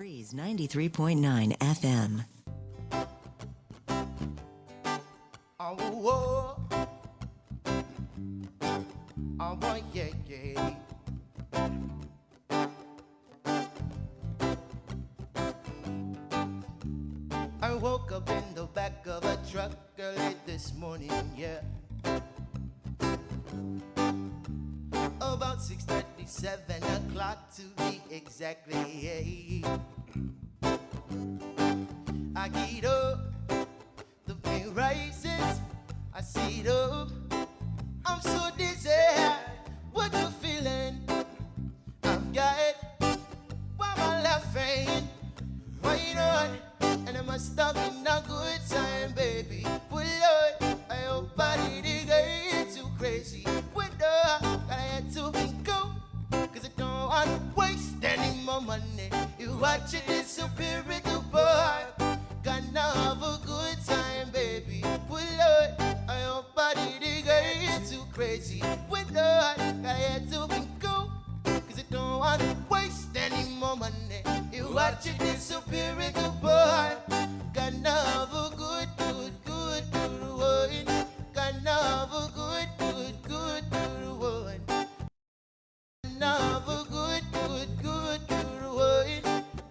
Breeze 93.9 FM. Oh, whoa. Oh, boy, yeah, yeah. I woke up in the back of a truck early this morning, yeah. About 6:30, 7 o'clock to be exactly, yeah. I get up, the pay rises, I sit up, I'm so dizzy, what you feeling? I've got, why am I laughing? Right on, and I must have been a good time, baby. Well, Lord, I hope I didn't get too crazy. Well, I had to go, cause I don't want to waste any more money. You watch it disappear in the bar. Gonna have a good time, baby. Well, Lord, I hope I didn't get too crazy. Well, Lord, I had to go, cause I don't want to waste any more money. You watch it disappear in the bar. Gonna have a good one. Gonna have a good one. Gonna have a good one.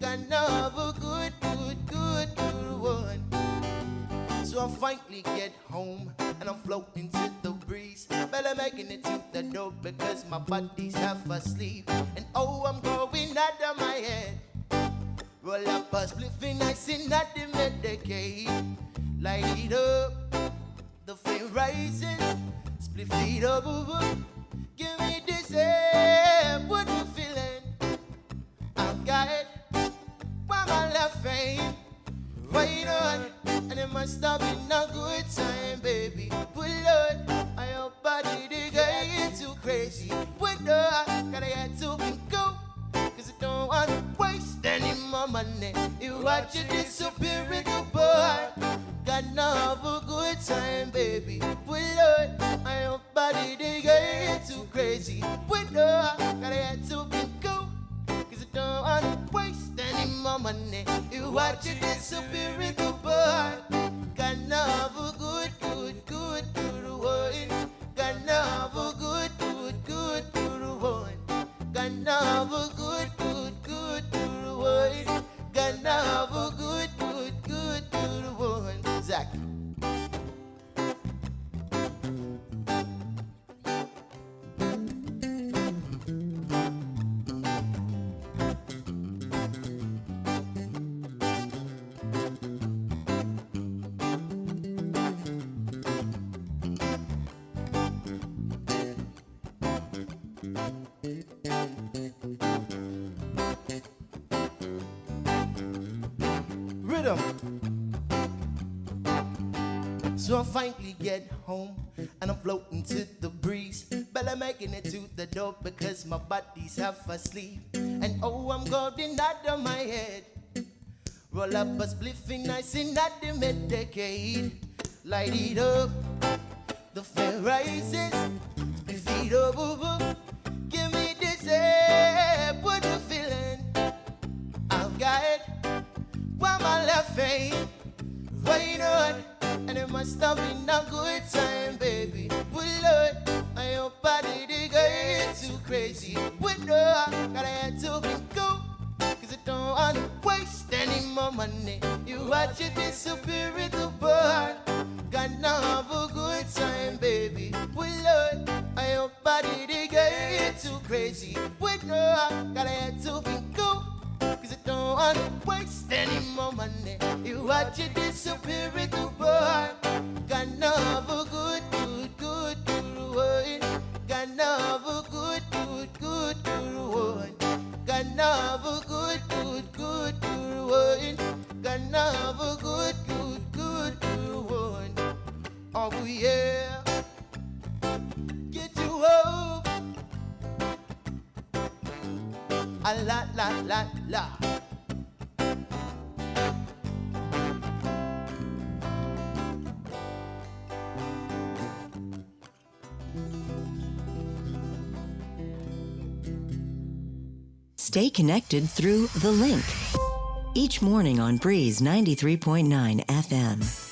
Gonna have a good one. So I finally get home and I'm floating to the breeze. Better making it to the door because my body's half asleep. And oh, I'm going out of my head. Roll up a spliff nice and not the Medicaid. Light it up, the flame rises. Spliff it up, give me this air. What you feeling? I've got it. Why am I laughing? Right on, and it must have been a good time, baby. But Lord, I hope I didn't get too crazy. But gotta get to go, cause I don't want to waste any more money. You watch it disappear in the bar. Gonna have a good time, baby. But Lord, I hope I didn't get too crazy. But gotta get to go, cause I don't want to waste any more money. You watch it disappear in the bar. Gonna have a good one. Gonna have a good one. Gonna have a good one. Gonna have a good one. Zach. Rhythm. So I finally get home and I'm floating to the breeze. Better making it to the door because my body's half asleep. And oh, I'm going out of my head. Roll up a spliffing nice and not the Medicaid. Light it up, the flame rises. Spliff it up, give me this air. What you feeling? I've got it. Why am I laughing? Right on, and it must have been a good time, baby. Well, Lord, I hope I didn't get too crazy. Well, gotta have to go, cause I don't want to waste any more money. You watch it disappear in the bar. Gonna have a good time, baby. Well, Lord, I hope I didn't get too crazy. Well, gotta have to go, cause I don't want to waste any more money. You watch it disappear in the bar. Gonna have a good one. Gonna have a good one. Gonna have a good one. Gonna have a good one. Oh yeah. Get you up. A la la la la. Stay connected through The Link. Each morning on Breeze 93.9 FM.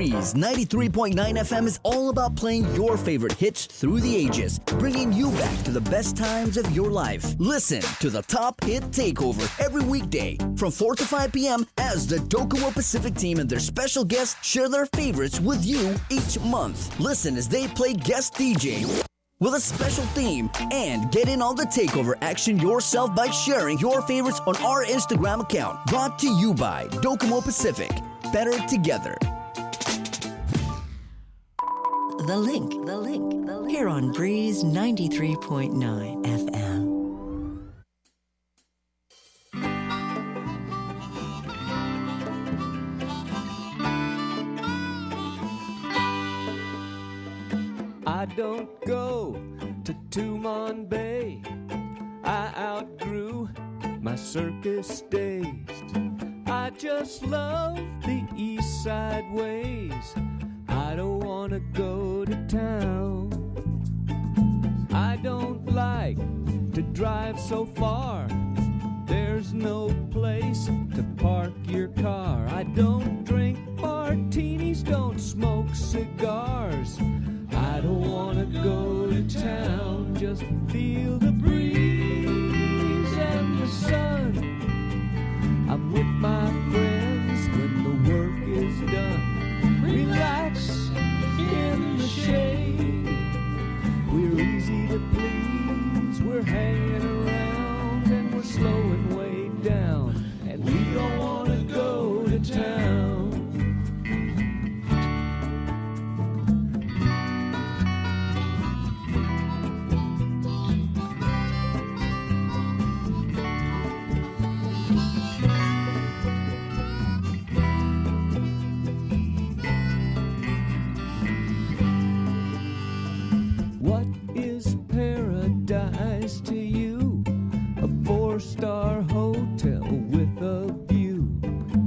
Breeze 93.9 FM is all about playing your favorite hits through the ages, bringing you back to the best times of your life. Listen to the Top Hit Takeover every weekday from 4 to 5 p.m. as the Docomo Pacific team and their special guests share their favorites with you each month. Listen as they play guest DJ with a special theme and get in on the takeover action yourself by sharing your favorites on our Instagram account. Brought to you by Docomo Pacific. Better together. The link. Here on Breeze 93.9 FM. I don't go to Tumon Bay. I outgrew my circus days. I just love the east side ways. I don't wanna go to town. I don't like to drive so far. There's no place to park your car. I don't drink martinis, don't smoke cigars. I don't wanna go to town, just feel the breeze and the sun. I'm with my friends when the work is done. Relax in the shade. We're easy to please, we're hanging around and we're slowing way down. And we don't wanna go to town. What is paradise to you? A 4-star hotel with a view,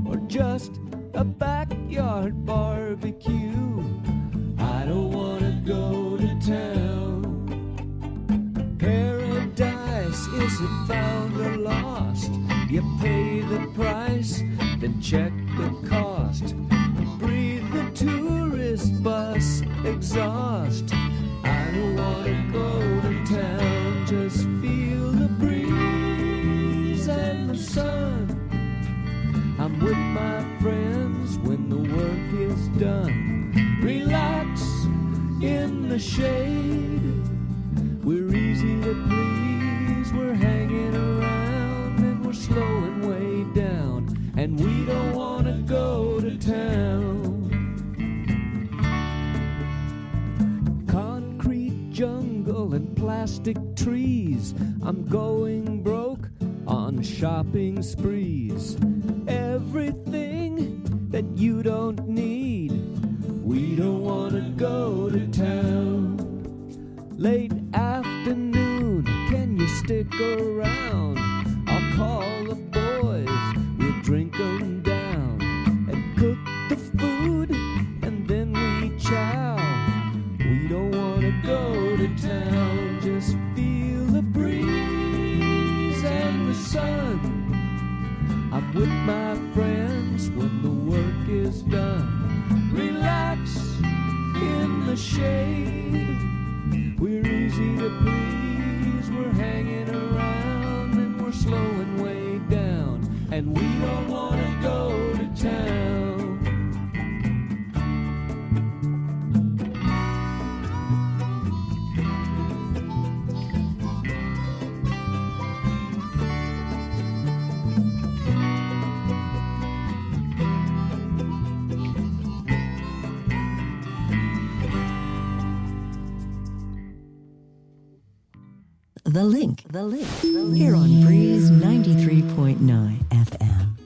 or just a backyard barbecue? I don't wanna go to town. Paradise isn't found or lost. You pay the price, then check the cost. Breathe the tourist bus exhaust. I don't wanna go to town, just feel the breeze and the sun. I'm with my friends when the work is done. Relax in the shade. We're easy to please, we're hanging around and we're slowing way down. And we don't wanna go to town. Jungle and plastic trees. I'm going broke on shopping sprees. Everything that you don't need. We don't wanna go to town. Late afternoon, can you stick around? I'll call the boys, we'll drink 'em down and cook the food and then we chow. We don't wanna go to town, just feel the breeze and the sun. I'm with my friends when the work is done. Relax in the shade. We're easy to please, we're hanging around and we're slowing way down. And we don't wanna go to town. The link. Here on Breeze 93.9 FM.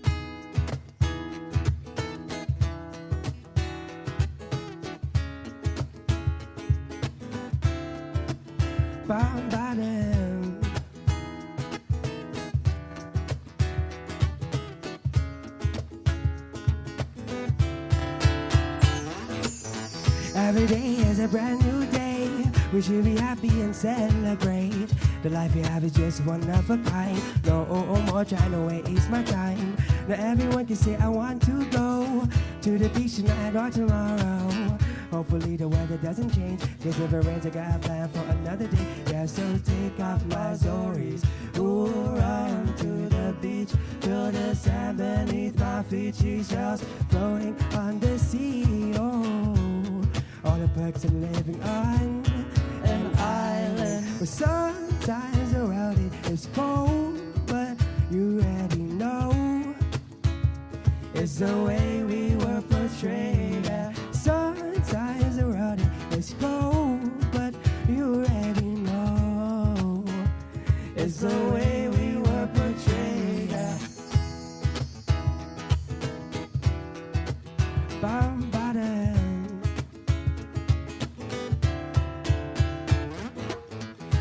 Every day is a brand new day. We should be happy and celebrate. The life you have is just one of a kind. No more trying to waste my time. Now everyone can say I want to go to the beach tonight or tomorrow. Hopefully the weather doesn't change, 'cause if it rains I got a plan for another day. Yeah, so take off my stories. Ooh, run to the beach, feel the sand beneath my feet. Seashells floating on the sea. Oh, all the perks of living on an island where sometimes around it is cold, but you already know it's the way we were portrayed. Sometimes around it is cold, but you already know it's the way we were portrayed. Bam, bottom.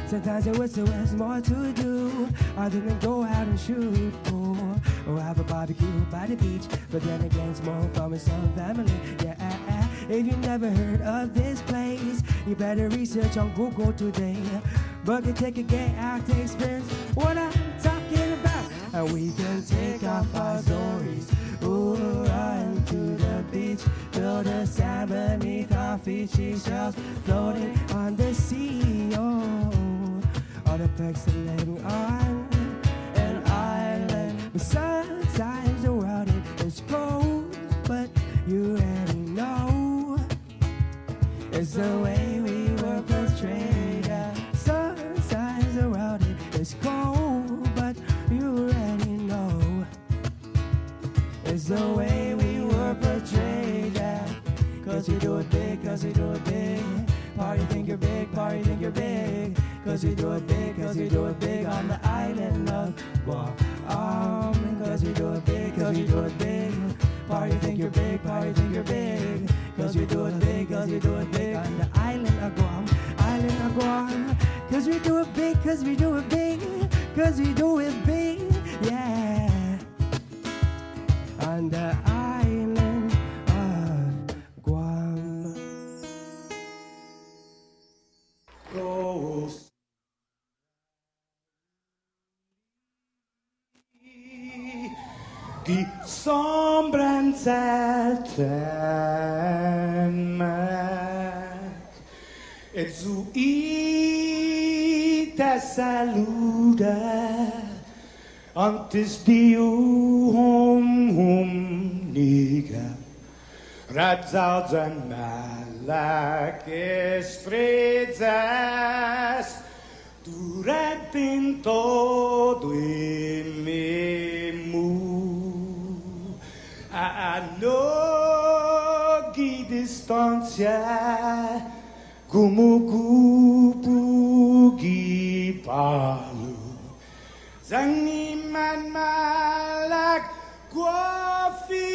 Sometimes I wish there was more to do other than go out and shoot pool or have a barbecue by the beach. But then again, it's more fun with some family. Yeah, if you never heard of this place, you better research on Google today. Book a ticket, get out to experience what I'm talking about. And we can take off our stories. Ooh, run to the beach, to Feel the sand beneath our feet, seashells floating on the sea. Oh, all the perks of living on an island. But sometimes the world is cold, but you already know it's the way we were portrayed. Yeah. Sometimes the world is cold, but you already know it's the way we were portrayed. Yeah. Cause we do it big, cause we do it big. Party think you're big, party think you're big. Cause we do it big, cause we do it big on the island of Guam. Cause we do it big, cause we do it big. Party think you're big, party think you're big. Cause we do it big, cause we do it big on the island of Guam. Island of Guam. Cause we do it big, cause we do it big. Cause we do it big, yeah. On the island of Guam. Ghost. Die sombren zelten meg, egy zuí te saluda, antes diu hum niga, radzaudzen melek estrezas, durante in todo in memu. A nogi distancia, como kupugi palu, zangiman malak guafi,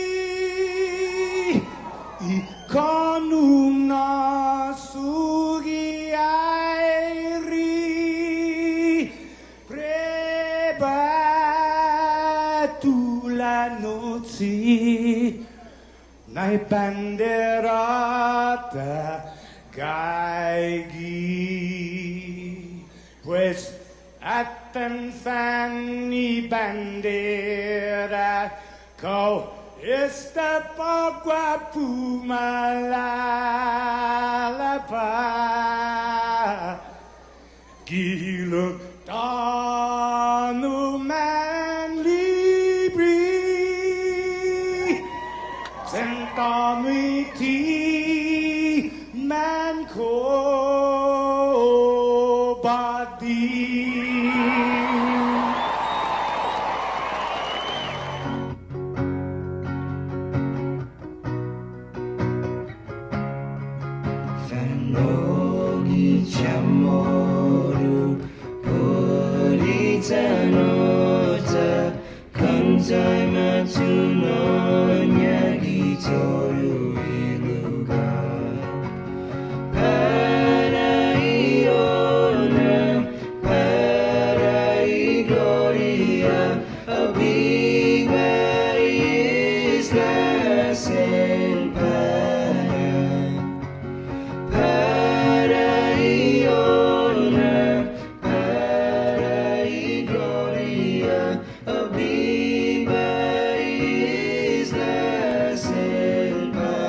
ikonum nasugi airi, preba tu la noci, nai banderata caigui, pues atan fanni bandera, co esta pagua pumalapa, gilo tanu man libri, sentami ti man ko badi. Fanogi chamoru puritanota kantai matunonya gitoru iluga Paraiona Parai gloria a big islas empire Paraiona, Parai gloria, a viva islas empire.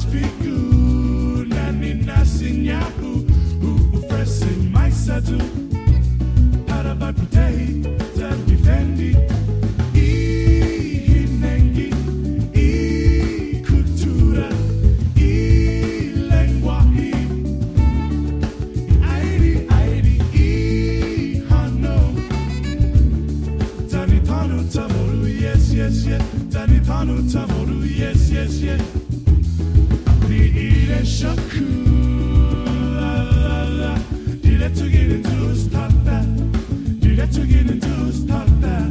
Mas figu nani nasinyaku ufresi maisatu para baputei tan defendi I hinengi I cultura I lenguaje I airi I hano Tanitano tamoru yes yes yes Tanitano tamoru yes yes yes Di ire shaku la la la Di to get into stop that Di to get into stop that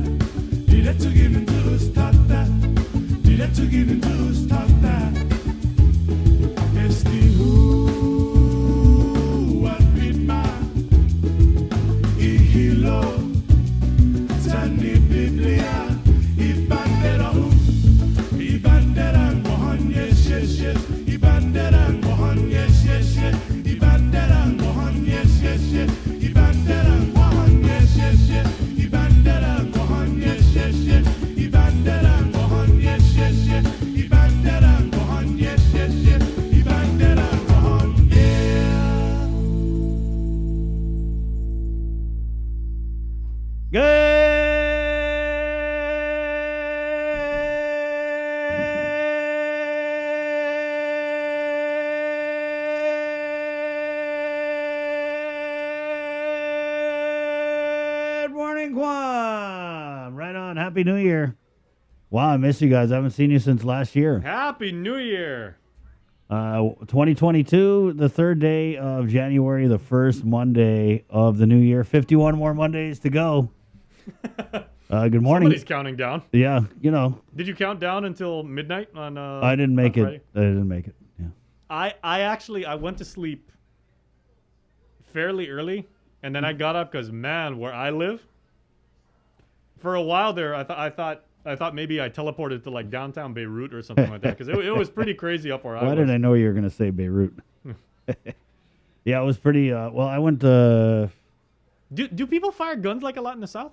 Di to get into stop that Di to get into stop that Esti who I've been my Ihilo Tani Biblia Ibandera Ibandera Mohan yes yes yes Ibandera Mohan yes yes yes Ibandera Mohan yes yes yes Ibandera Mohan yes yes yes Ibandera Mohan yes yes yes Ibandera Mohan yes yes yes Ibandera Mohan yes yes yes Ibandera Mohan Good morning, Guam. Right on. Happy New Year. Wow, I miss you guys. I haven't seen you since last year. Happy New Year. 2022, the third day of January, the first Monday of the new year. 51 more Mondays to go. Good morning. Somebody's counting down. Yeah, you know. Did you count down until midnight on I didn't make on it. I didn't make it. Yeah. I went to sleep fairly early, and then I got up because, man, where I live, for a while there, I thought maybe I teleported to like downtown Beirut or something like that, because it was pretty crazy up where I was. Why did I know you were going to say Beirut? Yeah, it was pretty. Well, I went to. Do people fire guns like a lot in the South?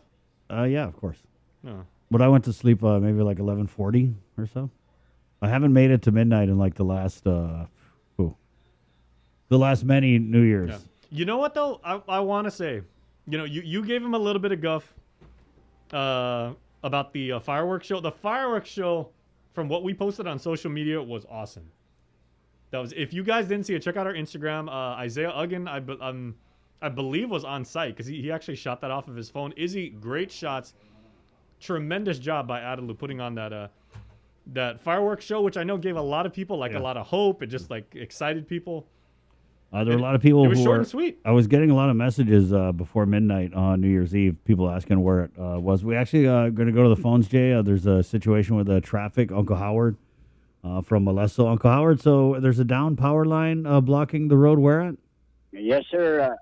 Yeah, of course. No. But I went to sleep maybe like 11:40 or so. I haven't made it to midnight in like the last many New Years. Yeah. You know what though? I want to say, you gave him a little bit of guff about the fireworks show. The fireworks show, from what we posted on social media, was awesome. That was. If you guys didn't see it, check out our Instagram. Isaiah Uggan, I believe, was on site because he actually shot that off of his phone. Izzy, great shots. Tremendous job by Adalu putting on that fireworks show, which I know gave a lot of people a lot of hope. It just like excited people. There were a lot of people It was who short were. and sweet. I was getting a lot of messages before midnight on New Year's Eve. People asking where it was. We actually going to go to the phones, Jay. There's a situation with traffic. Uncle Howard from Molesto. Uncle Howard. So there's a down power line blocking the road. Where at? Yes, sir.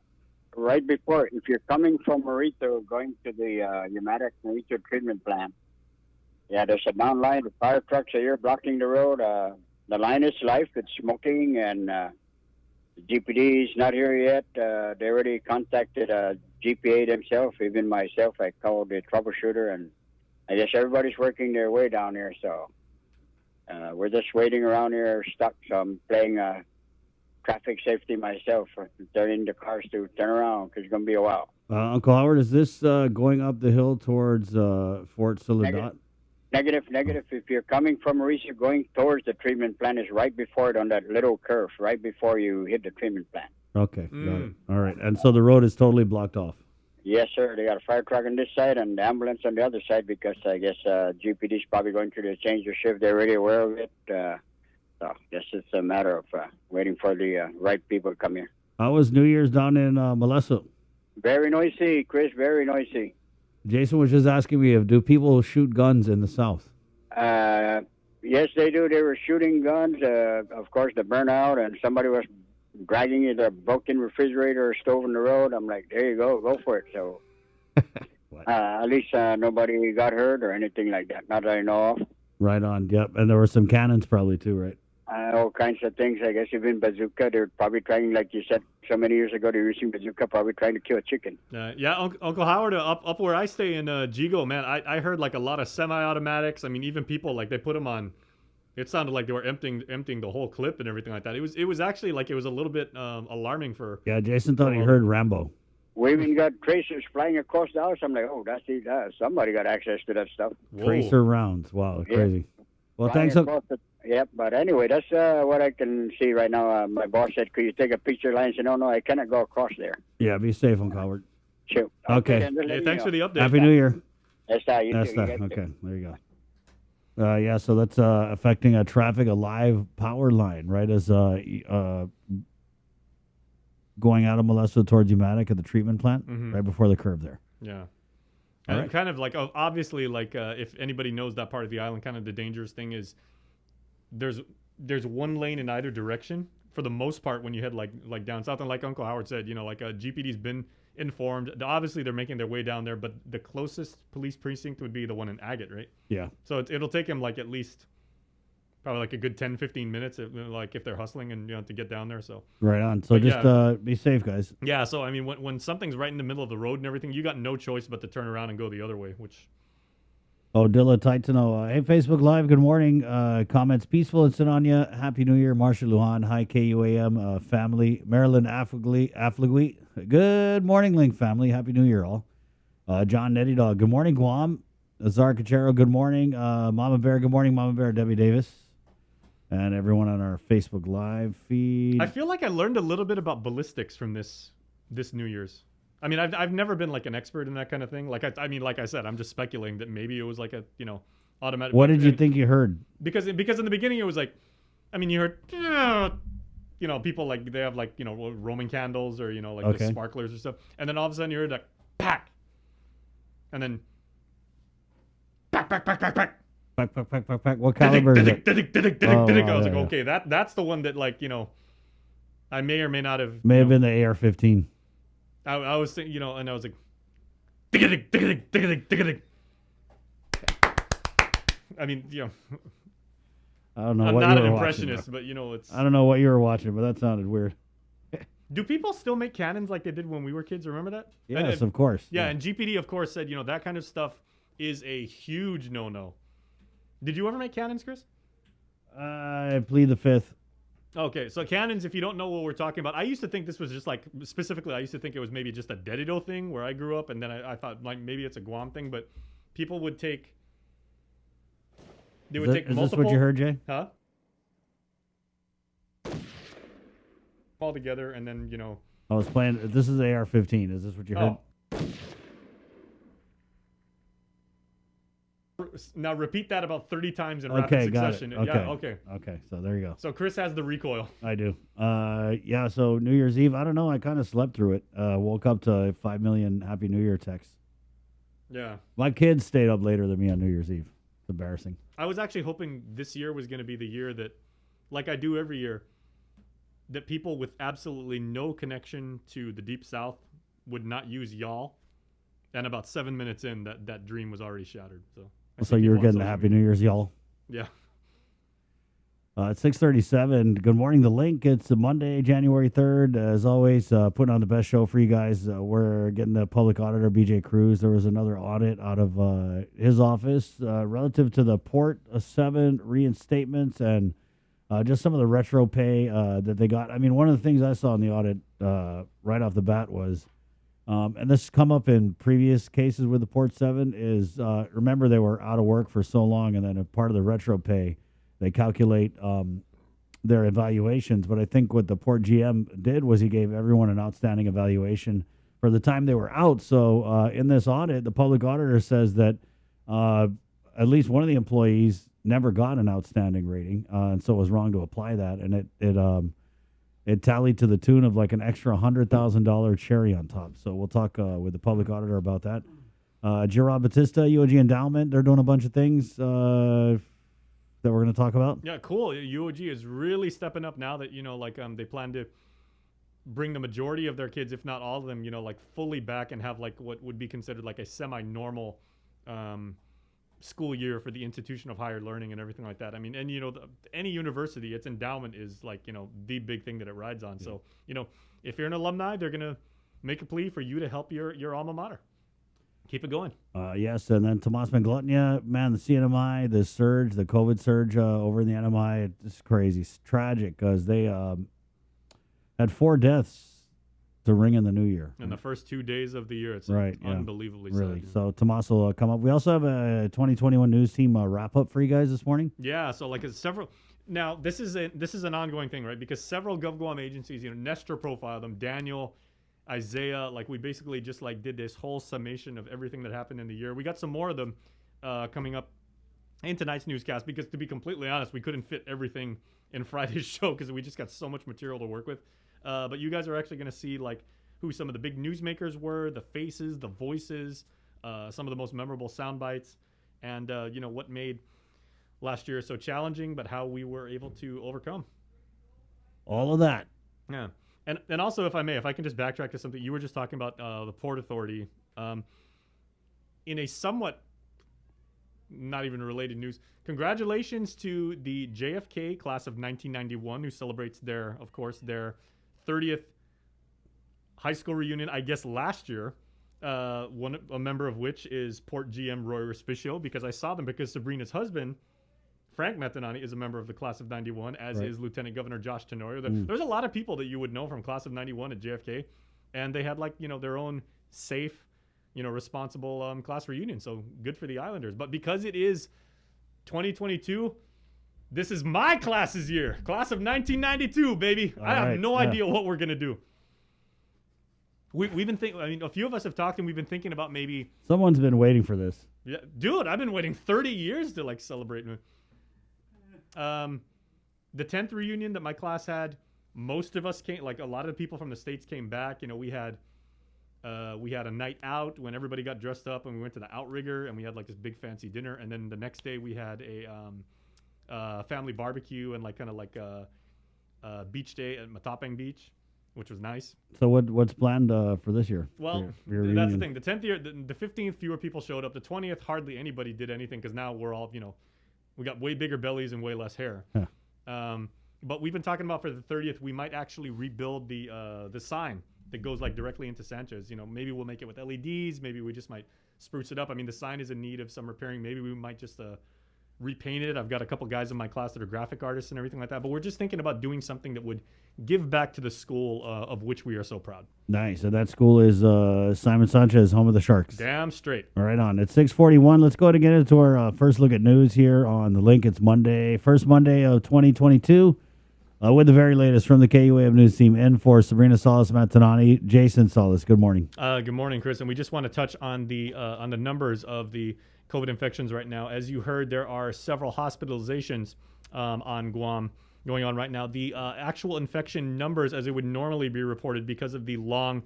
Right before, if you're coming from Morito, going to the Umatic Morito treatment plant, there's a down line. The fire trucks are here blocking the road. The line is live. It's smoking, and the GPD is not here yet. They already contacted GPA themselves. Even myself, I called the troubleshooter, and I guess everybody's working their way down here. So we're just waiting around here, stuck. So I'm playing traffic safety myself, telling the cars to turn around because it's going to be a while. Uncle Howard, is this going up the hill towards Fort Soledad? Negative. If you're coming from Mauricio, going towards the treatment plant is right before it on that little curve, right before you hit the treatment plant. Okay, got it. All right. And so the road is totally blocked off. Yes, sir. They got a fire truck on this side and the ambulance on the other side because I guess GPD is probably going to change their shift. They're already aware of it. So this is a matter of waiting for the right people to come here. How was New Year's down in Molesto? Very noisy, Chris. Very noisy. Jason was just asking me do people shoot guns in the South? Yes, they do. They were shooting guns. Of course, the burnout, and somebody was dragging a broken refrigerator or stove in the road. I'm like, there you go for it. So at least nobody got hurt or anything like that. Not that I know of. Right on. Yep. And there were some cannons probably too, right? All kinds of things. I guess even bazooka. They're probably trying, like you said, so many years ago, they were using bazooka, probably trying to kill a chicken. Uncle Howard, up where I stay in Jigo, man, I heard like a lot of semi-automatics. I mean, even people, like they put them on It sounded like they were emptying the whole clip and everything like that. It was actually like it was a little bit alarming for. Yeah, Jason thought he heard Rambo. We even got tracers flying across the house. I'm like, oh, that's it. Somebody got access to that stuff. Tracer rounds. Wow, Yeah. crazy. Well, Flying thanks. across the- Yep, but anyway, that's what I can see right now. My boss said, could you take a picture line? I said, no, I cannot go across there. Yeah, be safe, Uncle Howard. Sure. Okay. then just let Hey, me thanks know. for the update. Happy New Year. That's how you That's do. that. Okay, there you go. Yeah, so that's affecting traffic, a live power line, right, as going out of Molesto towards Umatic at the treatment plant, right before the curve there. Yeah. All And right. kind of like obviously like if anybody knows that part of the island, kind of the dangerous thing is there's one lane in either direction for the most part when you head like down south. And like Uncle Howard said, like GPD's been informed. Obviously they're making their way down there, but the closest police precinct would be the one in Agate, right? Yeah. So it'll take them like at least probably like a good 10-15 minutes if they're hustling and to get down there. So Right on. So But just yeah. be safe, guys. yeah, so I mean when something's right in the middle of the road and everything, you got no choice but to turn around and go the other way, which Oh, Dilla Titano. Hey, Facebook Live. Good morning. Comments peaceful and Sinania. Happy New Year, Marshall Lujan. Hi, KUAM family. Marilyn Affleguit. Good morning, Link family. Happy New Year, all. John Netty Dog. Good morning, Guam. Azar Cachero. Good morning. Mama Bear. Good morning, Mama Bear. Debbie Davis. And everyone on our Facebook Live feed. I feel like I learned a little bit about ballistics from this New Year's. I mean, I've never been like an expert in that kind of thing. Like I mean, like I said, I'm just speculating that maybe it was like a automatic. What did you think you heard? Because in the beginning it was like, I mean, you heard people like they have like Roman candles or like the Okay. sparklers or stuff, and then all of a sudden you heard like pack, and then pack. Pack. What caliber is it? Oh, I was like, yeah. okay, that's the one that like I may or may not have. May have been the AR-15. I was thinking, and I was like, I mean, I don't know I'm what not you an were impressionist, watching. but it's. I don't know what you were watching, but that sounded weird. Do people still make cannons like they did when we were kids? Remember that? Yes, of course. Yeah, and GPD, of course, said, that kind of stuff is a huge no-no. Did you ever make cannons, Chris? I plead the fifth. Okay, so cannons, if you don't know what we're talking about, I used to think this was just like, specifically, I used to think it was maybe just a Dedido thing where I grew up, and then I thought like maybe it's a Guam thing, but people would take, Is take this multiple. what you heard, Jay? Huh? All together, and then, I was playing. This is AR-15. Is this what you heard? Now repeat that about 30 times in Okay, rapid got succession. it. Okay. Yeah, okay. Okay, so there you go. So Chris has the recoil. I do. Yeah, so New Year's Eve, I don't know. I kind of slept through it. Woke up to 5 million Happy New Year texts. Yeah. My kids stayed up later than me on New Year's Eve. It's embarrassing. I was actually hoping this year was going to be the year that, like I do every year, that people with absolutely no connection to the Deep South would not use y'all. And about 7 minutes in, that dream was already shattered. So You were people on getting the social Happy New Year's, y'all. Yeah. It's 6:37. Good morning, The Link. It's Monday, January 3rd. As always, putting on the best show for you guys. We're getting the public auditor, BJ Cruz. There was another audit out of his office relative to the Port 7 reinstatements and just some of the retro pay that they got. I mean, one of the things I saw in the audit right off the bat was, and this has come up in previous cases with the Port 7, is remember they were out of work for so long, and then a part of the retro pay, they calculate their evaluations. But I think what the Port GM did was he gave everyone an outstanding evaluation for the time they were out. So in this audit, the public auditor says that at least one of the employees never got an outstanding rating, and so it was wrong to apply that. And it tallied to the tune of like an extra $100,000 cherry on top. So we'll talk with the public auditor about that. Gerard Batista, UOG Endowment, they're doing a bunch of things that we're going to talk about. Yeah, cool. UOG is really stepping up now that, they plan to bring the majority of their kids, if not all of them, like fully back and have like what would be considered like a semi-normal school year for the institution of higher learning and everything like that. I mean, and any university, its endowment is like, the big thing that it rides on. Yeah. So, if you're an alumni, they're going to make a plea for you to help your alma mater. Keep it going. Yes, and then Tomas Manglutnia, man, the CNMI, the surge, the COVID surge over in the NMI, it's crazy. It's tragic because they had 4 deaths to ring in the new year. In the first 2 days of the year, it's right, unbelievably really. sad. So Tomas will come up. We also have a 2021 news team wrap up for you guys this morning. Yeah, so like it's several. Now this is an ongoing thing, right? Because several GovGuam agencies, Nestor profiled them, Daniel, Isaiah, like we basically just like did this whole summation of everything that happened in the year. We got some more of them coming up in tonight's newscast because, to be completely honest, we couldn't fit everything in Friday's show because we just got so much material to work with. But you guys are actually going to see like who some of the big newsmakers were, the faces, the voices, some of the most memorable sound bites, and what made last year so challenging, but how we were able to overcome all of that. Yeah. And also, if I can just backtrack to something you were just talking about, the Port Authority, in a somewhat not even related news, congratulations to the JFK class of 1991 who celebrates their 30th high school reunion, I guess last year, a member of which is Port GM Roy Respicio, because I saw them because Sabrina's husband, Frank Metanani, is a member of the class of 91, as is Lieutenant Governor Josh Tenorio. There's a lot of people that you would know from class of 91 at JFK, and they had their own safe, responsible class reunion. So good for the Islanders. But because it is 2022, this is my class's year. Class of 1992, baby. I have no idea what we're going to do. We've been thinking, a few of us have talked and we've been thinking about maybe. Someone's been waiting for this. Yeah, dude, I've been waiting 30 years to celebrate. The 10th reunion that my class had, most of us came, a lot of the people from the States came back. We had a night out when everybody got dressed up and we went to the Outrigger and we had this big fancy dinner. And then the next day we had a family barbecue and a beach day at Matapang Beach, which was nice. So what's planned for this year? Well, that's the thing. The 10th year, the 15th, fewer people showed up. The 20th, hardly anybody did anything because now we're all, we got way bigger bellies and way less hair. Huh. But we've been talking about for the 30th, we might actually rebuild the sign that goes directly into Sanchez. Maybe we'll make it with LEDs. Maybe we just might spruce it up. The sign is in need of some repairing. Maybe we might just repaint it. I've got a couple guys in my class that are graphic artists and everything like that. But we're just thinking about doing something that would give back to the school of which we are so proud. Nice. So that school is Simon Sanchez, home of the Sharks. Damn straight. Right on. It's 6:41. Let's go ahead and get into our first look at news here on the link. It's Monday, first Monday of 2022. With the very latest from the KUAF news team and for Sabrina Salas, Matt Tanani, Jason Salas. Good morning. Good morning, Chris. And we just want to touch on the numbers of the COVID infections right now. As you heard, there are several hospitalizations on Guam going on right now. The actual infection numbers, as it would normally be reported because of the long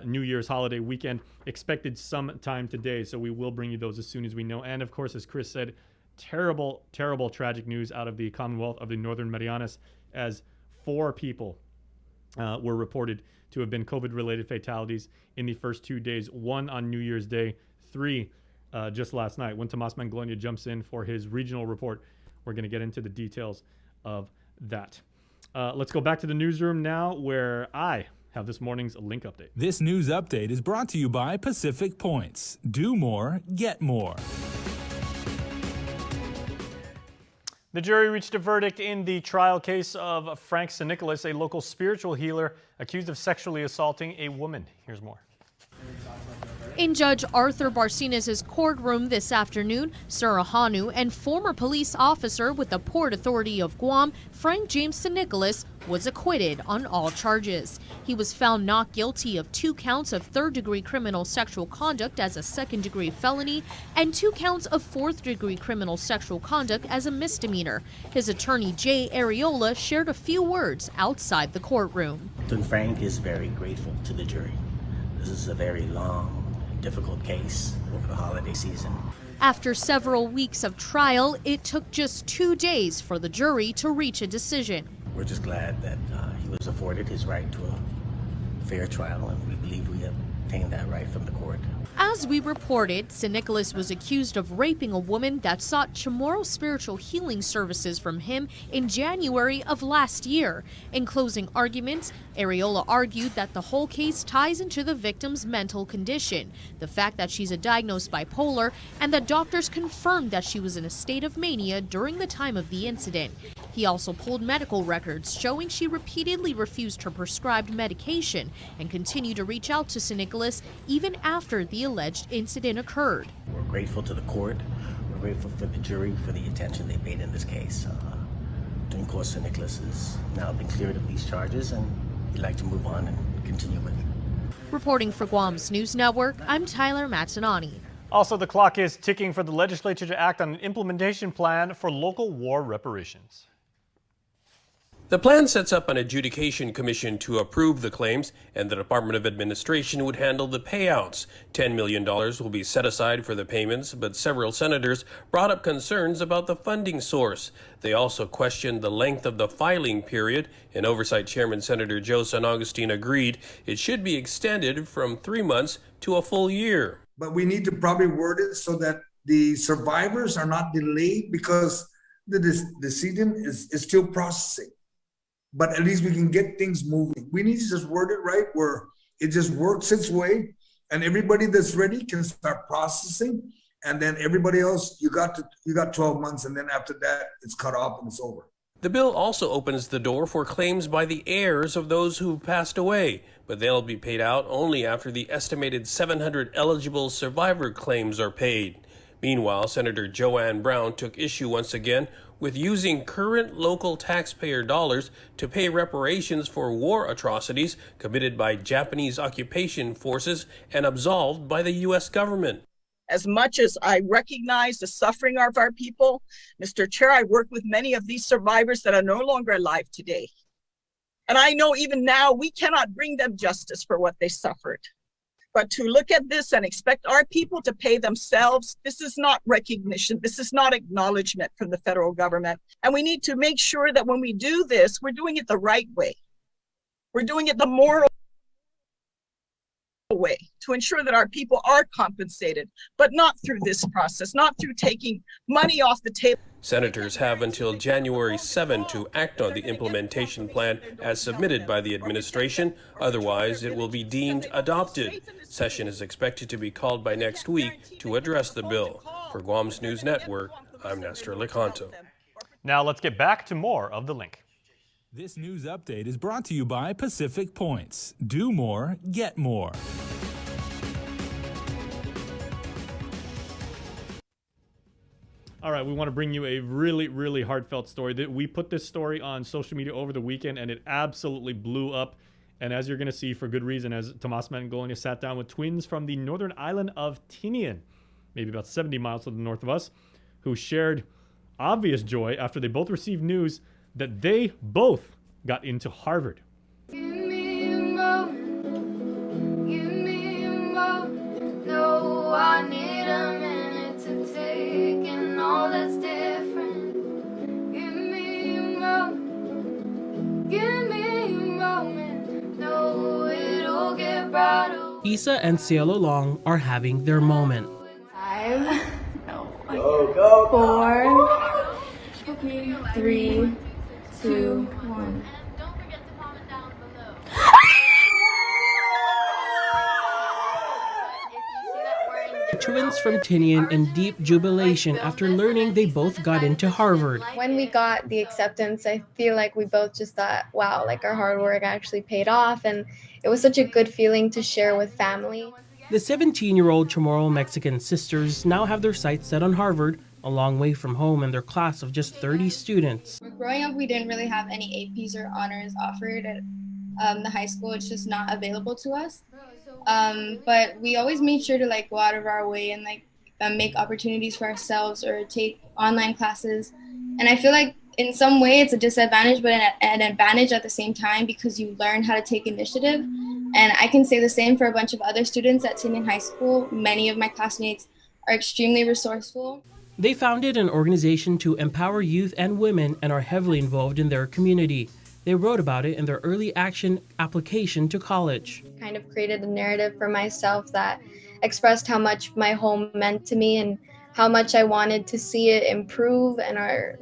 New Year's holiday weekend, expected sometime today. So we will bring you those as soon as we know. And of course, as Chris said, terrible, terrible, tragic news out of the Commonwealth of the Northern Marianas, as 4 people were reported to have been COVID-related fatalities in the first 2 days. 1 on New Year's Day, 3 just last night. When Tomas Manglutnia jumps in for his regional report, we're going to get into the details of that. Let's go back to the newsroom now, where I have this morning's link update. This news update is brought to you by Pacific Points. Do more, get more. The jury reached a verdict in the trial case of Frank Sinicolas, a local spiritual healer accused of sexually assaulting a woman. Here's more. In Judge Arthur Barcenas' courtroom this afternoon, Surahanu and former police officer with the Port Authority of Guam, Frank James Sinicolas, was acquitted on all charges. He was found not guilty of 2 counts of third-degree criminal sexual conduct as a second-degree felony and 2 counts of fourth-degree criminal sexual conduct as a misdemeanor. His attorney, Jay Areola, shared a few words outside the courtroom. Frank is very grateful to the jury. This is a very long, difficult case over the holiday season. After several weeks of trial, it took just 2 days for the jury to reach a decision. We're just glad that he was afforded his right to a fair trial, and we believe we obtained that right from the court. As we reported, St. Nicholas was accused of raping a woman that sought Chamorro spiritual healing services from him in January of last year. In closing arguments, Arreola argued that the whole case ties into the victim's mental condition, the fact that she's a diagnosed bipolar, and that doctors confirmed that she was in a state of mania during the time of the incident. He also pulled medical records showing she repeatedly refused her prescribed medication and continued to reach out to St. Nicholas even after the alleged incident occurred. We're grateful to the court. We're grateful for the jury for the attention they paid in this case. Of course, St. Nicholas has now been cleared of these charges, and we'd like to move on and continue with it. Reporting for Guam's News Network, I'm Tyler Matanani. Also, the clock is ticking for the legislature to act on an implementation plan for local war reparations. The plan sets up an adjudication commission to approve the claims, and the Department of Administration would handle the payouts. $10 million will be set aside for the payments, but several senators brought up concerns about the funding source. They also questioned the length of the filing period, and Oversight Chairman Senator Joe San Agustin agreed it should be extended from 3 months to a full year. But we need to probably word it so that the survivors are not delayed, because the decedent is still processing. But at least we can get things moving. We need to just word it right where it just works its way, and everybody that's ready can start processing. And then everybody else, you got 12 months, and then after that, it's cut off and it's over. The bill also opens the door for claims by the heirs of those who passed away, but they'll be paid out only after the estimated 700 eligible survivor claims are paid. Meanwhile, Senator Joanne Brown took issue once again with using current local taxpayer dollars to pay reparations for war atrocities committed by Japanese occupation forces and absolved by the U.S. government. As much as I recognize the suffering of our people, Mr. Chair, I work with many of these survivors that are no longer alive today. And I know even now we cannot bring them justice for what they suffered. But to look at this and expect our people to pay themselves, this is not recognition. This is not acknowledgement from the federal government. And we need to make sure that when we do this, we're doing it the right way. We're doing it the moral way to ensure that our people are compensated, but not through this process, not through taking money off the table. Senators have until January 7 to act on the implementation plan as submitted by the administration. Otherwise, it will be deemed adopted. Session is expected to be called by next week to address the bill. For Guam's News Network, I'm Nestor Licanto. Now let's get back to more of The Link. This news update is brought to you by Pacific Points. Do more, get more. All right, we want to bring you a really, really heartfelt story. We put this story on social media over the weekend, and it absolutely blew up. And as you're going to see, for good reason, as Tomas Mangolnia sat down with twins from the northern island of Tinian, maybe about 70 miles to the north of us, who shared obvious joy after they both received news that they both got into Harvard. Give me a moment, give me a moment. No, I need a minute to take in all that's different. Give me a moment, give me a moment. No, it'll get brighter. Isa and Cielo Long are having their moment. 5, 4, 3, 2, 1. The twins from Tinian in deep jubilation after learning they both got into Harvard. When we got the acceptance, I feel like we both just thought, wow, like our hard work actually paid off, and it was such a good feeling to share with family. The 17-year-old Chamorro Mexican sisters now have their sights set on Harvard, a long way from home in their class of just 30 students. Growing up, we didn't really have any APs or honors offered at the high school. It's just not available to us. But we always made sure to go out of our way and make opportunities for ourselves or take online classes. And I feel like in some way it's a disadvantage, but an advantage at the same time, because you learn how to take initiative. And I can say the same for a bunch of other students at Tinian High School. Many of my classmates are extremely resourceful. They founded an organization to empower youth and women and are heavily involved in their community. They wrote about it in their early action application to college. Kind of created a narrative for myself that expressed how much my home meant to me and how much I wanted to see it improve and our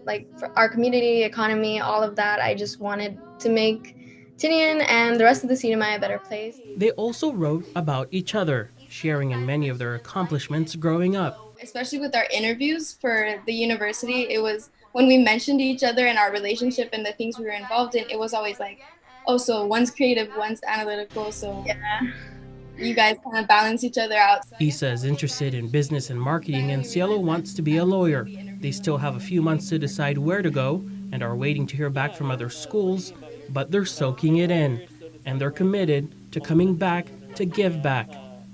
community, economy, all of that. I just wanted to make Tinian and the rest of the CDMI a better place. They also wrote about each other, sharing in many of their accomplishments growing up. Especially with our interviews for the university, it was when we mentioned each other and our relationship and the things we were involved in, it was always like, oh, so one's creative, one's analytical, so yeah, you guys kind of balance each other out. Issa is interested in business and marketing, and Cielo wants to be a lawyer. They still have a few months to decide where to go and are waiting to hear back from other schools, but they're soaking it in, and they're committed to coming back to give back.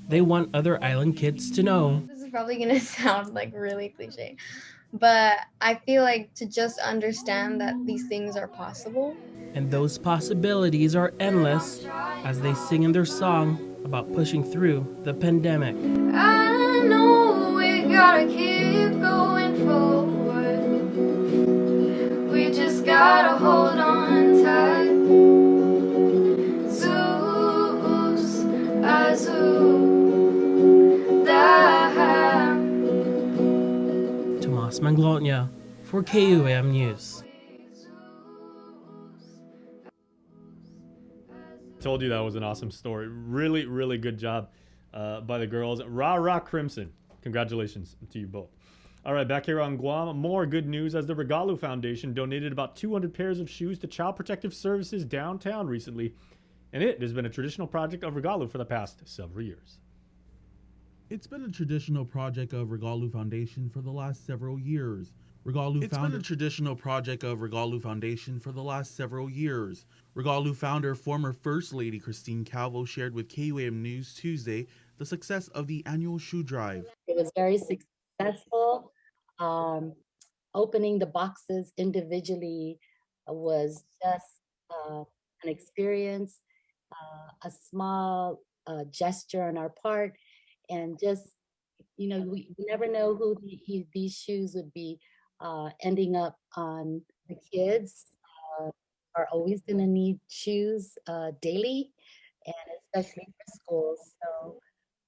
They want other island kids to know. This is probably going to sound like really cliche, but I feel like to just understand that these things are possible. And those possibilities are endless as they sing in their song about pushing through the pandemic. I know we gotta keep going forward. We just gotta hold on tight. Zeus, Azul, Tomas Manglotnya for KUAM News. Told you that was an awesome story. Really, really good job by the girls. Rah, rah, Crimson. Congratulations to you both. All right, back here on Guam, more good news as the Regalu Foundation donated about 200 pairs of shoes to Child Protective Services downtown recently. And it has been a traditional project of Regalu for the past several years. It's been a traditional project of Regalu Foundation for the last several years. Regalu founder, former First Lady Christine Calvo, shared with KUAM News Tuesday the success of the annual shoe drive. It was very successful. Opening the boxes individually was just an experience, a small gesture on our part, and just, you know, we never know who these shoes would be ending up on. The kids are always going to need shoes daily, and especially for schools. So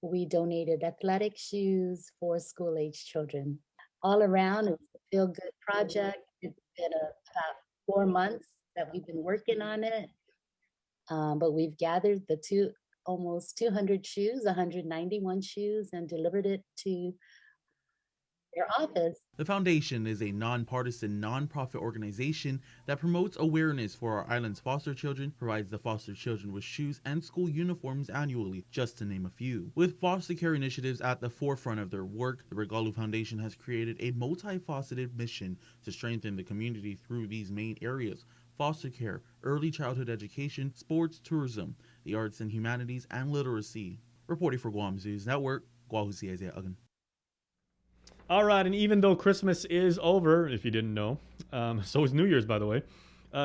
we donated athletic shoes for school-age children. All around, it was a feel-good project. It's been about 4 months that we've been working on it, but we've gathered almost 200 shoes, 191 shoes, and delivered it to their office. The foundation is a nonpartisan, nonprofit organization that promotes awareness for our island's foster children, provides the foster children with shoes and school uniforms annually, just to name a few. With foster care initiatives at the forefront of their work, the Regalu Foundation has created a multifaceted mission to strengthen the community through these main areas: foster care, early childhood education, sports, tourism, the arts and humanities, and literacy. Reporting for Guam News Network, Guahusi Isaiah Uggan. All right, and even though Christmas is over, if you didn't know, so is New Year's, by the way,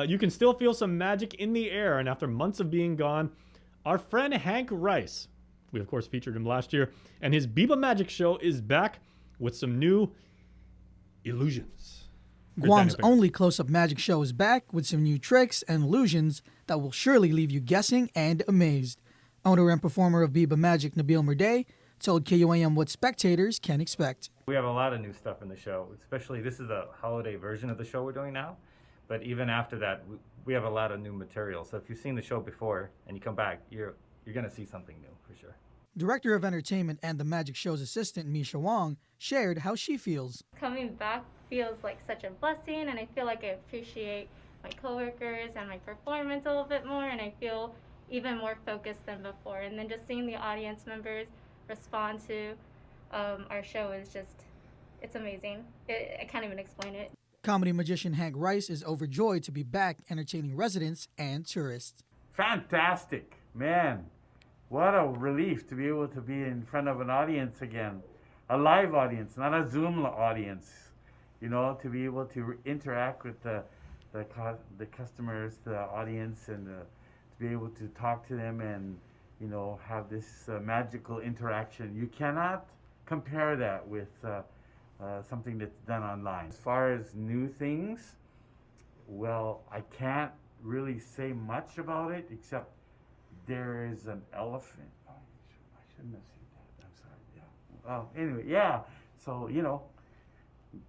you can still feel some magic in the air. And after months of being gone, our friend Hank Rice, we of course featured him last year, and his Biba Magic Show is back with some new illusions. Guam's only close-up magic show is back with some new tricks and illusions that will surely leave you guessing and amazed. Owner and performer of Biba Magic, Nabil Murday, told KUAM what spectators can expect. We have a lot of new stuff in the show, especially this is the holiday version of the show we're doing now. But even after that, we have a lot of new material. So if you've seen the show before and you come back, you're going to see something new for sure. Director of Entertainment and the Magic Show's assistant, Misha Wong, shared how she feels. Coming back feels like such a blessing, and I feel like I appreciate my coworkers and my performance a little bit more, and I feel even more focused than before. And then just seeing the audience members respond to our show is just, it's amazing. I can't even explain it. Comedy magician Hank Rice is overjoyed to be back entertaining residents and tourists. Fantastic, man. What a relief to be able to be in front of an audience again, a live audience, not a Zoom audience. You know, to be able to interact with the customers, the audience, and to be able to talk to them and, you know, have this magical interaction. You cannot compare that with something that's done online. As far as new things, well, I can't really say much about it except there is an elephant. Oh, I shouldn't have said that. I'm sorry. Anyway, yeah. So,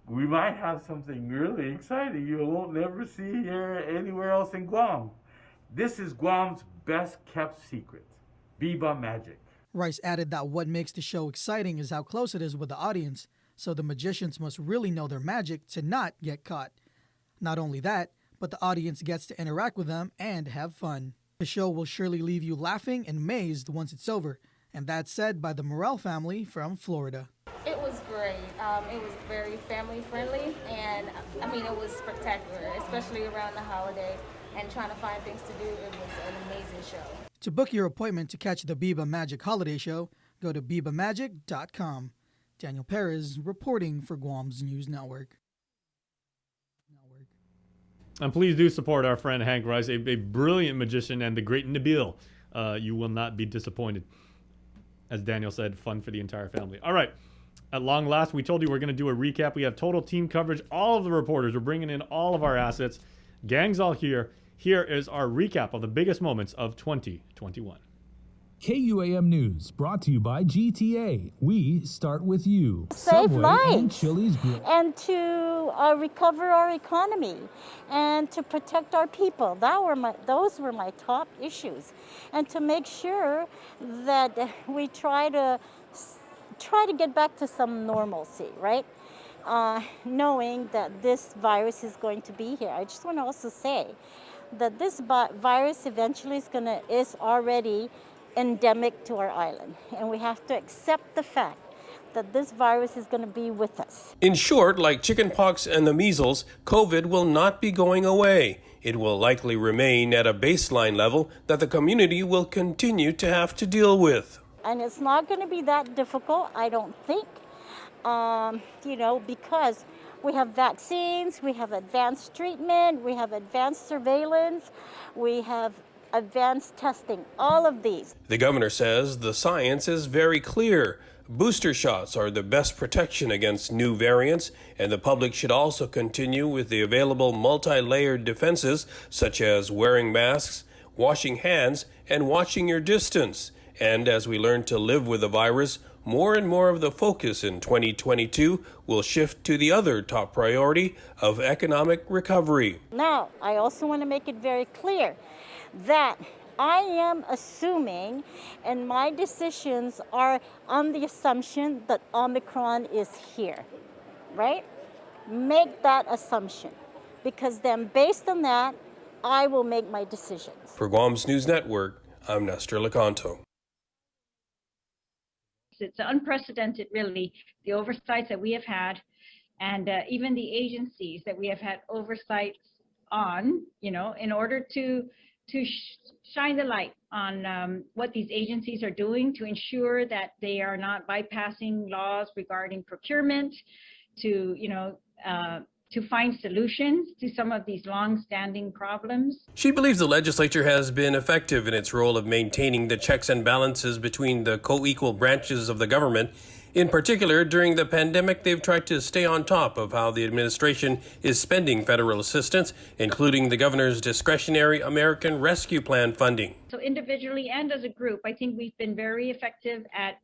we might have something really exciting you won't never see here anywhere else in Guam. This is Guam's best kept secret, Biba Magic. Rice added that what makes the show exciting is how close it is with the audience, so the magicians must really know their magic to not get caught. Not only that, but the audience gets to interact with them and have fun. The show will surely leave you laughing and amazed once it's over, and that's said by the Morel family from Florida. It was great. It was very family friendly, and it was spectacular, especially around the holiday and trying to find things to do. It was an amazing show. To book your appointment to catch the Biba Magic Holiday Show, go to bibamagic.com. Daniel Perez reporting for Guam's News Network. And please do support our friend Hank Rice, a brilliant magician, and the great Nabil. You will not be disappointed. As Daniel said, fun for the entire family. All right. At long last, we told you we're going to do a recap. We have total team coverage. All of the reporters. We're bringing in all of our assets. Gang's all here. Here is our recap of the biggest moments of 2021. KUAM News, brought to you by GTA. We start with you. Save Subway lives and Chili's Grill. and to recover our economy and to protect our people. Those were my top issues, and to make sure that we try to get back to some normalcy, right? Knowing that this virus is going to be here. I just want to also say that this virus eventually is already endemic to our island, and we have to accept the fact that this virus is going to be with us. In short, like chickenpox and the measles, COVID will not be going away. It will likely remain at a baseline level that the community will continue to have to deal with. And it's not going to be that difficult, I don't think, because we have vaccines, we have advanced treatment, we have advanced surveillance, we have advanced testing, all of these. The governor says the science is very clear. Booster shots are the best protection against new variants, and the public should also continue with the available multi-layered defenses, such as wearing masks, washing hands, and watching your distance. And as we learn to live with the virus, more and more of the focus in 2022 will shift to the other top priority of economic recovery. Now, I also want to make it very clear that I am assuming, and my decisions are on the assumption that Omicron is here, right? Make that assumption, because then based on that, I will make my decisions. For Guam's News Network, I'm Nestor Lecanto. It's unprecedented, really, the oversights that we have had, and even the agencies that we have had oversights on, in order to shine the light on what these agencies are doing to ensure that they are not bypassing laws regarding procurement, to find solutions to some of these long-standing problems. She believes the legislature has been effective in its role of maintaining the checks and balances between the co-equal branches of the government. In particular, during the pandemic, they've tried to stay on top of how the administration is spending federal assistance, including the governor's discretionary American Rescue Plan funding. So individually and as a group, I think we've been very effective at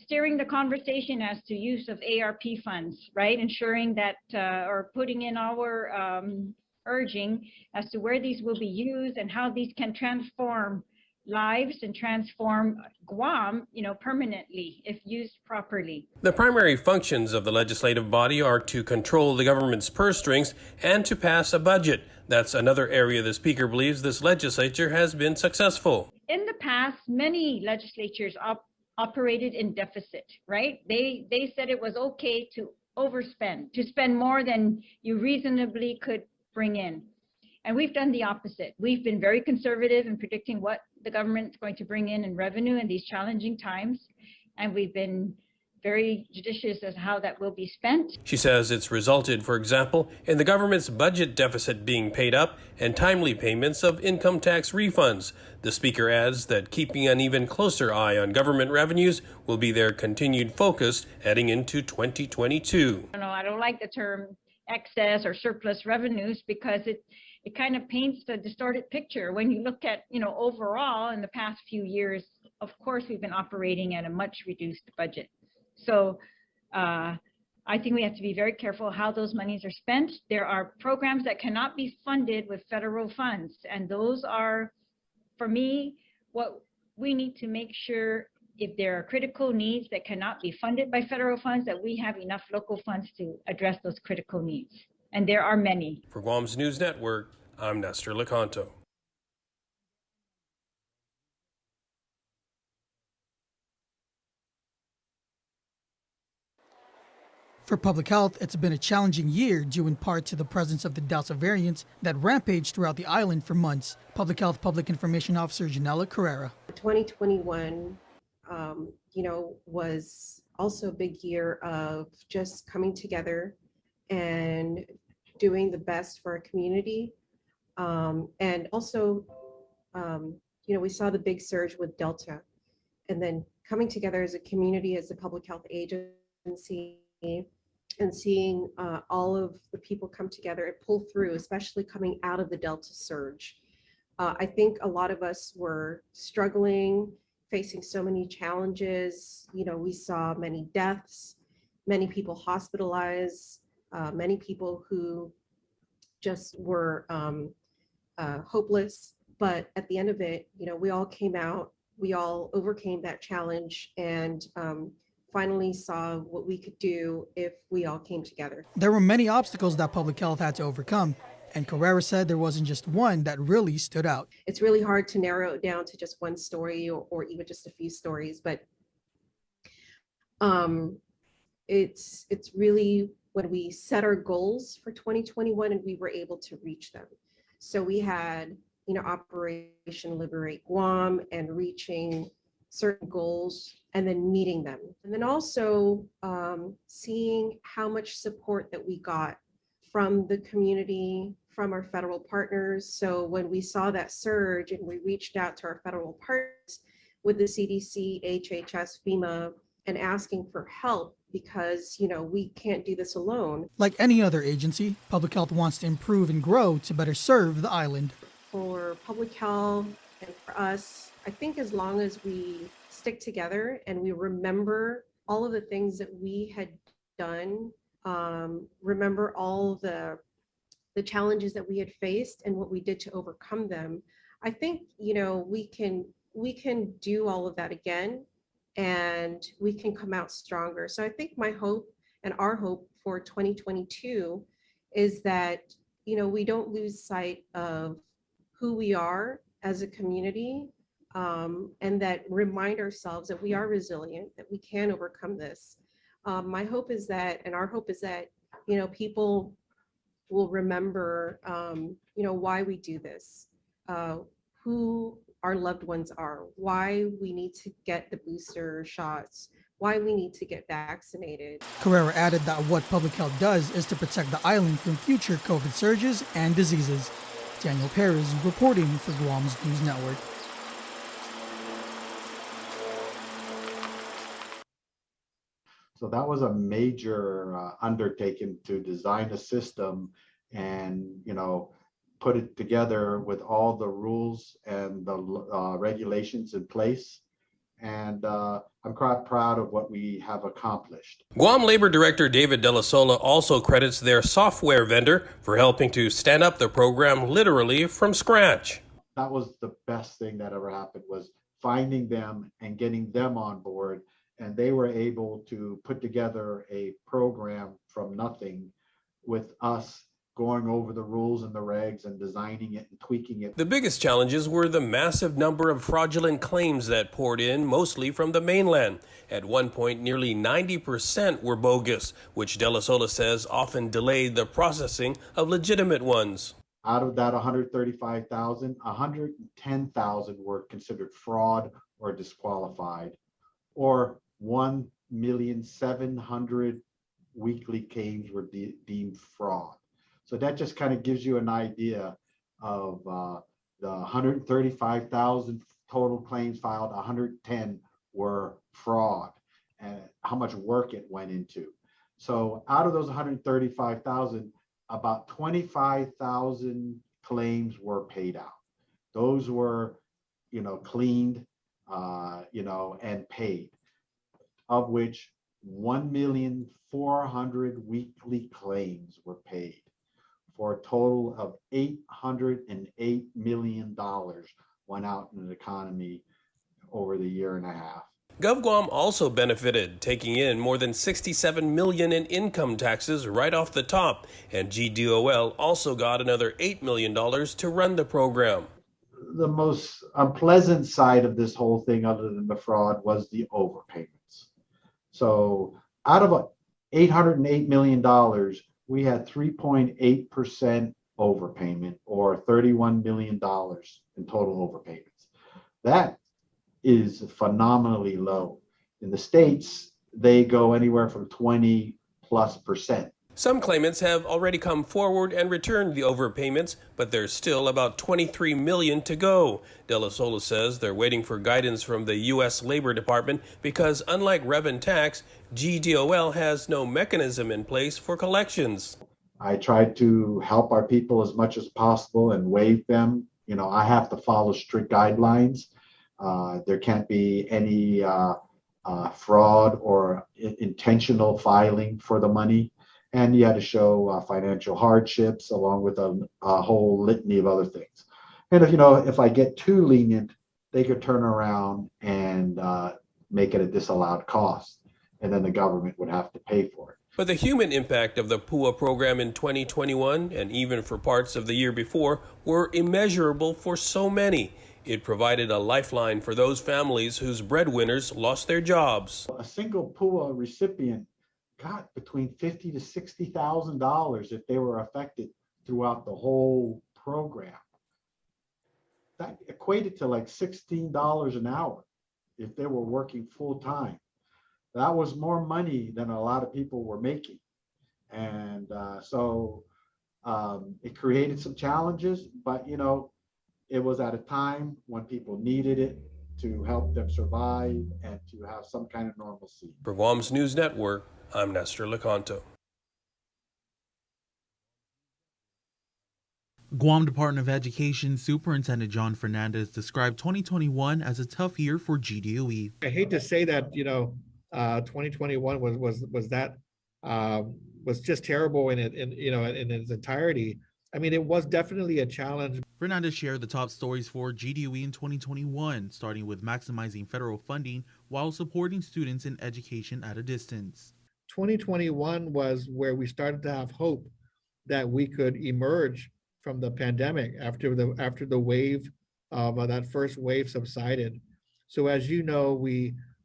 steering the conversation as to use of ARP funds, right? Ensuring that, or putting in our urging as to where these will be used and how these can transform lives and transform Guam, permanently if used properly. The primary functions of the legislative body are to control the government's purse strings and to pass a budget. That's another area the speaker believes this legislature has been successful. In the past, many legislatures operated in deficit, right? They said it was okay to overspend, to spend more than you reasonably could bring in. And we've done the opposite. We've been very conservative in predicting what the government's going to bring in revenue in these challenging times. And we've been very judicious as how that will be spent. She says it's resulted, for example, in the government's budget deficit being paid up and timely payments of income tax refunds. The speaker adds that keeping an even closer eye on government revenues will be their continued focus heading into 2022. I don't like the term excess or surplus revenues because it kind of paints a distorted picture. When you look at, overall in the past few years, of course, we've been operating at a much reduced budget. So I think we have to be very careful how those monies are spent. There are programs that cannot be funded with federal funds. And those are, for me, what we need to make sure, if there are critical needs that cannot be funded by federal funds, that we have enough local funds to address those critical needs. And there are many. For Guam's News Network, I'm Nestor Lecanto. For public health, it's been a challenging year due in part to the presence of the Delta variant that rampaged throughout the island for months. Public Health Public Information Officer Janella Carrera. 2021, was also a big year of just coming together and doing the best for our community. And also, we saw the big surge with Delta, and then coming together as a community, as a public health agency, and seeing all of the people come together and pull through, especially coming out of the Delta surge. I think a lot of us were struggling, facing so many challenges. We saw many deaths, many people hospitalized, many people who just were hopeless. But at the end of it, we all came out, we all overcame that challenge, and finally saw what we could do if we all came together. There were many obstacles that public health had to overcome, and Carrera said there wasn't just one that really stood out. It's really hard to narrow it down to just one story or even just a few stories, but it's really when we set our goals for 2021 and we were able to reach them. So we had, Operation Liberate Guam and reaching certain goals and then meeting them. And then also seeing how much support that we got from the community, from our federal partners. So when we saw that surge and we reached out to our federal partners with the CDC, HHS, FEMA, and asking for help because, we can't do this alone. Like any other agency, public health wants to improve and grow to better serve the island. For public health and for us, I think as long as we stick together and we remember all of the things that we had done, remember all the challenges that we had faced and what we did to overcome them, I think, we can do all of that again and we can come out stronger. So I think my hope and our hope for 2022 is that, we don't lose sight of who we are as a community, and that remind ourselves that we are resilient, that we can overcome this. My hope is that, and our hope is that, people will remember, why we do this, who our loved ones are, why we need to get the booster shots, why we need to get vaccinated. Carrera added that what public health does is to protect the island from future COVID surges and diseases. Daniel Perez reporting for Guam's News Network. So that was a major undertaking to design a system and, put it together with all the rules and the regulations in place. And I'm quite proud of what we have accomplished. Guam Labor Director David De La Sola also credits their software vendor for helping to stand up the program literally from scratch. That was the best thing that ever happened, was finding them and getting them on board. And they were able to put together a program from nothing with us going over the rules and the regs and designing it and tweaking it. The biggest challenges were the massive number of fraudulent claims that poured in, mostly from the mainland. At one point, nearly 90% were bogus, which De La Sola says often delayed the processing of legitimate ones. Out of that 135,000, 110,000 were considered fraud or disqualified, or 1,700,000 weekly claims were deemed fraud. So that just kind of gives you an idea of the 135,000 total claims filed, 110 were fraud, and how much work it went into. So out of those 135,000, about 25,000 claims were paid out. Those were, cleaned, and paid, of which 1,400,000 weekly claims were paid for a total of $808 million went out in the economy over the year and a half. GovGuam also benefited, taking in more than $67 million in income taxes right off the top, and GDOL also got another $8 million to run the program. The most unpleasant side of this whole thing, other than the fraud, was the overpayments. So out of $808 million, we had 3.8% overpayment, or $31 million in total overpayments. That is phenomenally low. In the States, they go anywhere from 20+%. Some claimants have already come forward and returned the overpayments, but there's still about $23 million to go. De La Sola says they're waiting for guidance from the U.S. Labor Department because, unlike Rev and Tax, GDOL has no mechanism in place for collections. I tried to help our people as much as possible and waive them. You know, I have to follow strict guidelines. There can't be any fraud or intentional filing for the money. And you had to show financial hardships along with a whole litany of other things. And if I get too lenient, they could turn around and make it a disallowed cost. And then the government would have to pay for it. But the human impact of the PUA program in 2021, and even for parts of the year before, were immeasurable for so many. It provided a lifeline for those families whose breadwinners lost their jobs. A single PUA recipient got between $50,000 to $60,000 if they were affected throughout the whole program. That equated to like $16 an hour if they were working full time. That was more money than a lot of people were making. And so it created some challenges, but it was at a time when people needed it to help them survive and to have some kind of normalcy. For Guam's News Network, I'm Nestor Lecanto. Guam Department of Education Superintendent John Fernandez described 2021 as a tough year for GDOE. I hate to say that, 2021 was just terrible in its entirety. I mean, it was definitely a challenge. Fernandez shared the top stories for GDOE in 2021, starting with maximizing federal funding while supporting students in education at a distance. 2021 was where we started to have hope that we could emerge from the pandemic after the wave of that first wave subsided. So as you know,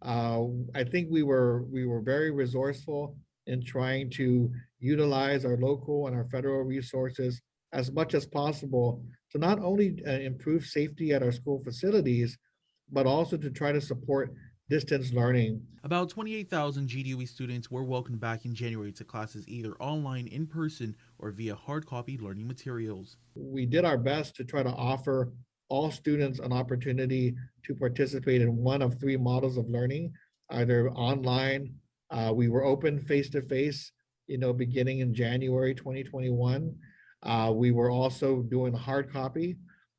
I think we were very resourceful in trying to utilize our local and our federal resources as much as possible to not only improve safety at our school facilities, but also to try to support distance learning. About 28,000 GDOE students were welcomed back in January to classes either online, in person, or via hard copy learning materials. We did our best to try to offer all students an opportunity to participate in one of three models of learning, either online. We were open face-to-face, beginning in January 2021. We were also doing hard copy.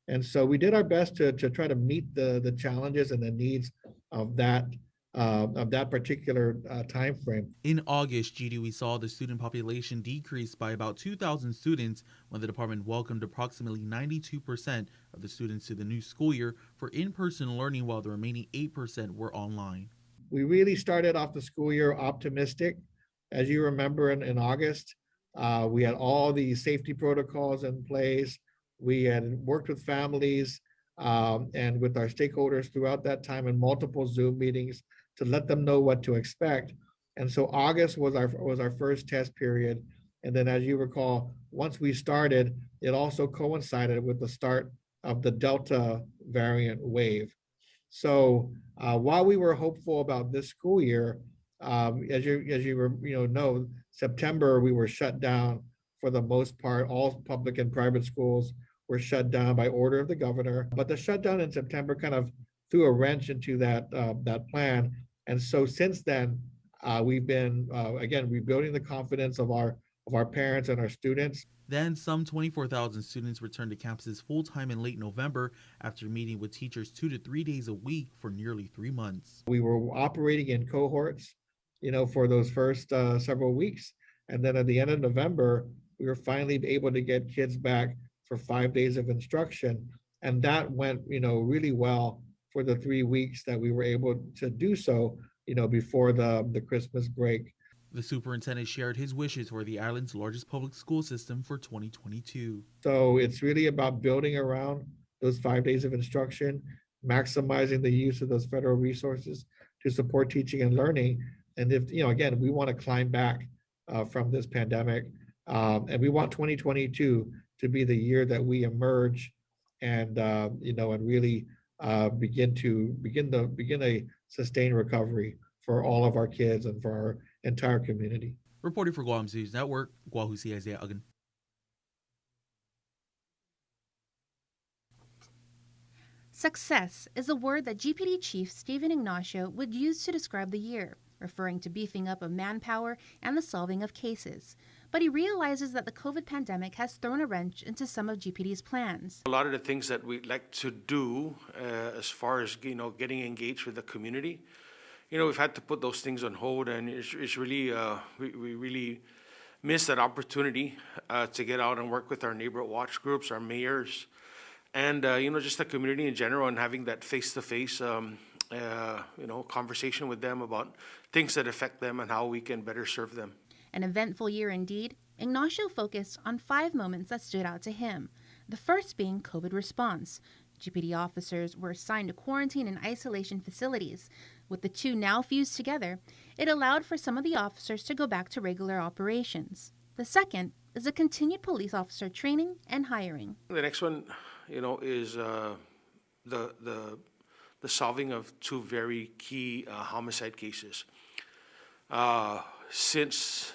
And so we did our best to try to meet the challenges and the needs of that particular time frame. In August, GDOE saw the student population decrease by about 2,000 students when the department welcomed approximately 92% of the students to the new school year for in-person learning, while the remaining 8% were online. We really started off the school year optimistic. As you remember, in August, we had all the safety protocols in place. We had worked with families and with our stakeholders throughout that time in multiple Zoom meetings to let them know what to expect. And so August was our first test period. And then, as you recall, once we started, it also coincided with the start of the Delta variant wave. So while we were hopeful about this school year, as you know, September we were shut down for the most part. All public and private schools were shut down by order of the governor. But the shutdown in September kind of threw a wrench into that plan. And so since then, we've been again rebuilding the confidence of our parents and our students. Then some 24,000 students returned to campuses full-time in late November after meeting with teachers 2 to 3 days a week for nearly 3 months. We were operating in cohorts. for those first several weeks. And then at the end of November, we were finally able to get kids back for 5 days of instruction. And that went, really well for the 3 weeks that we were able to do so, before the Christmas break. The superintendent shared his wishes for the island's largest public school system for 2022. So it's really about building around those 5 days of instruction, maximizing the use of those federal resources to support teaching and learning. And if, again, we want to climb back from this pandemic, and we want 2022 to be the year that we emerge and, and really begin a sustained recovery for all of our kids and for our entire community. Reporting for Guam News Network, Guahusi Isaiah Uggan. Success is a word that GPD Chief Stephen Ignacio would use to describe the year, referring to beefing up of manpower and the solving of cases. But he realizes that the COVID pandemic has thrown a wrench into some of GPD's plans. A lot of the things that we like to do as far as, getting engaged with the community, we've had to put those things on hold, and it's really, we really miss that opportunity to get out and work with our neighborhood watch groups, our mayors, and, just the community in general, and having that face-to-face, conversation with them about things that affect them and how we can better serve them. An eventful year indeed, Ignacio focused on 5 moments that stood out to him. The first being COVID response. GPD officers were assigned to quarantine and isolation facilities. With the two now fused together, it allowed for some of the officers to go back to regular operations. The second is the continued police officer training and hiring. The next one, is the solving of 2 very key homicide cases. Since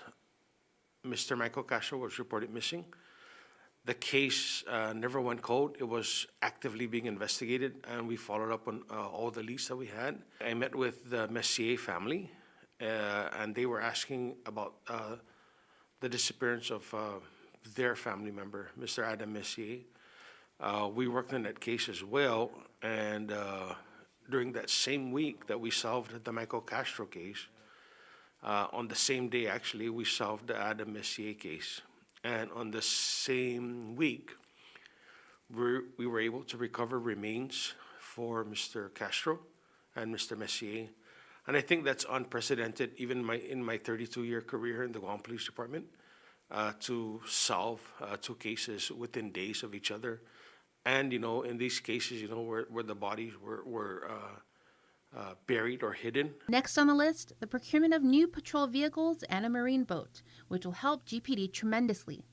Mr. Michael Castro was reported missing, the case never went cold. It was actively being investigated, and we followed up on all the leads that we had. I met with the Messier family, and they were asking about the disappearance of their family member, Mr. Adam Messier. We worked on that case as well, and during that same week that we solved the Michael Castro case, on the same day, actually, we solved the Adam Messier case. And on the same week, we were able to recover remains for Mr. Castro and Mr. Messier. And I think that's unprecedented, even in my 32-year career in the Guam Police Department, to solve 2 cases within days of each other. And, in these cases, where the bodies were buried or hidden. Next on the list, the procurement of new patrol vehicles and a marine boat, which will help GPD tremendously.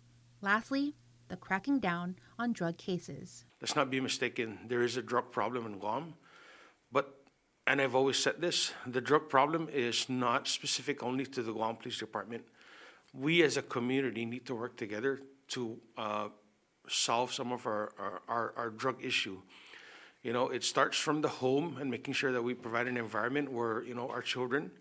Lastly, the cracking down on drug cases. Let's not be mistaken, there is a drug problem in Guam, and I've always said this, the drug problem is not specific only to the Guam Police Department. We as a community need to work together to solve some of our drug issue. It starts from the home and making sure that we provide an environment where, our children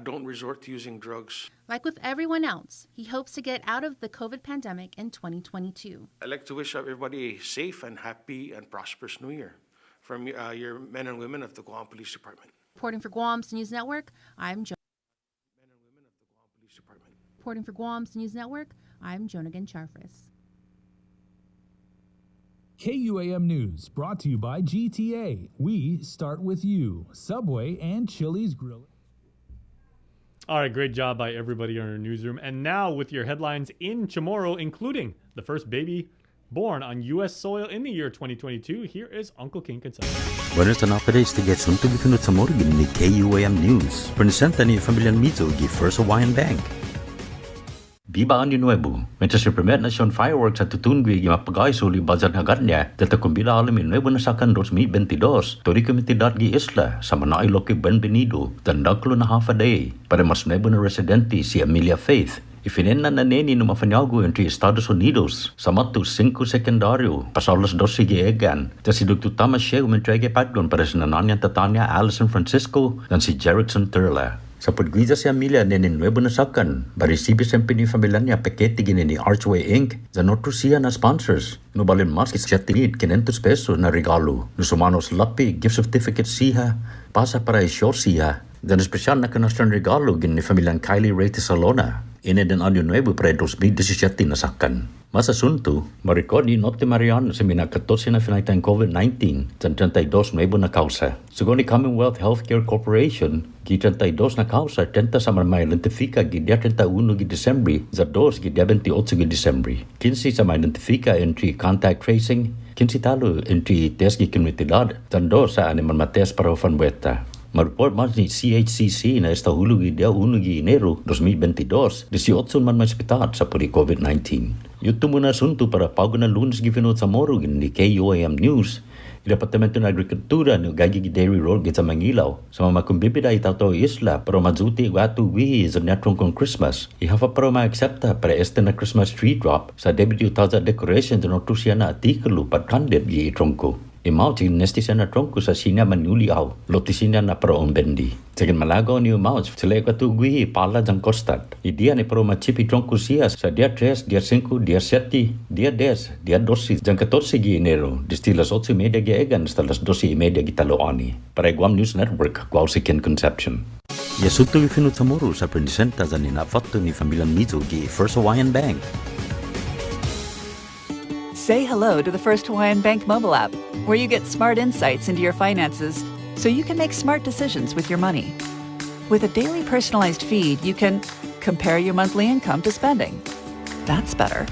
don't resort to using drugs. Like with everyone else, he hopes to get out of the COVID pandemic in 2022. I'd like to wish everybody a safe and happy and prosperous New Year from your men and women of the Guam Police Department. Reporting for Guam's News Network, I'm Jo. Men and women of the Guam Police Department. Reporting for Guam's News Network, I'm Jonagan Charfris. KUAM News, brought to you by GTA. We start with you. Subway and Chili's Grill. All right, great job by everybody in our newsroom. And now with your headlines in Chamorro, including the first baby born on U.S. soil in the year 2022, here is Uncle King Consent. Buenas tardes, tiget sunto bitunut sa morgan ni KUAM News. Presenta ni Familian Mizo gi First Hawaiian Bank. Viva Año Nuevo. Mientras el primer Nación Fireworks at tutungwi gi mapagay suli bazar hagatnya, data kumbila alamin nuevo nasakan 2022, tori komitidad gi isla sa Manay Loki Benvenido, tandaklo na half a day, para mas nuevo na residente si Amelia Faith. Ifinena na neni no mafanyago entre Estados Unidos sa matu 5 sekundaryo pasalas 12 giegan ta si Dr. Thomas Shea umentrege padron para sa nananyang tatanya Alison Francisco dan si Jerickson Turla. Sa pagguida si Amelia neni nuevo nasakan, barisibi sempre ni familia niya pakete gini ni Archway Inc. Za notro siya na sponsors. No balin mas kit 500 pesos na regalo. No sumanos lapi gift certificate siya, pasa para isyor siya, Dan espesyal na kanasyon regalo gin ni Pamilyang Kylie Ray Tesalona. Ine den Año Nuevo para 2017 nasakan. Masa sunto, marikod ni Notte Mariano sa minakatos na finitang COVID-19 sa 32 nuevo na kausa. Según ni Commonwealth Healthcare Corporation, gi 32 na kausa tenta sa may identifika gi 31 gi Disyembre sa 2 gi 28 gi Disyembre. 15 sa may identifika entry contact tracing, 15 talo entry test gi komunidad, sa 2 sa animal mates para fanbueta. Maruport man ni CHCC na esta hulugi dia 1 de enero 2022, 18 man hospital sa puri COVID-19. Yuto muna sunto para pago na lunes gifinod sa moro ni KUAM News. Departamento ng Agrikultura no Gagigi Dairy Road sa Mangilaw. Sa mga kumbibida itaw isla pero mazuti watu wihi sa netrong kong Christmas. Ihafa pero ma-accepta para este na Christmas tree drop sa debut taza decoration sa notusya na artikulu patkandib gi itrongko. Imaw tigin nesti siya na tronko sa sinya manuliaw, lotisina na proong bendi. Tigin malagaw ni umaw, sila ikatugwi pala jang kostat. Idia ni pro machipi tronko siya sa dia 3, dia 5, dia 7, dia 10, dia 12, jang 14 gi enero, desde las 8:30 gi egan hasta las 12:30 gi taloani. Para Guam News Network, Guau Sikin Conception. Yasuto ifinut sa muro sa prendisenta sa ninafato ni Pamilyang Mizo gi First Hawaiian Bank. Say hello to the First Hawaiian Bank mobile app, where you get smart insights into your finances so you can make smart decisions with your money. With a daily personalized feed, you can compare your monthly income to spending. That's better.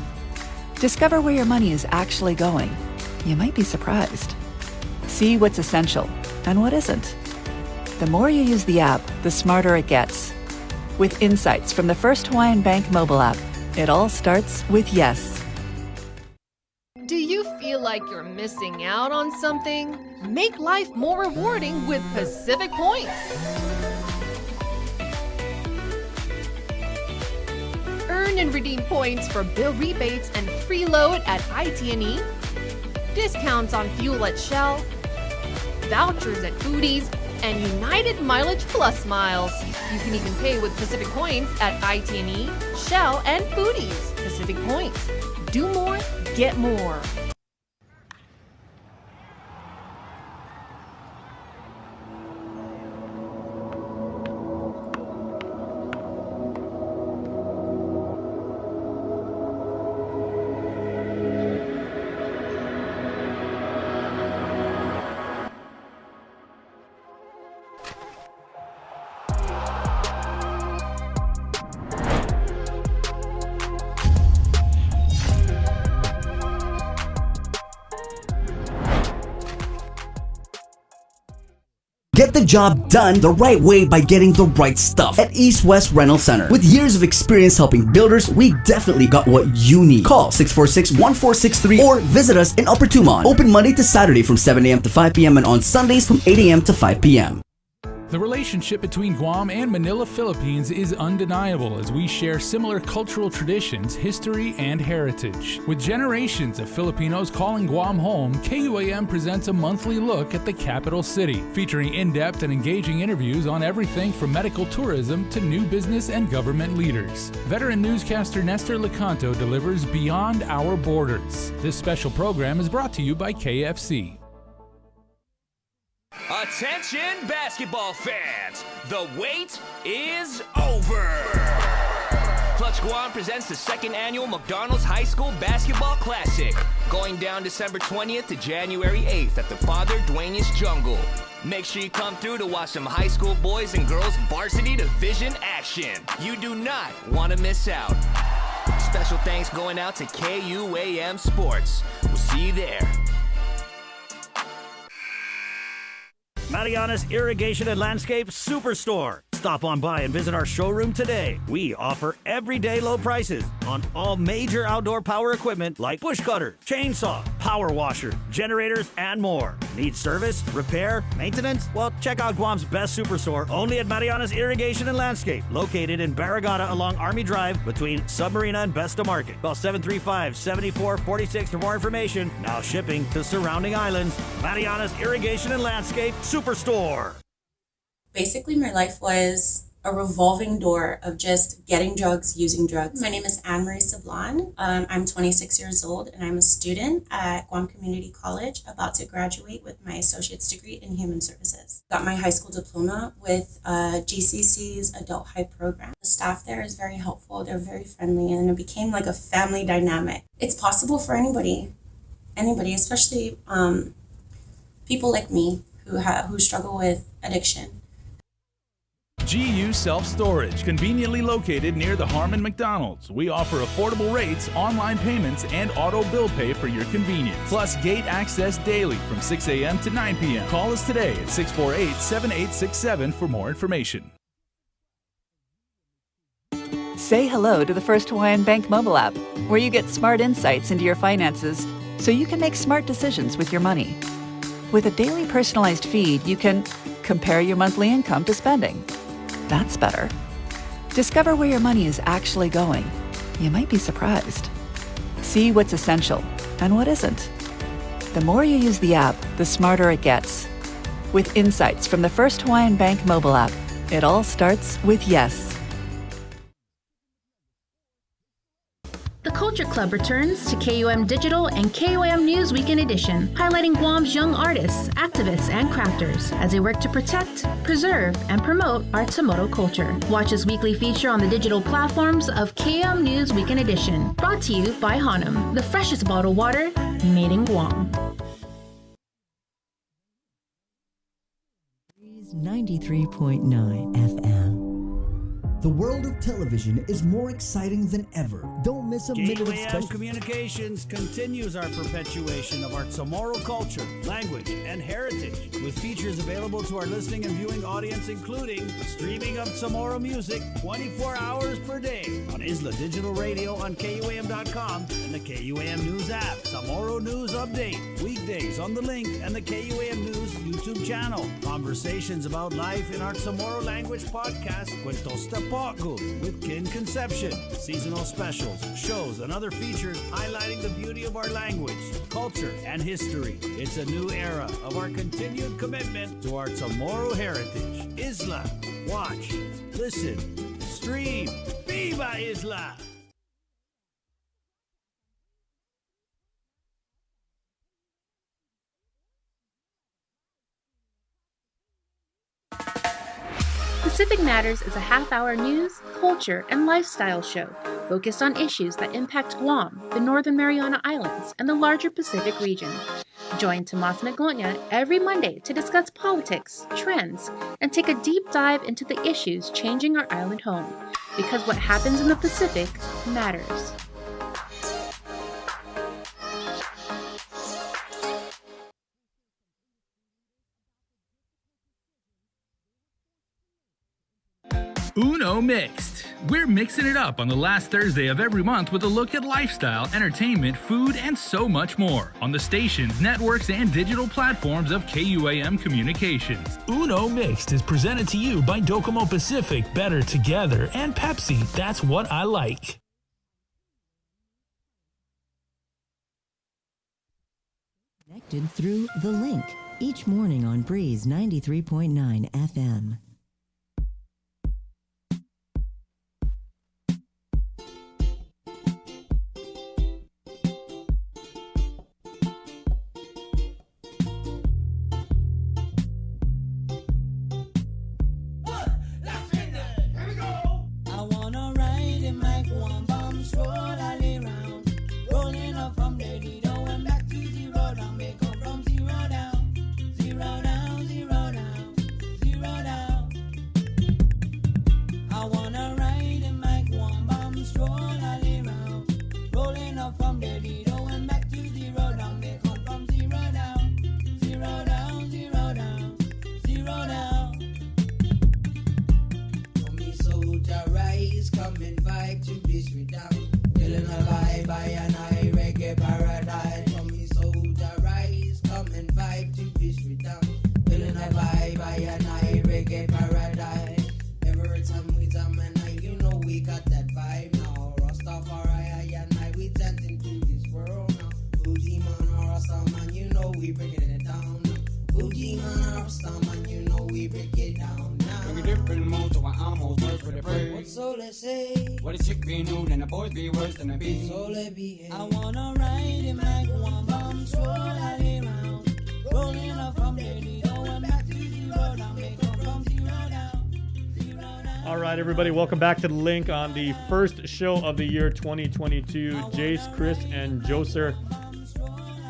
Discover where your money is actually going. You might be surprised. See what's essential and what isn't. The more you use the app, the smarter it gets. With insights from the First Hawaiian Bank mobile app, it all starts with yes. Do you feel like you're missing out on something? Make life more rewarding with Pacific Points. Earn and redeem points for bill rebates and free load at IT&E, discounts on fuel at Shell, vouchers at Foodies, and United Mileage Plus miles. You can even pay with Pacific Points at IT&E, Shell, and Foodies. Pacific Points. Do more, get more. Get the job done the right way by getting the right stuff at East West Rental Center. With years of experience helping builders, we definitely got what you need. Call 646-1463 or visit us in Upper Tumon. Open Monday to Saturday from 7 a.m. to 5 p.m. and on Sundays from 8 a.m. to 5 p.m. The relationship between Guam and Manila, Philippines is undeniable as we share similar cultural traditions, history, and heritage. With generations of Filipinos calling Guam home, KUAM presents a monthly look at the capital city, featuring in-depth and engaging interviews on everything from medical tourism to new business and government leaders. Veteran newscaster Nestor Lecanto delivers Beyond Our Borders. This special program is brought to you by KFC. Attention basketball fans, the wait is over. Clutch Guam presents the second annual McDonald's High School Basketball Classic, going down December 20th to January 8th at the Father Duenas Jungle. Make sure you come through to watch some high school boys and girls varsity division action. You do not want to miss out. Special thanks going out to KUAM Sports. We'll see you there. Mariana's Irrigation and Landscape Superstore. Stop on by and visit our showroom today. We offer everyday low prices on all major outdoor power equipment like bush cutters, chainsaw, power washer, generators, and more. Need service, repair, maintenance? Well, check out Guam's best superstore only at Mariana's Irrigation and Landscape, located in Barragata along Army Drive between Submarina and Besta Market. Call 735-7446 for more information. Now shipping to surrounding islands. Mariana's Irrigation and Landscape Superstore. Basically, my life was a revolving door of just getting drugs, using drugs. My name is Anne-Marie Sablan. I'm 26 years old and I'm a student at Guam Community College, about to graduate with my associate's degree in human services. Got my high school diploma with GCC's Adult High program. The staff there is very helpful, they're very friendly, and it became like a family dynamic. It's possible for anybody, especially people like me who struggle with addiction. GU Self-Storage, conveniently located near the Harmon McDonald's. We offer affordable rates, online payments, and auto bill pay for your convenience. Plus gate access daily from 6 a.m. to 9 p.m. Call us today at 648-7867 for more information. Say hello to the First Hawaiian Bank mobile app, where you get smart insights into your finances so you can make smart decisions with your money. With a daily personalized feed, you can compare your monthly income to spending. That's better. Discover where your money is actually going. You might be surprised. See what's essential and what isn't. The more you use the app, the smarter it gets. With insights from the First Hawaiian Bank mobile app, it all starts with yes. The Culture Club returns to KUM Digital and KUM News Weekend Edition, highlighting Guam's young artists, activists, and crafters as they work to protect, preserve, and promote our Tamoto culture. Watch this weekly feature on the digital platforms of KUM News Weekend Edition, brought to you by Hanum, the freshest bottled water made in Guam. 93.9 FM. The world of television is more exciting than ever. Don't miss a minute of KUAM special. Communications continues our perpetuation of our Chamorro culture, language, and heritage, with features available to our listening and viewing audience, including streaming of Chamorro music 24 hours per day on Isla Digital Radio on KUAM.com and the KUAM News app. Chamorro News Update, weekdays on The Link and the KUAM News YouTube channel. Conversations about life in our Chamorro language podcast, Cuentos Tapaco, with Kin Conception. Seasonal specials, shows, and other features highlighting the beauty of our language, culture, and history. It's a new era of our continued commitment to our Chamorro heritage. Isla, watch, listen, stream. Viva Isla! Pacific Matters is a half-hour news, culture, and lifestyle show focused on issues that impact Guam, the Northern Mariana Islands, and the larger Pacific region. Join Tomas Magonia every Monday to discuss politics, trends, and take a deep dive into the issues changing our island home, because what happens in the Pacific matters. Uno Mixed. We're mixing it up on the last Thursday of every month with a look at lifestyle, entertainment, food, and so much more on the stations, networks, and digital platforms of KUAM Communications. Uno Mixed is presented to you by Docomo Pacific, Better Together, and Pepsi. That's what I like. Connected through The Link, each morning on Breeze 93.9 FM. we bringing it down. Boogie man, our star man, you know we break it down now. Bring a different mood, so I almost work for the praise. What so let's say? What a chick be nude and the boys be worse than a bee. So let behave. I wanna ride in my one bomb, swirl all around. Rolling up from Lady, going back to zero down, make up from zero down. All right, everybody, welcome back to The Link on the first show of the year 2022. Jace, Chris, and Joser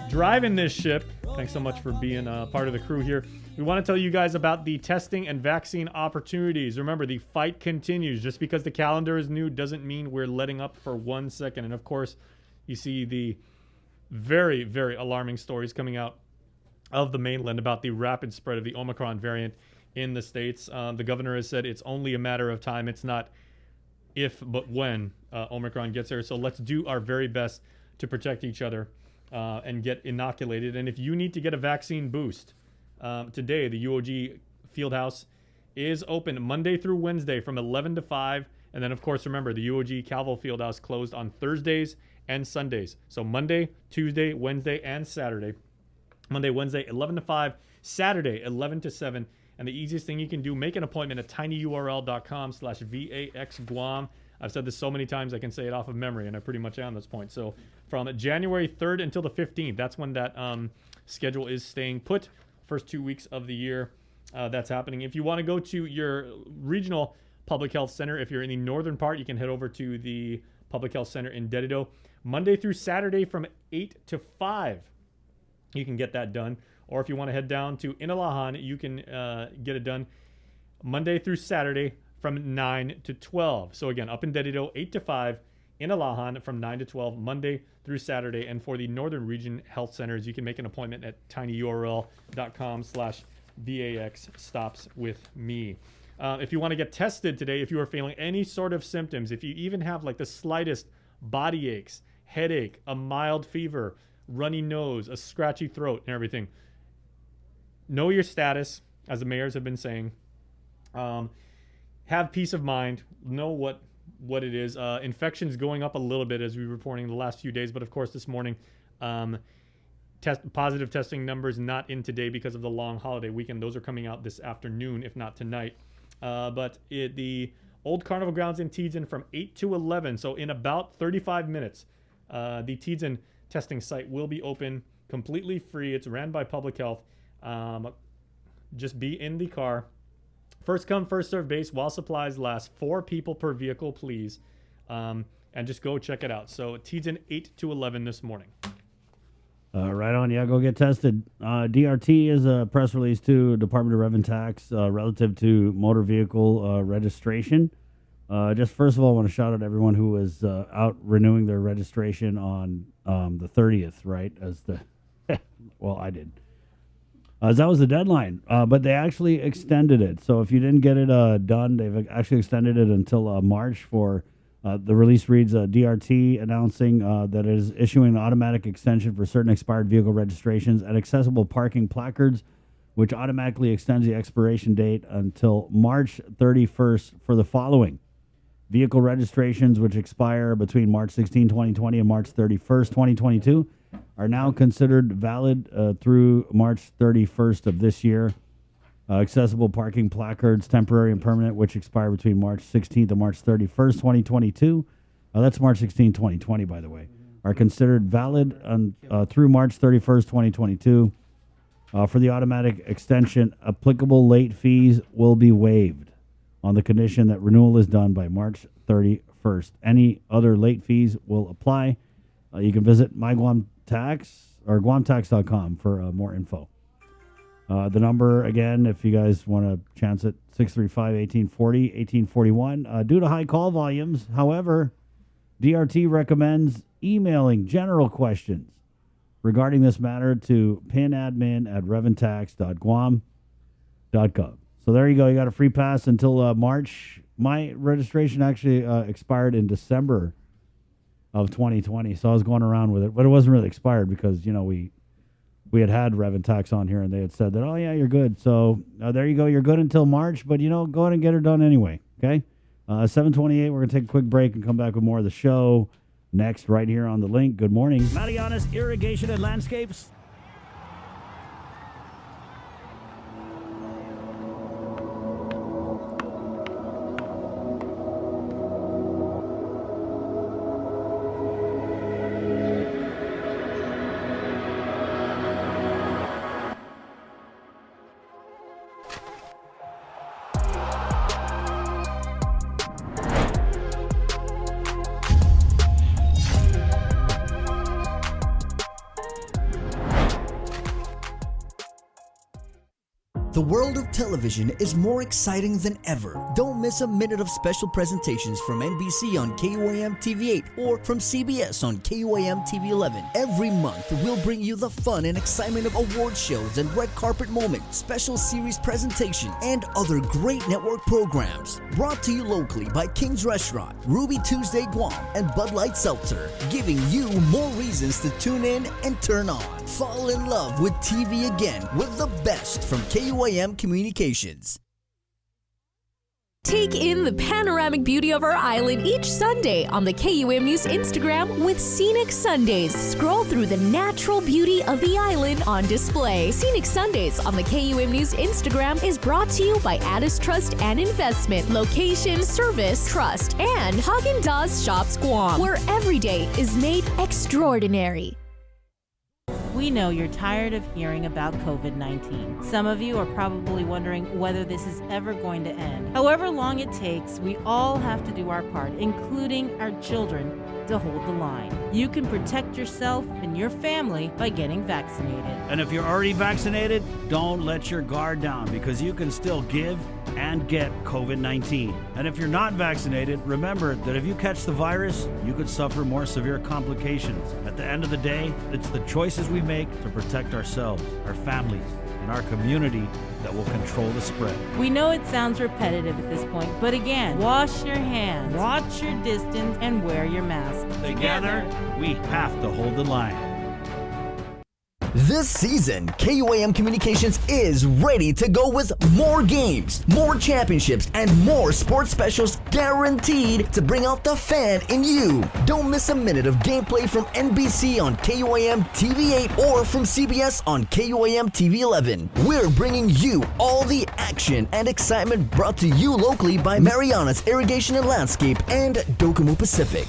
driving this ship. Thanks so much for being part of the crew here. We want to tell you guys about the testing and vaccine opportunities. Remember, the fight continues. Just because the calendar is new doesn't mean we're letting up for 1 second. And of course, you see the very, very alarming stories coming out of the mainland about the rapid spread of the Omicron variant in the States. The governor has said it's only a matter of time. It's not if, but when Omicron gets there. So let's do our very best to protect each other and get inoculated. And if you need to get a vaccine boost, today the UOG Fieldhouse is open Monday through Wednesday from 11 to 5. And then, of course, remember, the UOG Calvo Fieldhouse closed on Thursdays and Sundays. So Monday, Tuesday, Wednesday, and Saturday. Monday, Wednesday, 11 to 5. Saturday, 11 to 7. And the easiest thing you can do, make an appointment at tinyurl.com/VAXGuam. I've said this so many times I can say it off of memory, and I pretty much am at this point. So from January 3rd until the 15th, that's when that schedule is staying put. First 2 weeks of the year, that's happening. If you want to go to your regional public health center, if you're in the northern part, you can head over to the public health center in Dedido. Monday through Saturday from 8 to 5, you can get that done. Or if you want to head down to Inalahan, you can get it done Monday through Saturday from 9 to 12. So again, up in Dedido, 8 to 5. Inalahan from 9 to 12, Monday through Saturday. And for the Northern Region Health Centers, you can make an appointment at tinyurl.com/VAXstopswithme. If you want to get tested today, if you are feeling any sort of symptoms, if you even have like the slightest body aches, headache, a mild fever, runny nose, a scratchy throat, and everything, know your status, as the mayors have been saying. Have peace of mind. Know what it is. Infections going up a little bit as we were reporting the last few days, but of course this morning, positive testing numbers not in today because of the long holiday weekend. Those are coming out this afternoon, if not tonight. But the Old Carnival Grounds in Tiedzin from 8 to 11, so in about 35 minutes, the Tiedzin testing site will be open, completely free. It's ran by Public Health. Just be in the car. First come, first serve base while supplies last. 4 people per vehicle, please. And just go check it out. So Tiedzin 8 to 11 this morning. Right on. Yeah, go get tested. DRT is a press release to Department of Revenue Tax relative to motor vehicle registration. Just first of all, I want to shout out everyone who was out renewing their registration on the 30th, right? Well, I did. That was the deadline, but they actually extended it. So if you didn't get it done, they've actually extended it until March for, the release reads, DRT announcing that it is issuing an automatic extension for certain expired vehicle registrations and accessible parking placards, which automatically extends the expiration date until March 31st for the following. Vehicle registrations which expire between March 16, 2020 and March 31st, 2022 are now considered valid through March 31st of this year. Accessible parking placards, temporary and permanent, which expire between March 16th and March 31st, 2022. That's March 16, 2020, by the way, are considered valid through March 31st, 2022. For the automatic extension, applicable late fees will be waived on the condition that renewal is done by March 31st. Any other late fees will apply. You can visit MyGuamTax or GuamTax.com for more info. The number, again, if you guys want to chance it, 635-1840-1841. Due to high call volumes, however, DRT recommends emailing general questions regarding this matter to pinadmin@reventax.guam.gov. So there you go. You got a free pass until March. My registration actually expired in December of 2020, so I was going around with it, but it wasn't really expired because, you know, we had Reventax on here and they had said that, oh yeah, you're good. So there you go. You're good until March, but, you know, go ahead and get her done anyway. Okay. 7:28. We're going to take a quick break and come back with more of the show next right here on The Link. Good morning. Mariana's Irrigation and Landscapes. The world of television is more exciting than ever. Don't miss a minute of special presentations from NBC on KUAM TV 8 or from CBS on KUAM TV 11. Every month, we'll bring you the fun and excitement of award shows and red carpet moments, special series presentations, and other great network programs. Brought to you locally by King's Restaurant, Ruby Tuesday Guam, and Bud Light Seltzer, giving you more reasons to tune in and turn on. Fall in love with TV again with the best from KUAM Communications. Take in the panoramic beauty of our island each Sunday on the KUM News Instagram with Scenic Sundays. Scroll through the natural beauty of the island on display. Scenic Sundays on the KUM News Instagram is brought to you by Addis Trust and Investment, Location, Service, Trust, and Haagen-Dazs Shops Guam, where every day is made extraordinary. We know you're tired of hearing about COVID-19. Some of you are probably wondering whether this is ever going to end. However long it takes, we all have to do our part, including our children, to hold the line. You can protect yourself and your family by getting vaccinated. And if you're already vaccinated, don't let your guard down because you can still give and get COVID-19. And if you're not vaccinated, remember that if you catch the virus, you could suffer more severe complications. At the end of the day, it's the choices we make to protect ourselves, our families, and our community that will control the spread. We know it sounds repetitive at this point, but again, wash your hands, watch your distance, and wear your mask. Together, we have to hold the line. This season, KUAM Communications is ready to go with more games, more championships, and more sports specials guaranteed to bring out the fan in you. Don't miss a minute of gameplay from NBC on KUAM TV 8 or from CBS on KUAM TV 11. We're bringing you all the action and excitement brought to you locally by Mariana's Irrigation and Landscape and Docomo Pacific.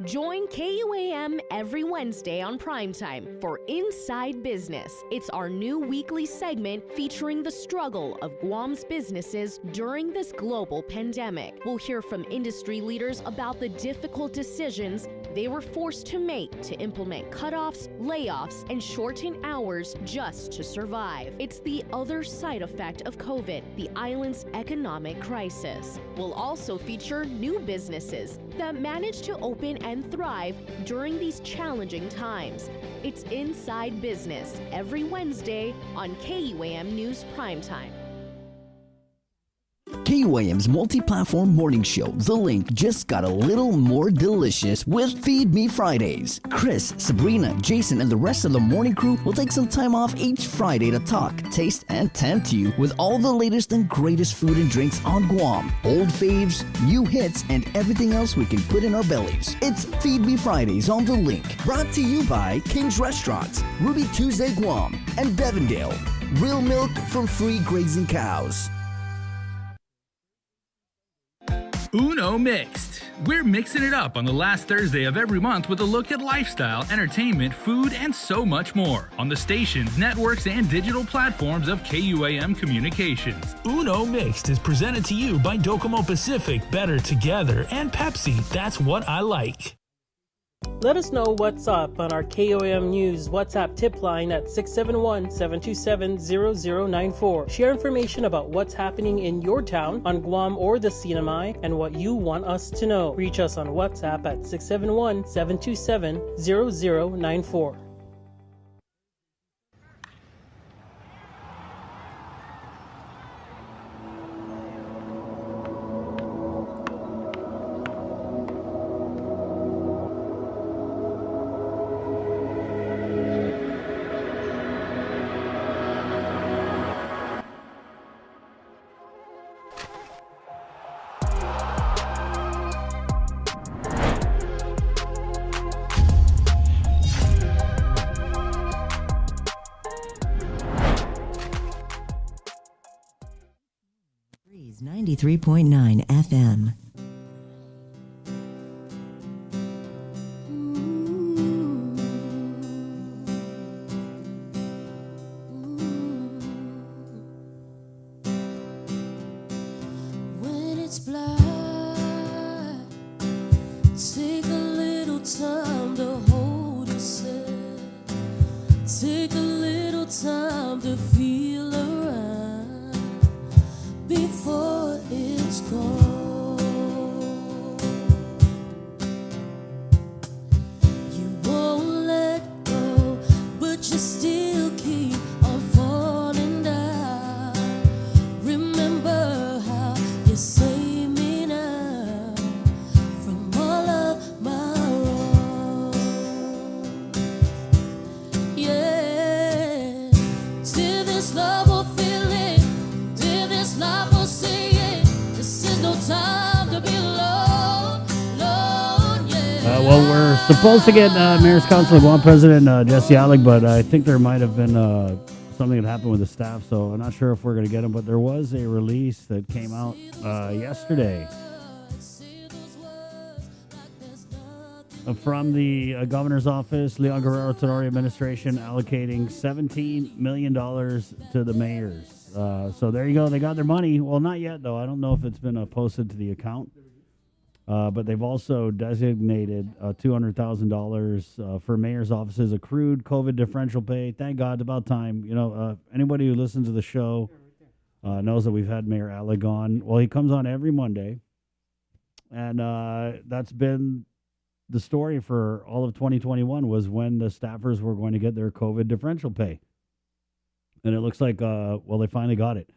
Join KUAM every Wednesday on primetime for Inside Business. It's our new weekly segment featuring the struggle of Guam's businesses during this global pandemic. We'll hear from industry leaders about the difficult decisions they were forced to make to implement cutoffs, layoffs, and shorten hours just to survive. It's the other side effect of COVID, the island's economic crisis. We'll also feature new businesses that managed to open and thrive during these challenging times. It's Inside Business every Wednesday on KUAM News Primetime. KUAM's multi-platform morning show, The Link, just got a little more delicious with Feed Me Fridays. Chris, Sabrina, Jason, and the rest of the morning crew will take some time off each Friday to talk, taste, and tempt you with all the latest and greatest food and drinks on Guam. Old faves, new hits, and everything else we can put in our bellies. It's Feed Me Fridays on The Link, brought to you by King's Restaurants, Ruby Tuesday Guam, and Devondale. Real milk from free grazing cows. Uno Mixed. We're mixing it up on the last Thursday of every month with a look at lifestyle, entertainment, food, and so much more on the stations, networks, and digital platforms of KUAM Communications. Uno Mixed is presented to you by Docomo Pacific, Better Together, and Pepsi, That's What I Like. Let us know what's up on our KOM News WhatsApp tip line at 671-727-0094. Share information about what's happening in your town, on Guam or the Sinamai, and what you want us to know. Reach us on WhatsApp at 671-727-0094. Breeze 93.9 FM. When it's black, take a little time to hold yourself. Take a little time to feel around before it's gone. You won't let go, but you still keep on falling down. Remember how you saved me now from all of my wrongs. Yeah, till this love will feel it, till this life will see it. This is no time to be alone, alone, yeah. Well, we're supposed to get Mayor's Council of Guam President Jesse Alec, but I think there might have been something that happened with the staff, so I'm not sure if we're going to get him. But there was a release that came out yesterday from the governor's office, Leon Guerrero Tenorio administration, allocating $17 million to the mayors. So there you go. They got their money. Well, not yet, though. I don't know if it's been posted to the account. But they've also designated $200,000 for mayor's offices, accrued COVID differential pay. Thank God, about time. You know, anybody who listens to the show knows that we've had Mayor Alec on. Well, he comes on every Monday. And that's been the story for all of 2021, was when the staffers were going to get their COVID differential pay. And it looks like, well, they finally got it.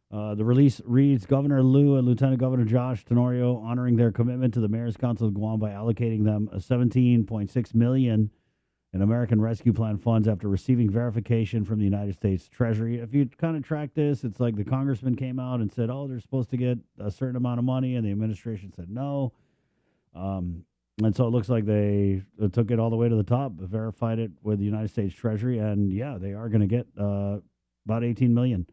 The release reads, Governor Liu and Lieutenant Governor Josh Tenorio honoring their commitment to the Mayor's Council of Guam by allocating them $17.6 million in American Rescue Plan funds after receiving verification from the United States Treasury. If you kind of track this, it's like the congressman came out and said, oh, they're supposed to get a certain amount of money, and the administration said no. And so it looks like they took it all the way to the top, verified it with the United States Treasury, and yeah, they are going to get about $18 million.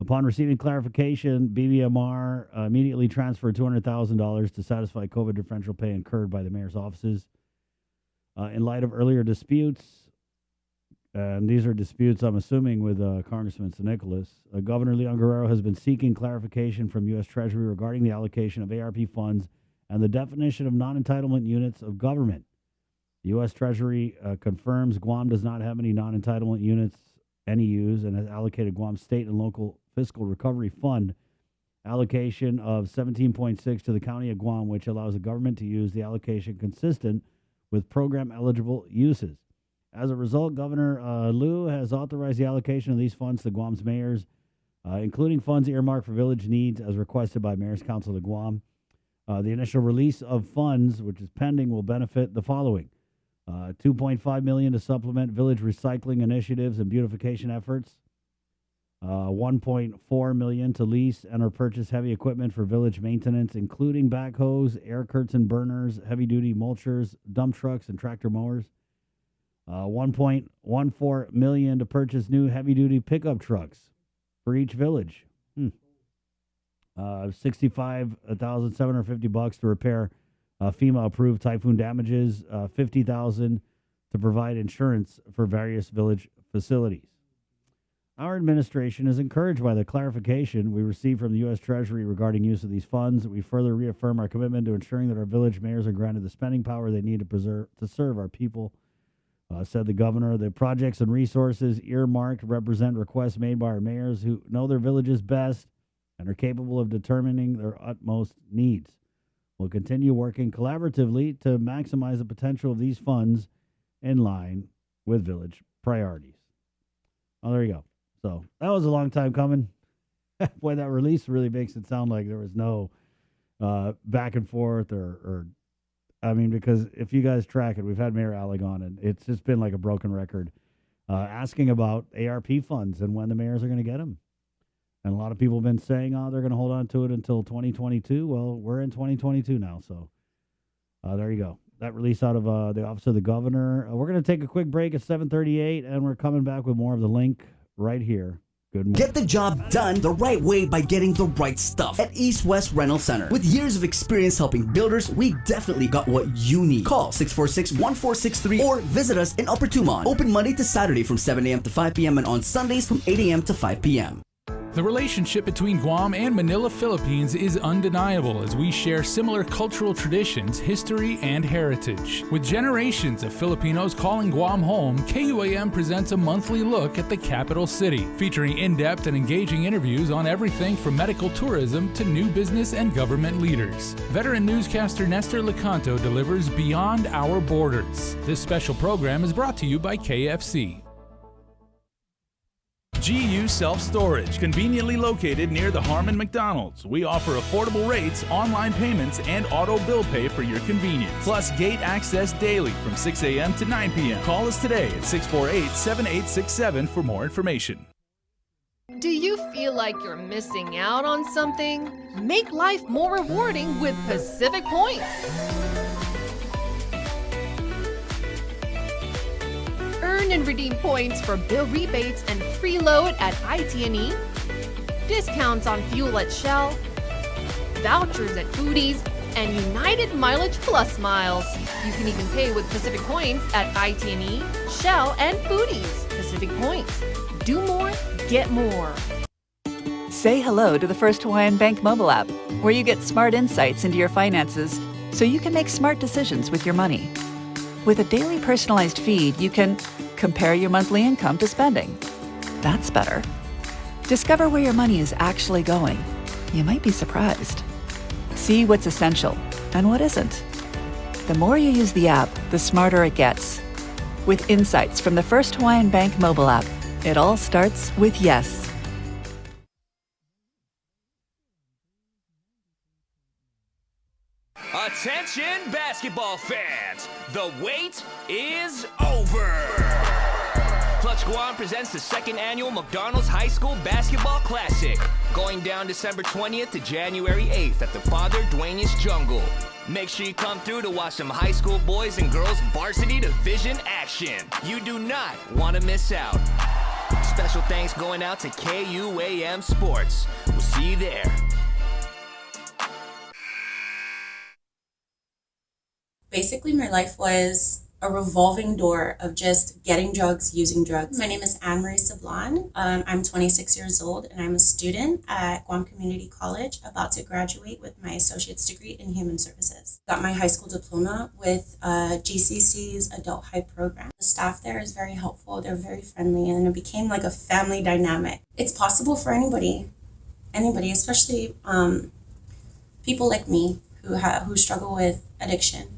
Upon receiving clarification, BBMR immediately transferred $200,000 to satisfy COVID differential pay incurred by the mayor's offices. In light of earlier disputes, and these are disputes, I'm assuming, with Congressman San Nicolas, Governor Leon Guerrero has been seeking clarification from U.S. Treasury regarding the allocation of ARP funds and the definition of non-entitlement units of government. The U.S. Treasury confirms Guam does not have any non-entitlement units, NEUs, and has allocated Guam State and Local Fiscal Recovery Fund allocation of $17.6 to the County of Guam, which allows the government to use the allocation consistent with program-eligible uses. As a result, Governor Liu has authorized the allocation of these funds to Guam's mayors, including funds earmarked for village needs as requested by Mayor's Council of Guam. The initial release of funds, which is pending, will benefit the following. $2.5 million to supplement village recycling initiatives and beautification efforts. $1.4 million to lease and or purchase heavy equipment for village maintenance, including backhoes, air curtain burners, heavy-duty mulchers, dump trucks, and tractor mowers. $1.14 million to purchase new heavy-duty pickup trucks for each village. $65,750 to repair FEMA-approved typhoon damages. $50,000 to provide insurance for various village facilities. Our administration is encouraged by the clarification we received from the U.S. Treasury regarding use of these funds. We further reaffirm our commitment to ensuring that our village mayors are granted the spending power they need to serve our people, said the governor. The projects and resources earmarked represent requests made by our mayors who know their villages best and are capable of determining their utmost needs. We'll continue working collaboratively to maximize the potential of these funds in line with village priorities. Oh, there you go. So that was a long time coming. Boy, that release really makes it sound like there was no back and forth or I mean, because if you guys track it, we've had Mayor Alec on, and it's just been like a broken record asking about ARP funds and when the mayors are going to get them. And a lot of people have been saying, oh, they're going to hold on to it until 2022. Well, we're in 2022 now, so there you go. That release out of the Office of the Governor. We're going to take a quick break at 7:38, and we're coming back with more of the link right here. Good morning. Get the job done the right way by getting the right stuff at East West Rental Center. With years of experience helping builders, we definitely got what you need. Call 646-1463 or visit us in Upper Tumon. Open Monday to Saturday from 7 a.m. to 5 p.m. and on Sundays from 8 a.m. to 5 p.m. The relationship between Guam and Manila, Philippines is undeniable as we share similar cultural traditions, history, and heritage. With generations of Filipinos calling Guam home, KUAM presents a monthly look at the capital city, featuring in-depth and engaging interviews on everything from medical tourism to new business and government leaders. Veteran newscaster Nestor Lecanto delivers Beyond Our Borders. This special program is brought to you by KFC. GU Self-Storage, conveniently located near the Harmon McDonald's. We offer affordable rates, online payments, and auto bill pay for your convenience. Plus gate access daily from 6 a.m. to 9 p.m. Call us today at 648-7867 for more information. Do you feel like you're missing out on something? Make life more rewarding with Pacific Points. Earn and redeem points for bill rebates and free load at IT&E, discounts on fuel at Shell, vouchers at Foodies, and United Mileage Plus miles. You can even pay with Pacific Points at IT&E, Shell, and Foodies. Pacific Points. Do more, get more. Say hello to the First Hawaiian Bank mobile app, where you get smart insights into your finances so you can make smart decisions with your money. With a daily personalized feed, you can compare your monthly income to spending. That's better. Discover where your money is actually going. You might be surprised. See what's essential and what isn't. The more you use the app, the smarter it gets. With insights from the First Hawaiian Bank mobile app, it all starts with yes. Attention basketball fans, the wait is over. Clutch Guam presents the second annual McDonald's High School Basketball Classic, going down December 20th to January 8th at the Father Dueñas Jungle. Make sure you come through to watch some high school boys and girls varsity division action. You do not want to miss out. Special thanks going out to KUAM Sports. We'll see you there. Basically, my life was a revolving door of just getting drugs, using drugs. My name is Anne-Marie Sablan. I'm 26 years old and I'm a student at Guam Community College, about to graduate with my associate's degree in human services. Got my high school diploma with GCC's Adult High program. The staff there is very helpful. They're very friendly, and it became like a family dynamic. It's possible for anybody, especially people like me who struggle with addiction.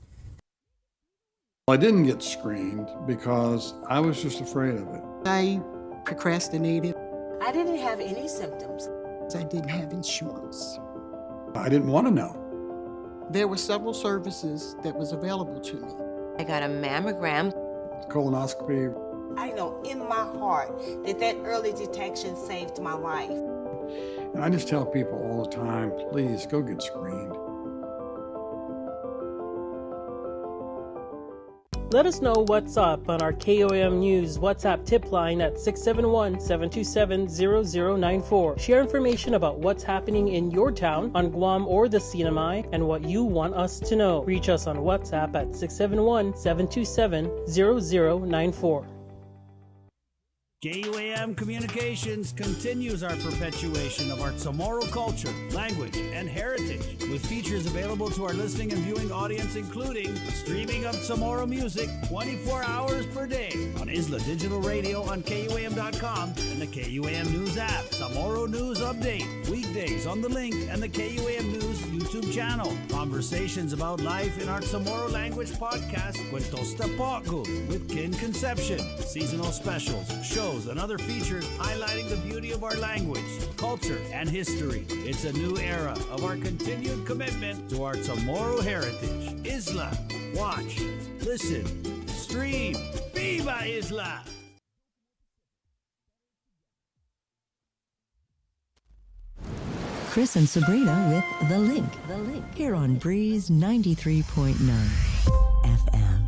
I didn't get screened because I was just afraid of it. I procrastinated. I didn't have any symptoms. I didn't have insurance. I didn't want to know. There were several services that was available to me. I got a mammogram. Colonoscopy. I know in my heart that early detection saved my life. And I just tell people all the time, please go get screened. Let us know what's up on our KOAM News WhatsApp tip line at 671-727-0094. Share information about what's happening in your town, on Guam or the CNMI, and what you want us to know. Reach us on WhatsApp at 671-727-0094. KUAM Communications continues our perpetuation of our Chamorro culture, language, and heritage, with features available to our listening and viewing audience, including streaming of Chamorro music 24 hours per day on Isla Digital Radio on KUAM.com and the KUAM News app. Chamorro News Update, weekdays on The Link and the KUAM News YouTube channel. Conversations about life in our Chamorro language podcast, Cuentos Tapoco, with Kin Conception. Seasonal specials, shows, and other features highlighting the beauty of our language, culture, and history. It's a new era of our continued commitment to our Chamorro heritage. Isla, watch, listen, stream. Viva Isla! Chris and Sabrina with The Link. Here on Breeze 93.9 FM.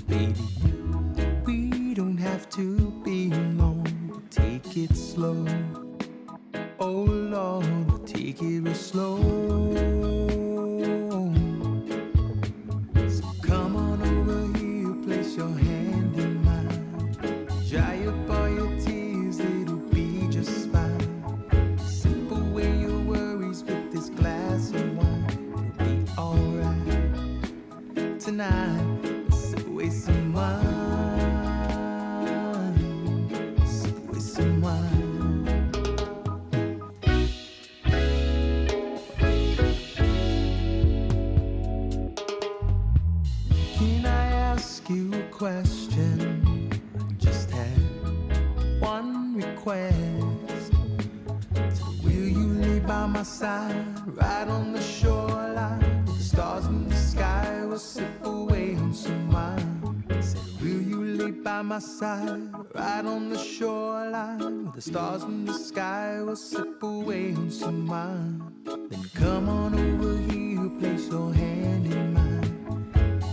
baby. We don't have to be long. Take it slow. Oh Lord, we'll take it real slow. So come on over here, place your hand in mine. Dry up all your tears, it'll be just fine. Sip away your worries with this glass of wine. It'll be alright tonight. Sip away some wine. Sip away some wine. Can I ask you a question? I just had one request. So will you lay by my side, right on the shoreline? With the stars in the sky, we'll sip away on some wine. Said, will you lay by my side, right on the shoreline? With the stars in the sky, we'll sip away on some wine. Then come on over here, place your hand in mine.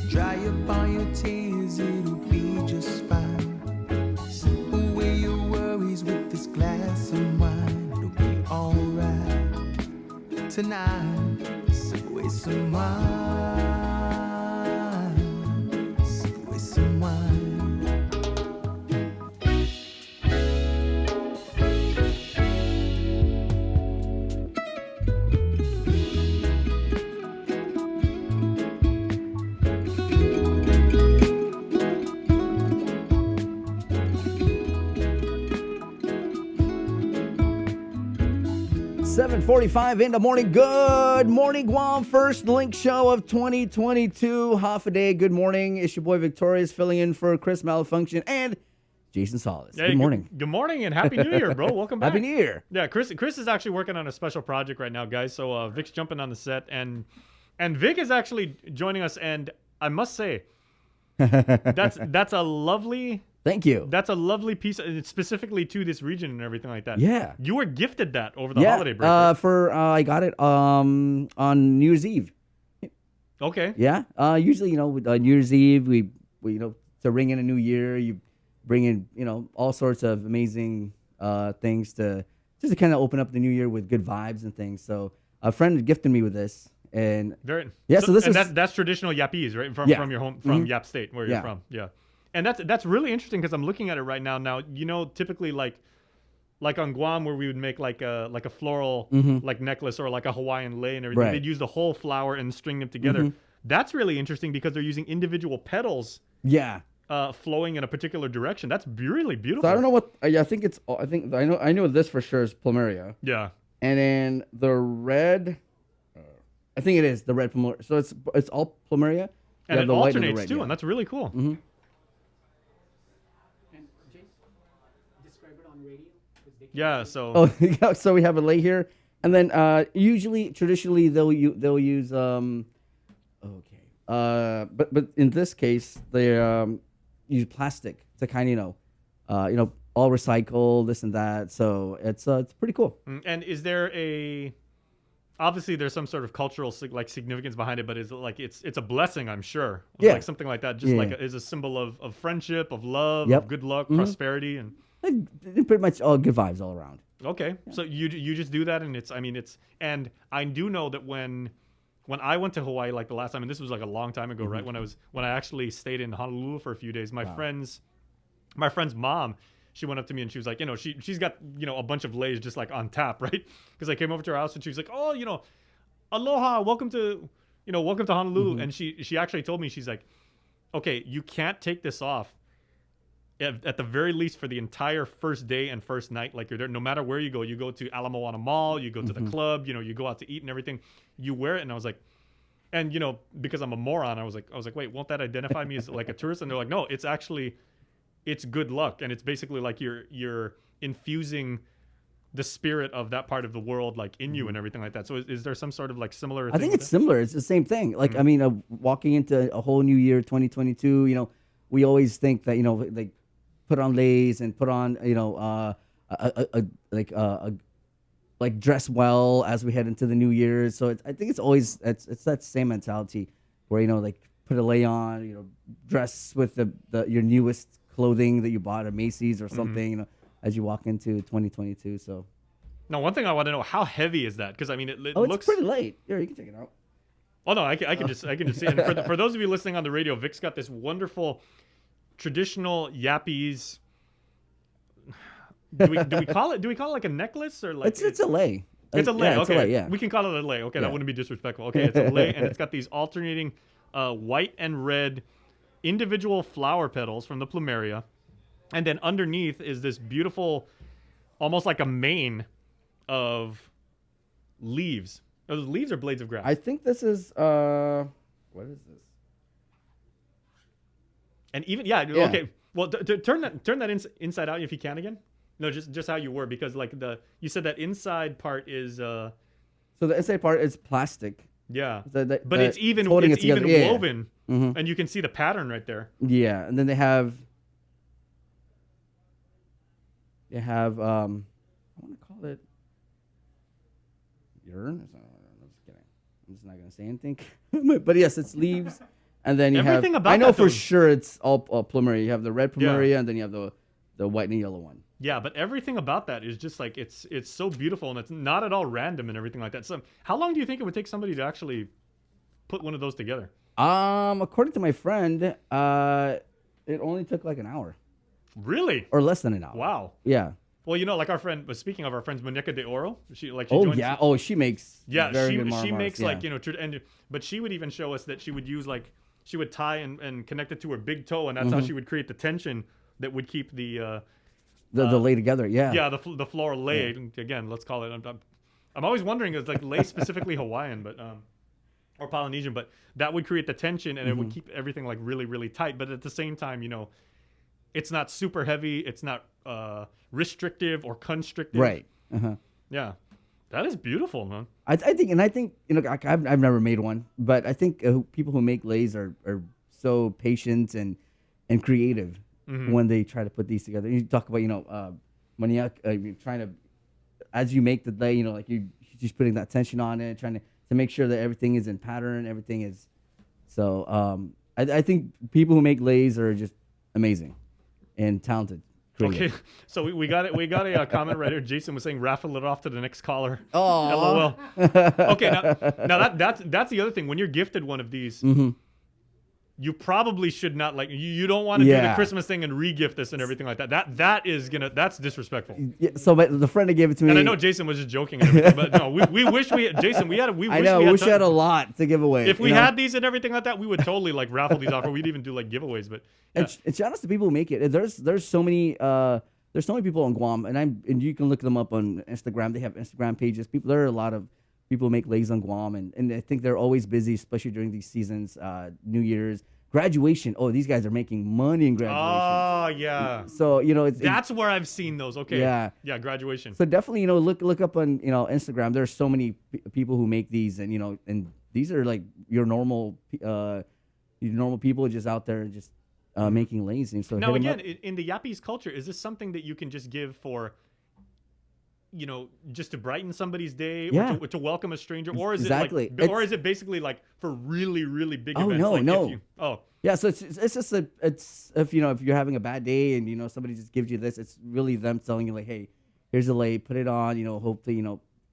Dry up all your tears, it'll be just fine. Sip away your worries with this glass of wine. It'll be alright tonight. Sip away some wine. Sip away some wine. 7:45 in the morning. Good morning, Guam. First Link show of 2022. Half a day. Good morning. It's your boy Victorious filling in for Chris Malfunction and Jason Solis. Hey, good morning. Good morning and Happy New Year, bro. Welcome back. Happy New Year. Yeah, Chris is actually working on a special project right now, guys. So Vic's jumping on the set, and Vic is actually joining us. And I must say, that's a lovely. Thank you. That's a lovely piece, specifically to this region and everything like that. Yeah. You were gifted that over the holiday break. I got it on New Year's Eve. Okay. Yeah. Usually, with New Year's Eve, we to ring in a new year, you bring in, all sorts of amazing things to kind of open up the new year with good vibes and things. So a friend gifted me with this, and so this is that's traditional Yapese, right? From your home, from Yap State, where you're from. Yeah. And that's really interesting because I'm looking at it right now. Now, typically like on Guam where we would make like a floral like necklace or like a Hawaiian lei and everything. Right. They'd use the whole flower and string them together. That's really interesting because they're using individual petals. Yeah. Flowing in a particular direction. That's really beautiful. So I don't know what I know this for sure is plumeria. Yeah. And then the red, I think it is the red plumeria. So it's all plumeria. And it the white alternates and the red, too, and that's really cool. Mm-hmm. Yeah, so so we have a lei here, and then traditionally they'll use but in this case they use plastic to kind of all recycle this and that, so it's pretty cool. And is there obviously there's some sort of cultural significance behind it, but is it like it's a blessing, I'm sure. Yeah. Like something like that, just is a symbol of friendship, of love, Yep. of good luck, prosperity, and pretty much all good vibes all around. okay. So you just do that, and and I do know that when I went to Hawaii like the last time, and this was like a long time ago, right? When I actually stayed in Honolulu for a few days, my friend's mom, she went up to me and she was like, she's got a bunch of leis just like on tap, right? Because I came over to her house and she was like, oh, aloha, welcome to Honolulu, and she actually told me, she's like, okay, you can't take this off. At the very least for the entire first day and first night, like you're there, no matter where you go to Ala Moana Mall, you go to the club, you go out to eat and everything, you wear it. And I was like, and because I'm a moron, I was like, wait, won't that identify me as like a tourist? And they're like, no, it's good luck, and it's basically like you're infusing the spirit of that part of the world like in you and everything like that. So is there some sort of like similar thing? I think it's similar. It's the same thing. Like walking into a whole new year, 2022, we always think that like put on leis and put on like dress well as we head into the new year. So I think it's always it's that same mentality where like put a lei on, dress with your newest clothing that you bought at Macy's or something, as you walk into 2022. So. Now, one thing I want to know: how heavy is that? Because I mean, it It's looks pretty light. Here, you can check it out. Oh no, I can just see it. And for those of you listening on the radio, Vic's got this wonderful traditional Yappies. Do we call it like a necklace or like It's a lei. It's a lei. Yeah, it's okay, a lei, yeah. we can call it a lei. Okay, Yeah. that wouldn't be disrespectful. Okay, it's a lei, and it's got these alternating white and red individual flower petals from the plumeria, and then underneath is this beautiful, almost like a mane of leaves. Are those leaves or blades of grass? I think this is what is this? And even yeah. Okay. Well, turn that inside out if you can again. No, just how you were, because like you said that inside part is So the inside part is plastic. yeah, The- but it's even holding it's it together. even Yeah. woven, Mhm. and you can see the pattern right there. Yeah, and then they have I want to call it urn. I'm just kidding. I'm just not gonna say anything. But yes, it's leaves, and then you Everything have. about I know that, for though- sure it's all plumeria. You have the red plumeria, and then you have the white and yellow one. Yeah, but everything about that is just like it's so beautiful, and it's not at all random and everything like that. So, how long do you think it would take somebody to actually put one of those together? According to my friend, it only took like an hour. Really? Or less than an hour. Wow. Yeah. Well, like our friend. But speaking of our friends, Muñeca de Oro, she Oh joins- yeah. Oh, she makes. Yeah, very she good she marmars, makes yeah. like but she would even show us that she would use like she would tie and connect it to her big toe, and that's how Mhm. she would create the tension that would keep the lei together. Yeah. yeah the floral lei. Again, let's call it. I'm always wondering, is like lei specifically Hawaiian, but or Polynesian, but that would create the tension, and it would Mhm. keep everything like really really tight. But at the same time, it's not super heavy. It's not restrictive or constrictive. Right. Uh-huh. Yeah, that is beautiful, man. I think I've never made one, but I think people who make leis are so patient and creative Mhm. when they try to put these together. You talk about maniac, you're trying to, as you make the lei, like you're just putting that tension on it, trying to make sure that everything is in pattern, everything is. So I think people who make leis are just amazing and talented. Okay, so we got it. We got a comment right here. Jason was saying raffle it off to the next caller. Aw. LOL. Okay, now that's the other thing. When you're gifted one of these, Mhm. you probably should not you don't want to do the Yeah. Christmas thing and re-gift this and everything like that. That's disrespectful. Yeah, so the friend that gave it to me. And I know Jason was just joking and everything, but no, we wish we had Jason. We I know. We wish we had a lot to give away. If we had these and everything like that, we would totally like raffle these off, or we'd even do like giveaways. But yeah. And shout out to people who make it. There's so many people on Guam, and you can look them up on Instagram. They have Instagram pages. There are a lot of people who make leis on Guam, and I think they're always busy, especially during these seasons, New Year's, graduation. Oh, these guys are making money in graduation. Oh yeah. So That's where I've seen those. Okay. Yeah. Yeah, graduation. So definitely, look up on Instagram. There's so many people who make these, and and these are like your normal people just out there just making leis. And so Now hit 'em again, up. in the Yappies culture, is this something that you can just give for, just to brighten somebody's day, Yeah. or to welcome a stranger, or is Exactly. it like, or is it basically like for really really big Oh events? no, like if no. you- oh. Yeah, so it's just it's if you're having a bad day and somebody just gives you this, it's really them telling you like, hey, here's a lei, put it on, hopefully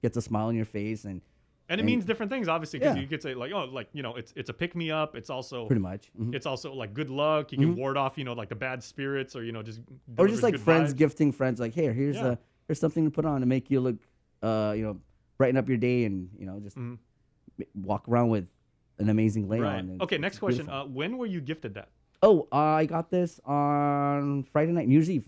gets a smile on your face and And it means different things, obviously, because Yeah. you could say like, it's a pick me up. It's also Pretty much. Mhm. It's also like good luck. You can Mhm. ward off, like the bad spirits, or just or delivers just like good friends vibes. gifting friends like, hey, here's Yeah. here's something to put on to make you look brighten up your day and just walk around with an amazing lei Right. on. and Okay. it's Next question. beautiful. When were you gifted that? Oh, I got this on Friday night, New Year's Eve.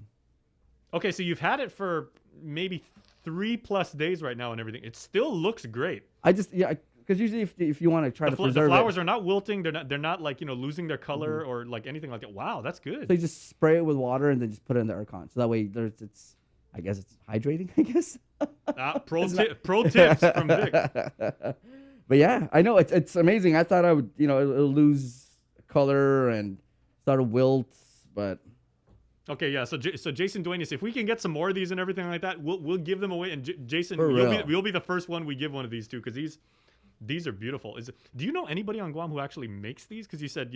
Okay, so you've had it for maybe 3+ days right now and everything. It still looks great. I just because usually if you want to try to The preserve flowers it, are not wilting. They're not like losing their color or like anything like that. Wow, that's good. so you just spray it with water and then just put it in the aircon. So that way it's I guess it's hydrating. I guess. Pro tips from Vic. But yeah, I know it's amazing. I thought I would it'll lose color and start to wilt, but Okay, yeah. So Jason Duenas, if we can get some more of these and everything like that, we'll give them away. And Jason, For real. you'll be the first one we give one of these to, because These are beautiful. Do you know anybody on Guam who actually makes these? Because you said,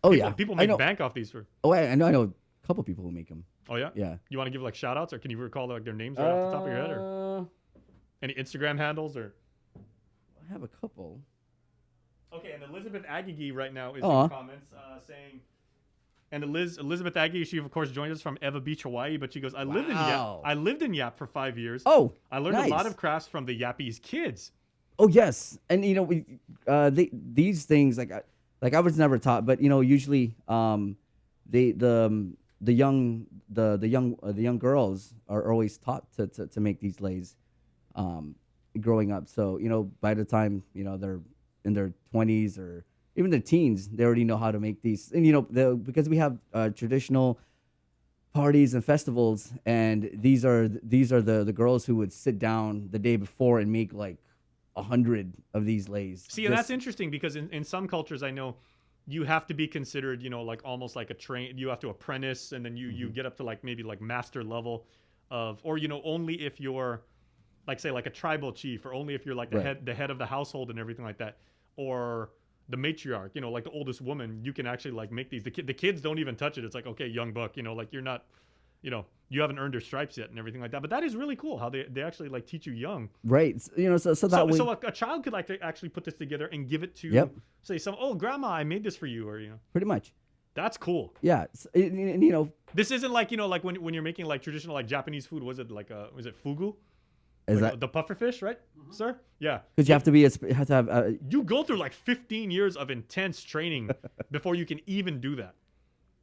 Oh, people, yeah. people I make know. bank off these for. Oh, I know a couple people who make them. Oh yeah. Yeah. You want to give like shout outs, or can you recall like their names right off the top of your head, or any Instagram handles, or? I have a couple. Okay, and Elizabeth Aggie right now is Aw. in comments saying, and Elizabeth Aggie, she of course joined us from Eva Beach, Hawaii, but she goes, I lived in Yap for 5 years. Oh, I learned a lot nice. of crafts from the Yappies kids. Oh yes, and these things like I was never taught, but usually the young girls are always taught to make these leis growing up. So by the time they're in their 20s or even their teens, they already know how to make these. And because we have traditional parties and festivals, and these are the girls who would sit down the day before and make like 100 of these leis. See, and that's interesting because in some cultures I know you have to be considered, like almost like a train. You have to apprentice, and then you get up to like maybe like master level of, or only if you're like, say, like a tribal chief, or only if you're like the head of the household and everything like that, or the matriarch, like the oldest woman, you can actually like make these. The kids don't even touch it. It's like, okay, young buck, like you're not, you haven't earned your stripes yet and everything like that. But that is really cool how they actually like teach you young. Right. So that way. So a child could like to actually put this together and give it to, say, grandma, I made this for you, or Pretty much. That's cool. Yeah. This isn't like like when you're making like traditional like Japanese food. Was it like was it fugu? Is Like that the puffer fish, right, sir? Yeah. because you have to have You go through like 15 years of intense training before you can even do that.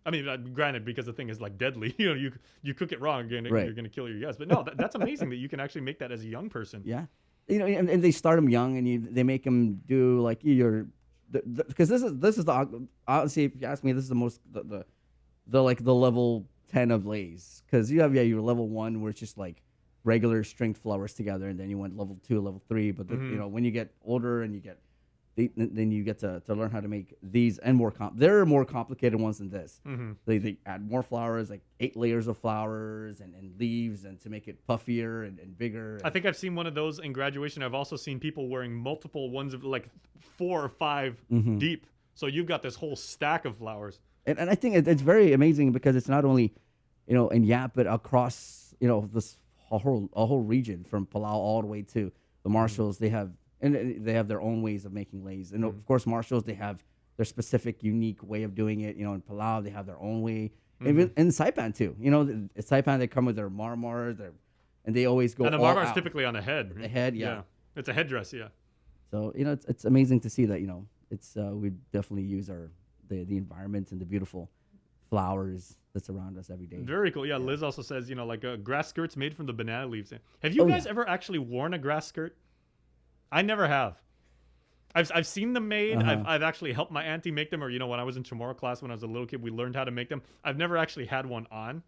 I mean, granted, because the thing is like deadly. You cook it wrong, you're gonna kill your guests. But no, that's amazing that you can actually make that as a young person. Yeah. And they start them young, and they make them do like because this is the honestly, if you ask me, this is the most the level 10 of leis, because you have your level 1 where it's just like regular string flowers together, and then you went level 2, level 3. But when you get older and then you get to learn how to make these, and there are more complicated ones than this. They add more flowers, like 8 layers of flowers and leaves, and to make it puffier and bigger. I think I've seen one of those in graduation. I've also seen people wearing multiple ones of like 4 or 5 deep. So you've got this whole stack of flowers. And I think it's very amazing because it's not only in Yap, but across this a whole region, from Palau all the way to the Marshalls. They have their own ways of making leis, and of course Marshalls, they have their specific unique way of doing it. In Palau they have their own way. Even in Saipan too. In Saipan they come with their marmar, and they always go. And the all marmar's out. typically on the head. The head, yeah. It's a headdress, yeah. So it's amazing to see that it's we definitely use the environment and the beautiful flowers that's around us every day. Very cool. Yeah, Liz also says, like grass skirts made from the banana leaves. Have you guys ever actually worn a grass skirt? I never have. I've seen them made. I've actually helped my auntie make them, or when I was in Chamorro class when I was a little kid, we learned how to make them. I've never actually had one on.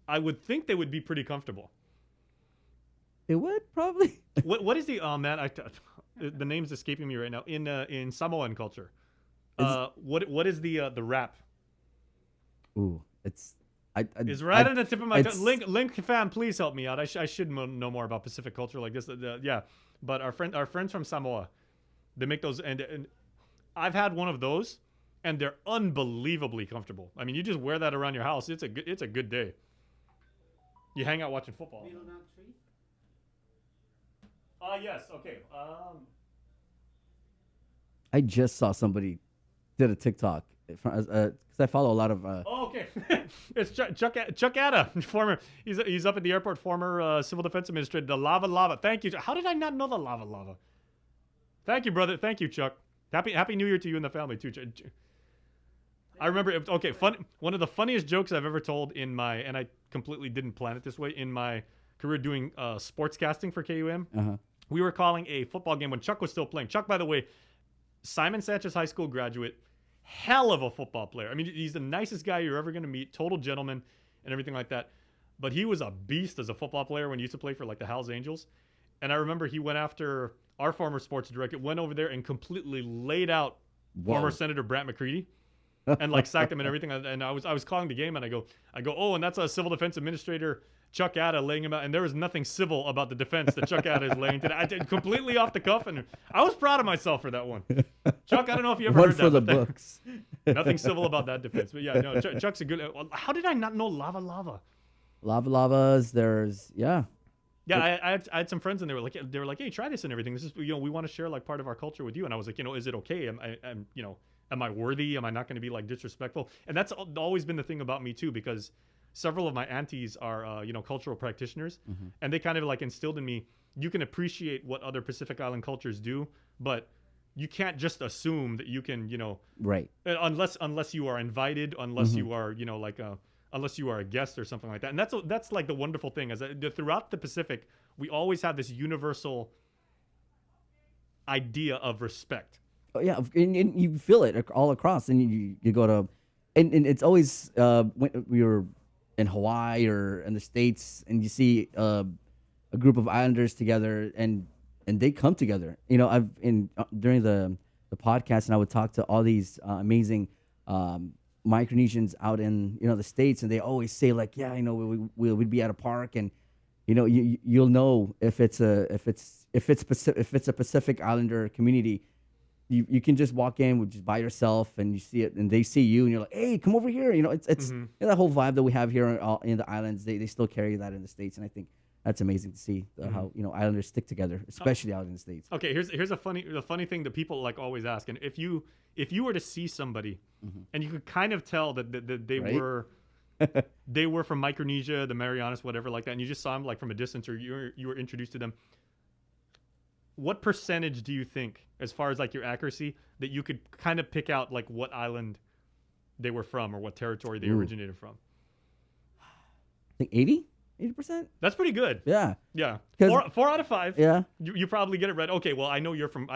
I would think they would be pretty comfortable. It would probably. What is the the name's escaping me right now in Samoan culture? What is the wrap? Ooh, it's It's right on the tip of my tongue. Link fam, please help me out. I should know more about Pacific culture like this. Yeah, but our friends from Samoa, they make those, and I've had one of those, and they're unbelievably comfortable. I mean, you just wear that around your house. It's a good day. You hang out watching football. Yes. Okay. I just saw somebody did a TikTok because I follow a lot of. Oh, okay. It's Chuck Atta, former. He's up at the airport, former civil defense administrator. The lava. Thank you. How did I not know the lava? Thank you, brother. Thank you, Chuck. Happy New Year to you and the family too. I remember. Okay, one of the funniest jokes I've ever told and I completely didn't plan it this way, in my career doing sportscasting for KUM. We were calling a football game when Chuck was still playing. Chuck, by the way, Simon Sanchez High School graduate, hell of a football player. I mean, he's the nicest guy you're ever going to meet, total gentleman and everything like that. But he was a beast as a football player when he used to play for like the Hells Angels. And I remember he went after our former sports director, went over there and completely laid out former Senator Brant McCready. and like sacked him and everything. And I was calling the game and I go, oh, and that's a civil defense administrator, Chuck Atta, laying him out. And there was nothing civil about the defense that Chuck Atta is laying today. I did completely off the cuff, and I was proud of myself for that one. Chuck, I don't know if you ever heard for that. the books. Nothing civil about that defense. But yeah, no, Chuck's a good. How did I not know Lava? Lavas, there's, yeah. Yeah, I had some friends and they were like, hey, try this and everything. This is, we want to share like part of our culture with you. And I was like, is it okay? Am I worthy? Am I not going to be like disrespectful? And that's always been the thing about me too, because several of my aunties are, cultural practitioners, and they kind of like instilled in me, you can appreciate what other Pacific Island cultures do, but you can't just assume that you can, right. Unless you are invited, unless you are, unless you are a guest or something like that. And that's like the wonderful thing is that throughout the Pacific, we always have this universal idea of respect. Oh, yeah, and you feel it all across. And you go to, and it's always when we were in Hawaii or in the States, and you see a group of islanders together, and they come together. During the podcast, and I would talk to all these amazing Micronesians out in the States, and they always say like, yeah, we'd be at a park, and you'll know if it's a Pacific Islander community. You can just walk in just by yourself, and you see it, and they see you, and you're like, hey, come over here. It's that whole vibe that we have here in the islands. They still carry that in the States, and I think that's amazing to see how Islanders stick together, especially out in the States. Okay, here's the funny thing that people like always ask, and if you were to see somebody, and you could kind of tell that they were they were from Micronesia, the Marianas, whatever like that, and you just saw them like from a distance, or you were introduced to them, what percentage do you think, as far as like your accuracy, that you could kind of pick out like what island they were from or what territory they originated from? I think 80%. That's pretty good. Yeah. Yeah. 4 out of 5. Yeah. You probably get it right. Okay. Well, I know you're from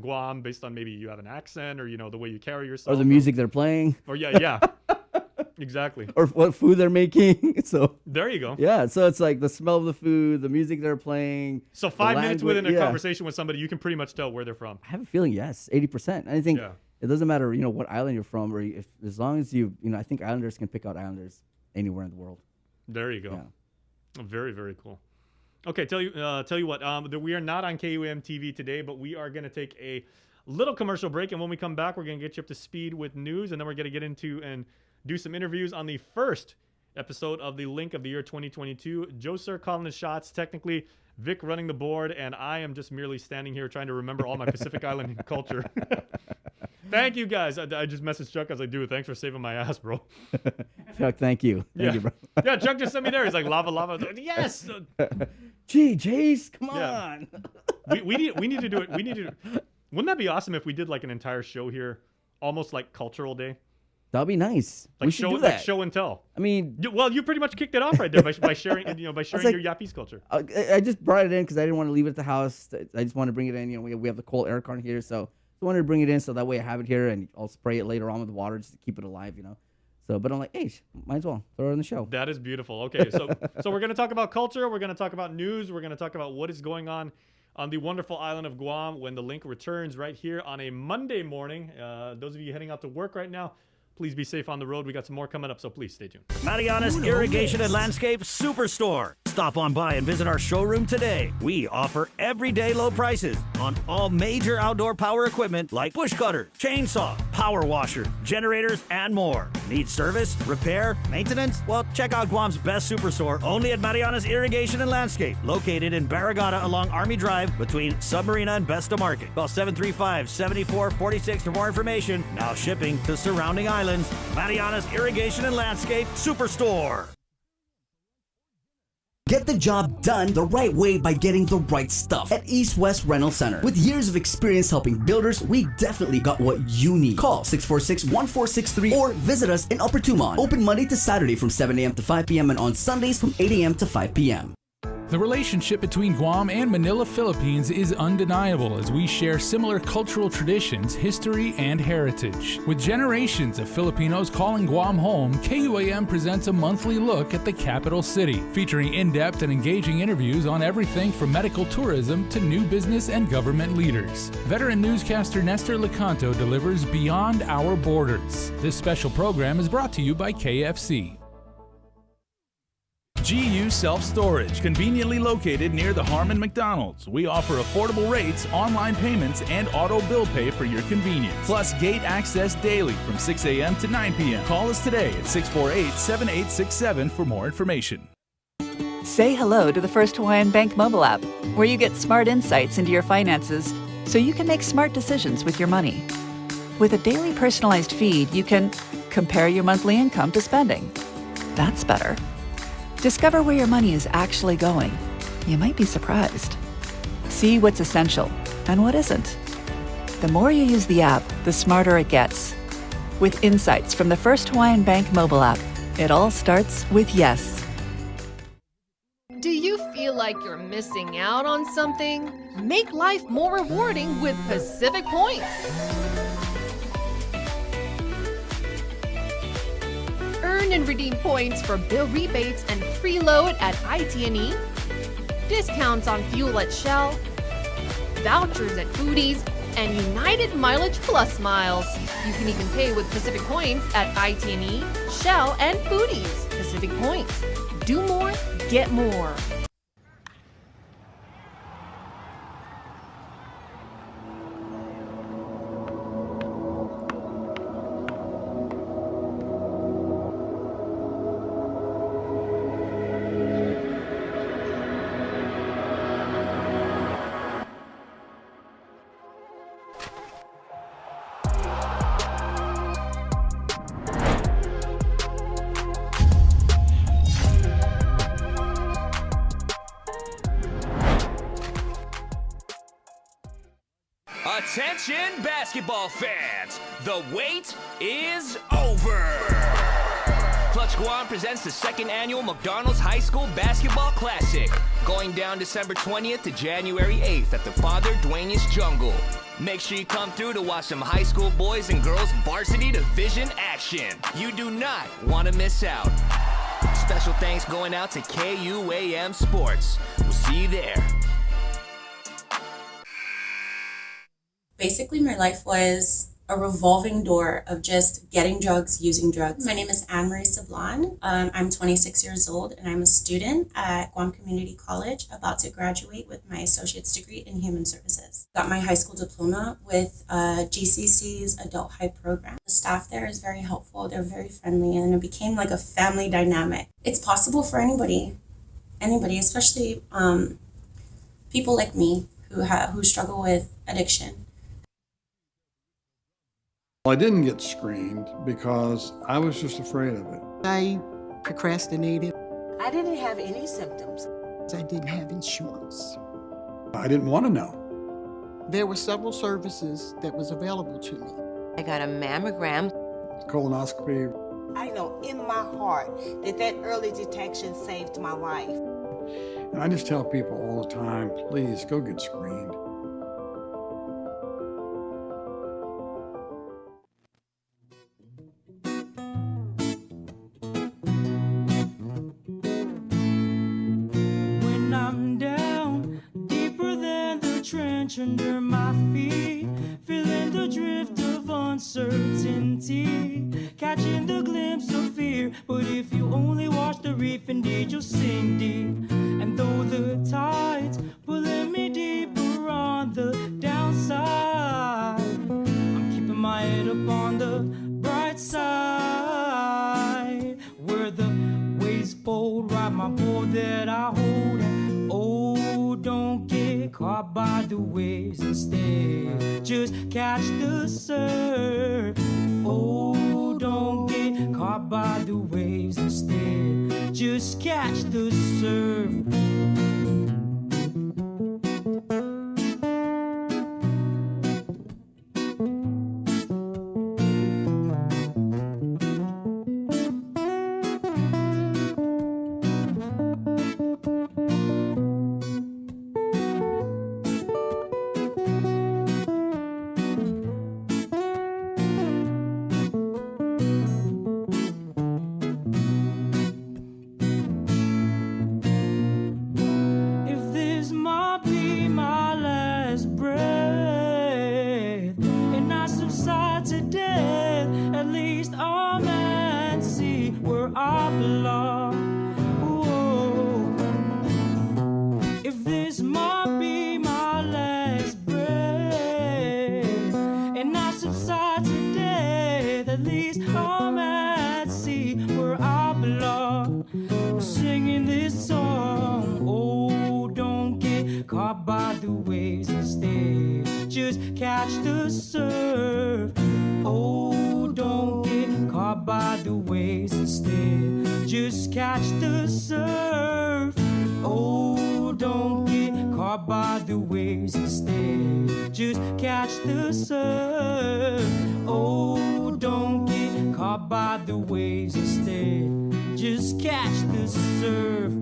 Guam based on maybe you have an accent or the way you carry yourself, or the music they're playing. Or yeah. Exactly. Or what food they're making. So there you go. Yeah. So it's like the smell of the food, the music they're playing. So 5 minutes within a conversation with somebody, you can pretty much tell where they're from. I have a feeling, yes, 80%. I think it doesn't matter, what island you're from, or as long as I think Islanders can pick out Islanders anywhere in the world. There you go. Yeah. Very, very cool. Okay, tell you what, we are not on KUAM TV today, but we are going to take a little commercial break, and when we come back, we're going to get you up to speed with news, and then we're going to get into and do some interviews on the first episode of the Link of the Year 2022. Joe Sir calling the shots, technically Vic running the board, and I am just merely standing here trying to remember all my Pacific Island culture. Thank you, guys. I just messaged Chuck as I do. Thanks for saving my ass, bro. Chuck, thank you. Thank you, bro. Yeah, Chuck just sent me there. He's like, lava. Yes. Gee, Jace, come on. We need to do it. Wouldn't that be awesome if we did like an entire show here, almost like Cultural Day? That'd be nice. Like we should do that. Like show and tell. I mean, you pretty much kicked it off right there by sharing, your Yapese culture. I just brought it in because I didn't want to leave it at the house. I just want to bring it in. We have the coal air con here, so I wanted to bring it in so that way I have it here, and I'll spray it later on with water just to keep it alive. So, but I'm like, hey, might as well throw it in the show. That is beautiful. Okay, so we're gonna talk about culture. We're gonna talk about news. We're gonna talk about what is going on the wonderful island of Guam when the Link returns right here on a Monday morning. Those of you heading out to work right now, please be safe on the road. We got some more coming up, so please stay tuned. Marianas Irrigation and Landscape Superstore. Stop on by and visit our showroom today. We offer everyday low prices on all major outdoor power equipment like bush cutters, chainsaw, power washer, generators, and more. Need service, repair, maintenance? Well, check out Guam's best superstore only at Marianas Irrigation and Landscape, located in Barragata along Army Drive between Submarina and Besta Market. Call 735-7446 for more information. Now shipping to surrounding islands. Marianas Irrigation and Landscape Superstore. Get the job done the right way by getting the right stuff at East West Rental Center. With years of experience helping builders, we definitely got what you need. Call 646-1463 or visit us in Upper Tumon. Open Monday to Saturday from 7 a.m. to 5 p.m. and on Sundays from 8 a.m. to 5 p.m. The relationship between Guam and Manila, Philippines is undeniable as we share similar cultural traditions, history, and heritage. With generations of Filipinos calling Guam home, KUAM presents a monthly look at the capital city, featuring in-depth and engaging interviews on everything from medical tourism to new business and government leaders. Veteran newscaster Nestor Lecanto delivers Beyond Our Borders. This special program is brought to you by KFC. GU Self-Storage, conveniently located near the Harmon McDonald's. We offer affordable rates, online payments, and auto bill pay for your convenience. Plus gate access daily from 6 a.m. to 9 p.m. Call us today at 648-7867 for more information. Say hello to the First Hawaiian Bank mobile app, where you get smart insights into your finances so you can make smart decisions with your money. With a daily personalized feed, you can compare your monthly income to spending. That's better. Discover where your money is actually going. You might be surprised. See what's essential and what isn't. The more you use the app, the smarter it gets. With insights from the First Hawaiian Bank mobile app, it all starts with yes. Do you feel like you're missing out on something? Make life more rewarding with Pacific Points. Earn and redeem points for bill rebates and free load at IT&E, discounts on fuel at Shell, vouchers at Foodies, and United Mileage Plus miles. You can even pay with Pacific Points at IT&E, Shell, and Foodies. Pacific Points. Do more, get more. Attention basketball fans, the wait is over. Clutch Guam presents the second annual McDonald's High School Basketball Classic, going down December 20th to January 8th at the Father Duenas Jungle. Make sure you come through to watch some high school boys and girls varsity division action. You do not want to miss out. Special thanks going out to KUAM Sports. We'll see you there. Basically, my life was a revolving door of just getting drugs, using drugs. My name is Anne-Marie Sablan. I'm 26 years old and I'm a student at Guam Community College, about to graduate with my associate's degree in human services. Got my high school diploma with GCC's Adult High program. The staff there is very helpful. They're very friendly, and it became like a family dynamic. It's possible for anybody, especially people like me who struggle with addiction. I didn't get screened because I was just afraid of it. I procrastinated. I didn't have any symptoms. I didn't have insurance. I didn't want to know. There were several services that was available to me. I got a mammogram. Colonoscopy. I know in my heart that early detection saved my life. And I just tell people all the time, please go get screened. When I'm down, deeper than the trench under my feet, feeling the drift of uncertainty, catching the glimpse of fear. But if you only watch the reef, indeed you'll sink deep. And though the tide's pulling me deeper on the downside, I'm keeping my head up on the bright side, where the waves fold right my board that I hold. And oh, don't get caught by the waves instead. Just catch the surf. Oh, don't get caught by the waves instead. Just catch the surf. I belong. Whoa. If this might be my last breath, and I subside today, at least I'm at sea where I belong. I'm singing this song. Oh, don't get caught by the waves instead. Just catch the surf. Oh, don't get caught by the waves instead. Just catch the surf. Oh, don't get caught by the waves instead. Just catch the surf. Oh, don't get caught by the waves instead. Just catch the surf.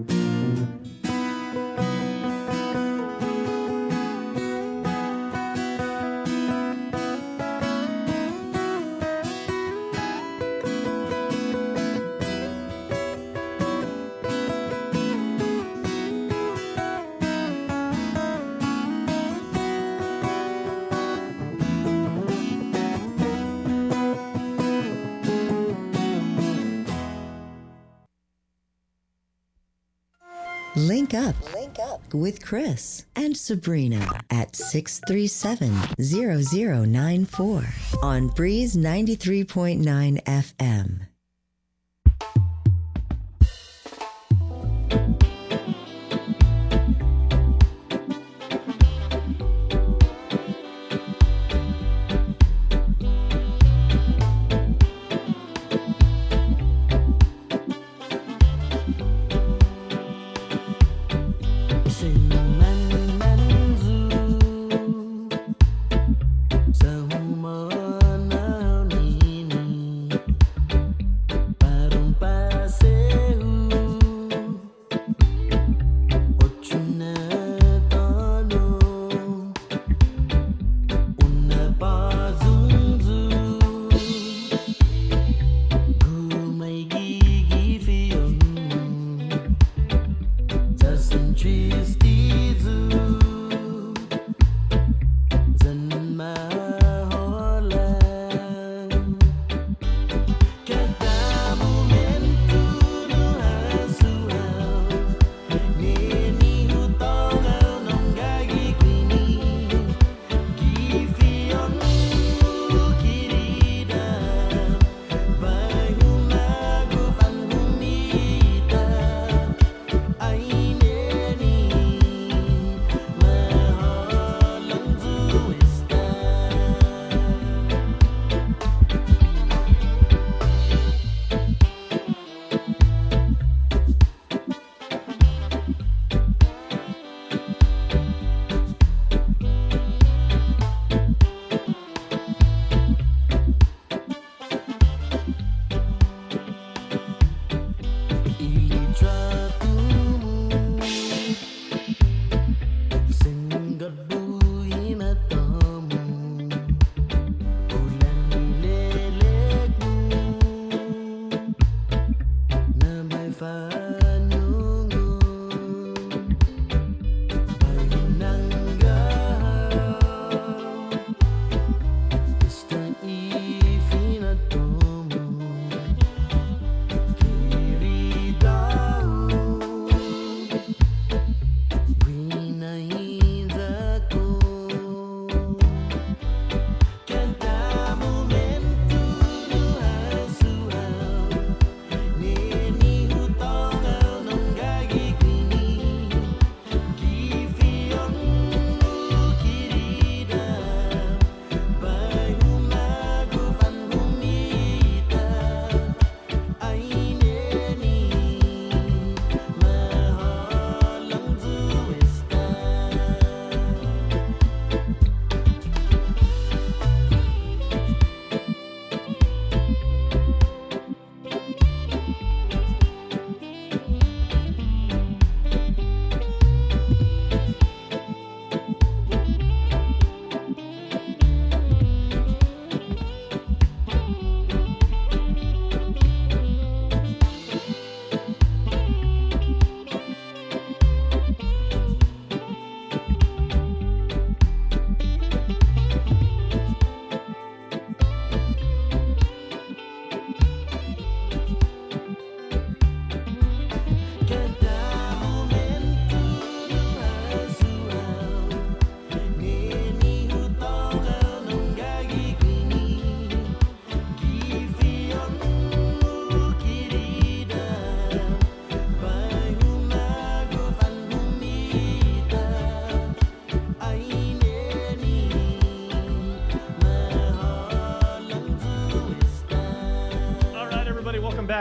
Link up with Chris and Sabrina at 637-0094 on Breeze 93.9 FM.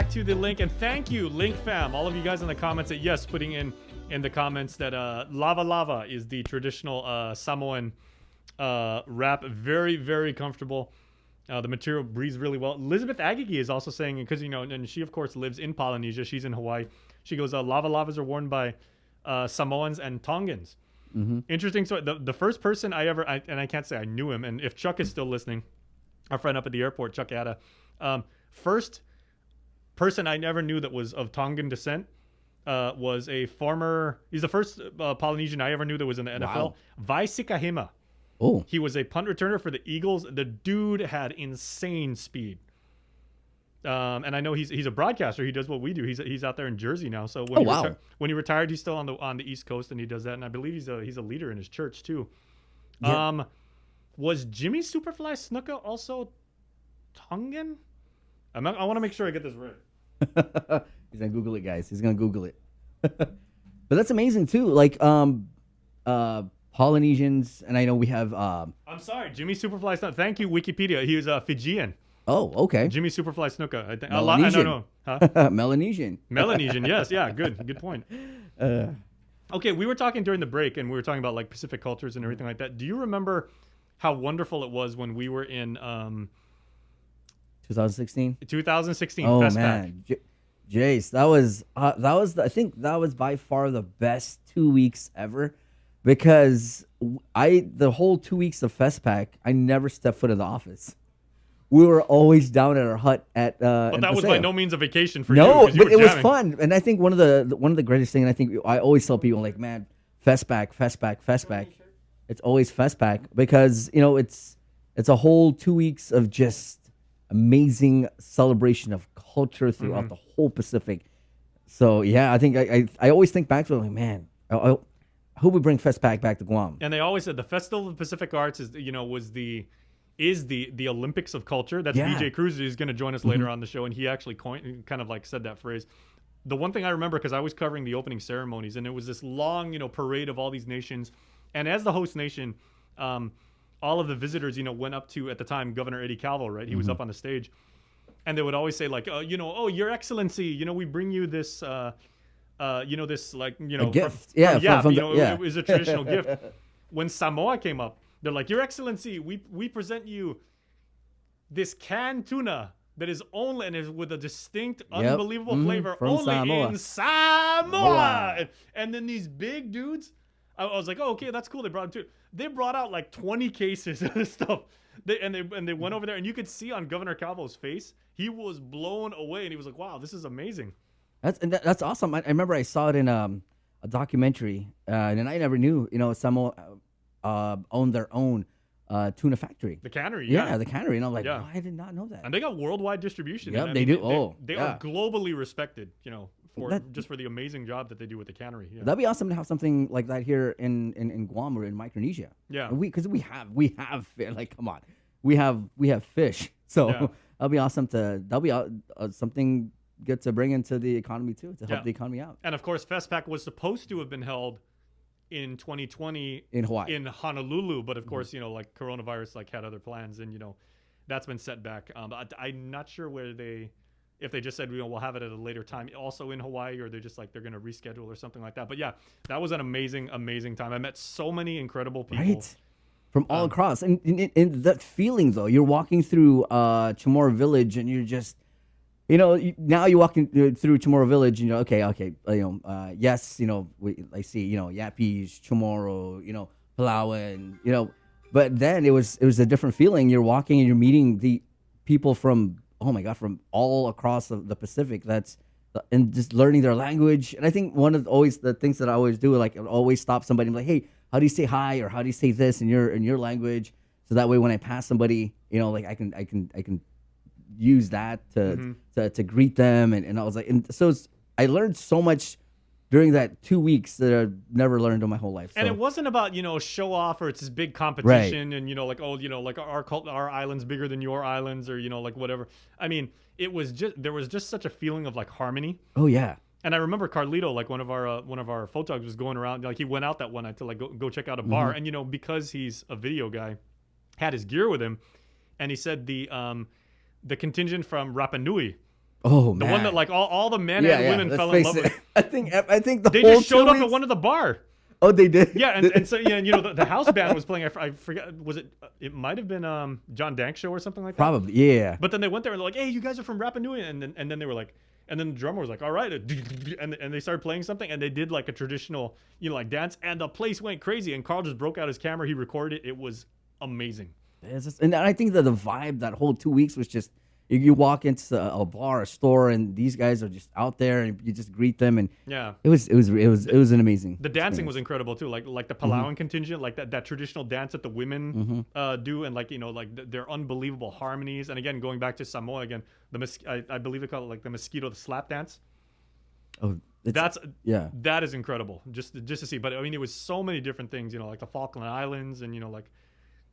back to the link, and thank you, Link Fam, all of you guys in the comments that putting in the comments that Lava Lava is the traditional Samoan wrap. Very, very comfortable. The material breathes really well. Elizabeth Agagi is also saying, because and she of course lives in Polynesia. She's in Hawaii. She goes, Lava Lavas are worn by Samoans and Tongans. Mm-hmm. Interesting. So the first person and I can't say I knew him, and if Chuck is still listening, our friend up at the airport, Chuck Atta, first person I never knew that was of Tongan descent was a former. He's the first Polynesian I ever knew that was in the NFL. Wow. Vai Sikahema. Oh. He was a punt returner for the Eagles. The dude had insane speed. And I know he's a broadcaster. He does what we do. He's out there in Jersey now. So when when he retired, he's still on the East Coast, and he does that. And I believe he's a leader in his church too. Yeah. Was Jimmy Superfly Snuka also Tongan? I want to make sure I get this right. He's gonna Google it, guys. He's gonna Google it. But that's amazing too. Like Polynesians, and I know we have. I'm sorry, Jimmy Superfly Snuka. Thank you, Wikipedia. He was Fijian. Oh, okay. Jimmy Superfly Snuka. I think Melanesian. I don't know. Huh? Melanesian. Melanesian. Yes. Yeah. Good point. Okay, we were talking during the break, and we were talking about like Pacific cultures and everything like that. Do you remember how wonderful it was when we were in 2016? 2016 Oh Fest man, Jace, that was I think that was by far the best 2 weeks ever, because the whole 2 weeks of FestPack, I never stepped foot in the office. We were always down at our hut at. But that was by no means a vacation for you. No, you but it was fun, and I think one of the greatest things. I think I always tell people, like, man, FestPack. It's always FestPack, because it's a whole 2 weeks of just amazing celebration of culture throughout the whole Pacific. So yeah, I think I always think back to it, like, man, I hope we bring FestPack back to Guam. And they always said the Festival of the Pacific Arts is the Olympics of culture. That's BJ Cruz, who's going to join us later on the show, and he actually kind of like said that phrase. The one thing I remember, because I was covering the opening ceremonies, and it was this long parade of all these nations, and as the host nation, all of the visitors went up to, at the time, Governor Eddie Calvo, right? He was up on the stage, and they would always say like, oh, Your Excellency, we bring you this this like a gift. It was a traditional gift. When Samoa came up, they're like, Your Excellency, we present you this canned tuna that is only and is with a distinct, unbelievable flavor only Samoa. in Samoa. And then these big dudes, I was like, oh, okay, that's cool. They brought them too. They brought out like 20 cases of this stuff. They went over there, and you could see on Governor Calvo's face, he was blown away, and he was like, wow, this is amazing. That's awesome. I remember I saw it in a documentary, and I never knew, Samoa owned their own tuna factory. The cannery, yeah. The cannery. And I'm like, yeah. oh, I did not know that. And they got worldwide distribution. Yep, and they do. They are globally respected, for the amazing job that they do with the cannery. Yeah. That'd be awesome to have something like that here in Guam or in Micronesia. Yeah. Because we have like, come on, we have fish. So that'll be awesome that'll be something good to bring into the economy too, to help the economy out. And of course, FestPack was supposed to have been held in 2020 in Hawaii, in Honolulu, but of course, like coronavirus had other plans, and that's been set back. I'm not sure if they just said we'll have it at a later time, also in Hawaii, or they're just like they're going to reschedule or something like that. But yeah, that was an amazing time. I met so many incredible people, right, from all across, and that feeling though, you're walking through Chamorro Village, and you're just. Now you're walking through Chamorro Village, and okay, yes, I see, Yappies, Chamorro, Palawan, but then it was a different feeling. You're walking and you're meeting the people from all across the Pacific. And just learning their language. And I think one of the things that I always do, like I always stop somebody and be like, hey, how do you say hi, or how do you say this in your language? So that way when I pass somebody, I can use that to greet them, and I was like, and so I learned so much during that 2 weeks that I've never learned in my whole life. And it wasn't about show off, or it's this big competition, right. And our island's bigger than your islands, or whatever. I mean, there was just such a feeling of like harmony. Oh yeah. And I remember Carlito, like one of our photographers, was going around, like he went out that one night to like go check out a bar, and because he's a video guy, had his gear with him, and he said the contingent from Rapa Nui Oh The man. one that like all the men and women let's fell in face love it. with. I think the They whole just showed 2 up weeks- at one of the bar. Oh, they did. Yeah, and so yeah, and you know the house band was playing. I forgot. Was it? It might have been John Dank show or something like that. Probably, yeah. But then they went there and they're like, "Hey, you guys are from Rapa Nui," and then they were like, and then the drummer was like, "All right," and they started playing something, and they did like a traditional, like dance, and the place went crazy. And Carl just broke out his camera. He recorded it. It was amazing. And I think that the vibe that whole 2 weeks was just you walk into a bar, a store, and these guys are just out there, and you just greet them, and Yeah. it was an amazing. The dancing was experience. incredible too, like the Palauan contingent, like that traditional dance that the women do, and like their unbelievable harmonies. And again, going back to Samoa again, I believe they call it like the mosquito slap dance. Oh, that is incredible just to see. But I mean, it was so many different things, like the Falkland Islands and like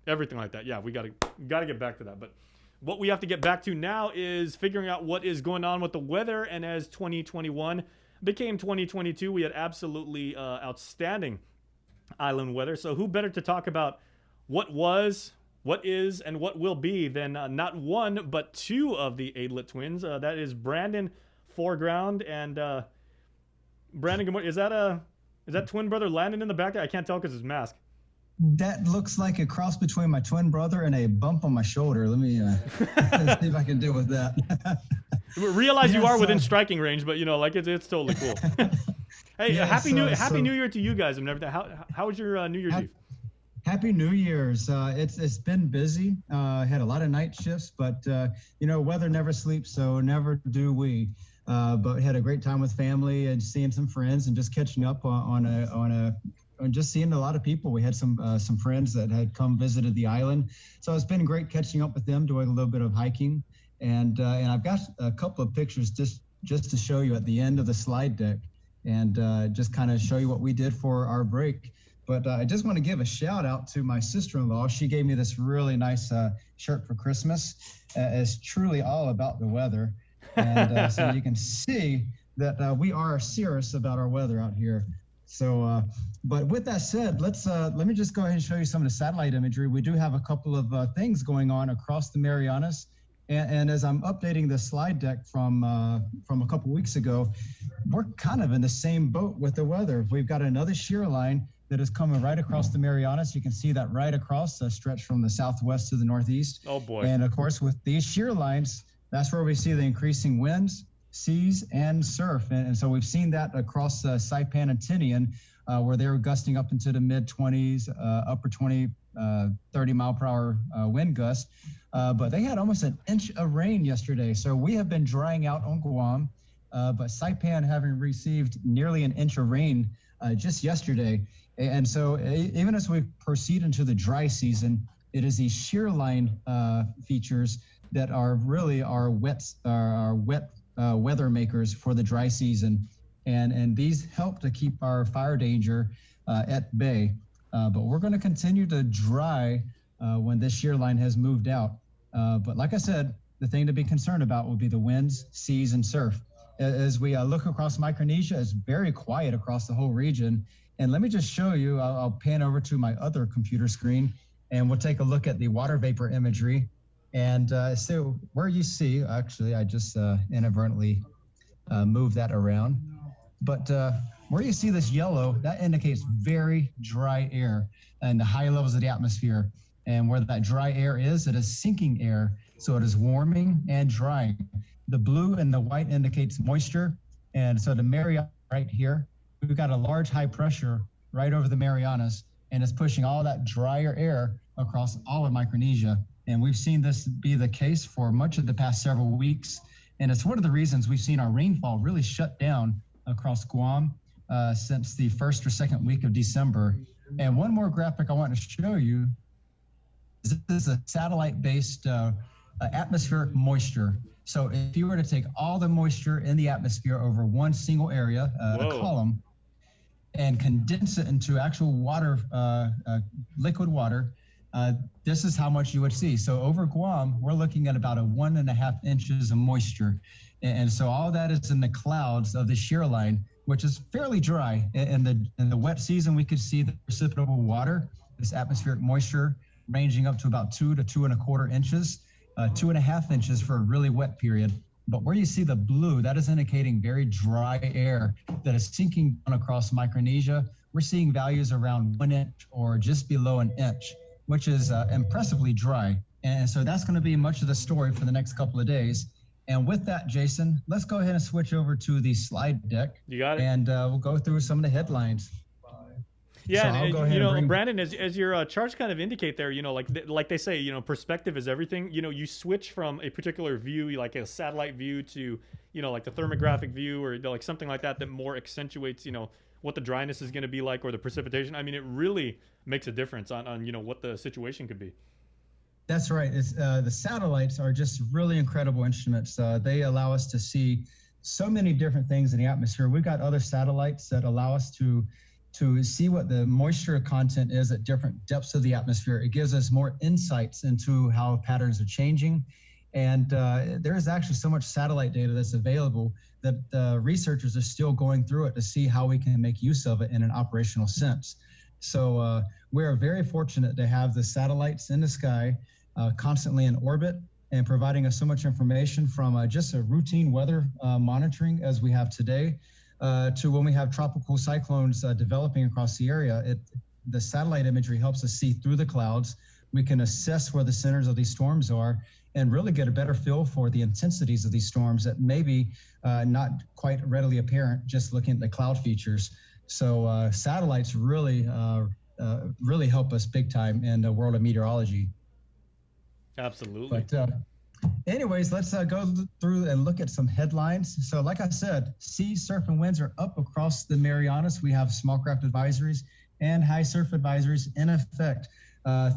everything like that. Yeah, we gotta get back to that. But what we have to get back to now is figuring out what is going on with the weather. And as 2021 became 2022, we had absolutely outstanding island weather. So who better to talk about what was, what is, and what will be than not one, but two of the Aidlet twins. That is Brandon Foreground and Brandon, good morning. Is that twin brother Landon in the back there? I can't tell because his mask. That looks like a cross between my twin brother and a bump on my shoulder. Let me see if I can deal with that. Realize you are within striking range, but it's totally cool. Hey, happy New Year to you guys and everything. How was your New Year's Eve? Happy New Year's. It's been busy. Had a lot of night shifts, but weather never sleeps, so never do we. But had a great time with family and seeing some friends and just catching up on just seeing a lot of people. We had some friends that had come visited the island, so it's been great catching up with them, doing a little bit of hiking, and I've got a couple of pictures just to show you at the end of the slide deck, and just kind of show you what we did for our break. But I just want to give a shout out to my sister-in-law. She gave me this really nice shirt for Christmas. It's truly all about the weather, and so you can see that we are serious about our weather out here. So, but with that said, let me just go ahead and show you some of the satellite imagery. We do have a couple of things going on across the Marianas, and as I'm updating the slide deck from a couple weeks ago, we're kind of in the same boat with the weather. We've got another shear line that is coming right across the Marianas. You can see that right across the stretch from the southwest to the northeast. Oh boy! And of course, with these shear lines, that's where we see the increasing winds, seas, and surf. And so we've seen that across Saipan and Tinian, where they were gusting up into the mid-20s, upper 20, 30 mile per hour wind gusts. But they had almost an inch of rain yesterday. So we have been drying out on Guam, but Saipan having received nearly an inch of rain just yesterday. And so even as we proceed into the dry season, it is these shear line features that are really our wet weather makers for the dry season, and these help to keep our fire danger at bay. But we're going to continue to dry when this shear line has moved out. But like I said, the thing to be concerned about will be the winds, seas, and surf. As we look across Micronesia, it's very quiet across the whole region. And let me just show you, I'll pan over to my other computer screen, and we'll take a look at the water vapor imagery. And so where you see, actually, I just inadvertently moved that around. But where you see this yellow, that indicates very dry air and the high levels of the atmosphere. And where that dry air is, it is sinking air. So it is warming and drying. The blue and the white indicates moisture. And so the Marianas right here, we've got a large high pressure right over the Marianas, and it's pushing all that drier air across all of Micronesia. And we've seen this be the case for much of the past several weeks. And it's one of the reasons we've seen our rainfall really shut down across Guam since the first or second week of December. And one more graphic I want to show you is this is a satellite-based atmospheric moisture. So if you were to take all the moisture in the atmosphere over one single area, a column, and condense it into actual water, liquid water, this is how much you would see. So over Guam, we're looking at about 1.5 inches of moisture. And so all that is in the clouds of the shear line, which is fairly dry. In the wet season, we could see the precipitable water, this atmospheric moisture, ranging up to about 2 to 2.25 inches, 2.5 inches for a really wet period. But where you see the blue, that is indicating very dry air that is sinking down across Micronesia. We're seeing values around 1 inch or just below an inch, which is impressively dry. And so that's going to be much of the story for the next couple of days. And with that, Jason, let's go ahead and switch over to the slide deck. You got it. And we'll go through some of the headlines. Yeah, So and, I'll go ahead and bring- Brandon, as your charts kind of indicate there, like they say, perspective is everything. You switch from a particular view, like a satellite view, to like the thermographic view, or like something like that more accentuates what the dryness is going to be like, or the precipitation. I mean, it really makes a difference on what the situation could be. That's right. It's, the satellites are just really incredible instruments. They allow us to see so many different things in the atmosphere. We've got other satellites that allow us to see what the moisture content is at different depths of the atmosphere. It gives us more insights into how patterns are changing. And there is actually so much satellite data that's available that researchers are still going through it to see how we can make use of it in an operational sense. So we are very fortunate to have the satellites in the sky constantly in orbit and providing us so much information from just a routine weather monitoring as we have today to when we have tropical cyclones developing across the area. The satellite imagery helps us see through the clouds. We can assess where the centers of these storms are and really get a better feel for the intensities of these storms that may be not quite readily apparent just looking at the cloud features. So satellites really help us big time in the world of meteorology. Absolutely. But anyways, let's go through and look at some headlines. So like I said, sea, surf, and winds are up across the Marianas. We have small craft advisories and high surf advisories in effect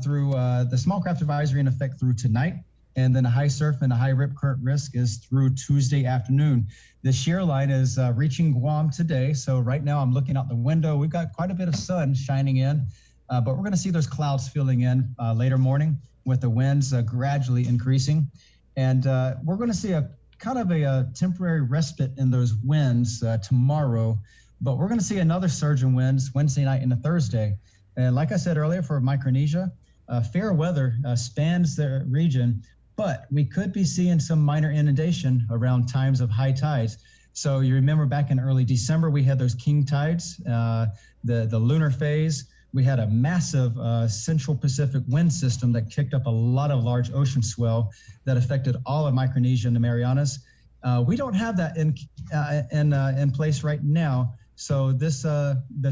through the small craft advisory in effect through tonight. And then the high surf and the high rip current risk is through Tuesday afternoon. The shear line is reaching Guam today. So right now I'm looking out the window. We've got quite a bit of sun shining in, but we're going to see those clouds filling in later morning with the winds gradually increasing. And we're going to see a kind of a temporary respite in those winds tomorrow, but we're going to see another surge in winds Wednesday night into Thursday. And like I said earlier, for Micronesia, fair weather spans the region, but we could be seeing some minor inundation around times of high tides. So you remember back in early December, we had those king tides, the lunar phase. We had a massive Central Pacific wind system that kicked up a lot of large ocean swell that affected all of Micronesia and the Marianas. We don't have that in place right now. So this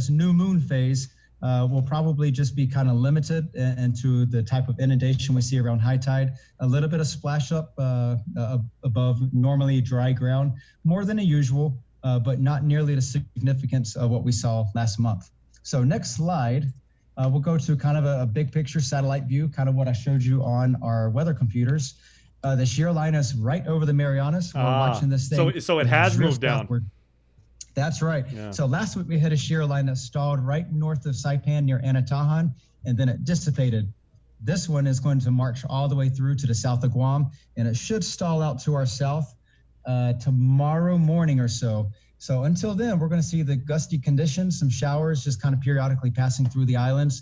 new moon phase will probably just be kind of limited into the type of inundation we see around high tide. A little bit of splash up above normally dry ground, more than usual, but not nearly the significance of what we saw last month. So next slide, we'll go to kind of a big picture satellite view, kind of what I showed you on our weather computers. The shear line is right over the Marianas. We're watching this thing. So it has moved down. Southward. That's right. Yeah. So last week we had a shear line that stalled right north of Saipan near Anatahan, and then it dissipated. This one is going to march all the way through to the south of Guam, and it should stall out to our south tomorrow morning or so. So until then, we're going to see the gusty conditions, some showers just kind of periodically passing through the islands.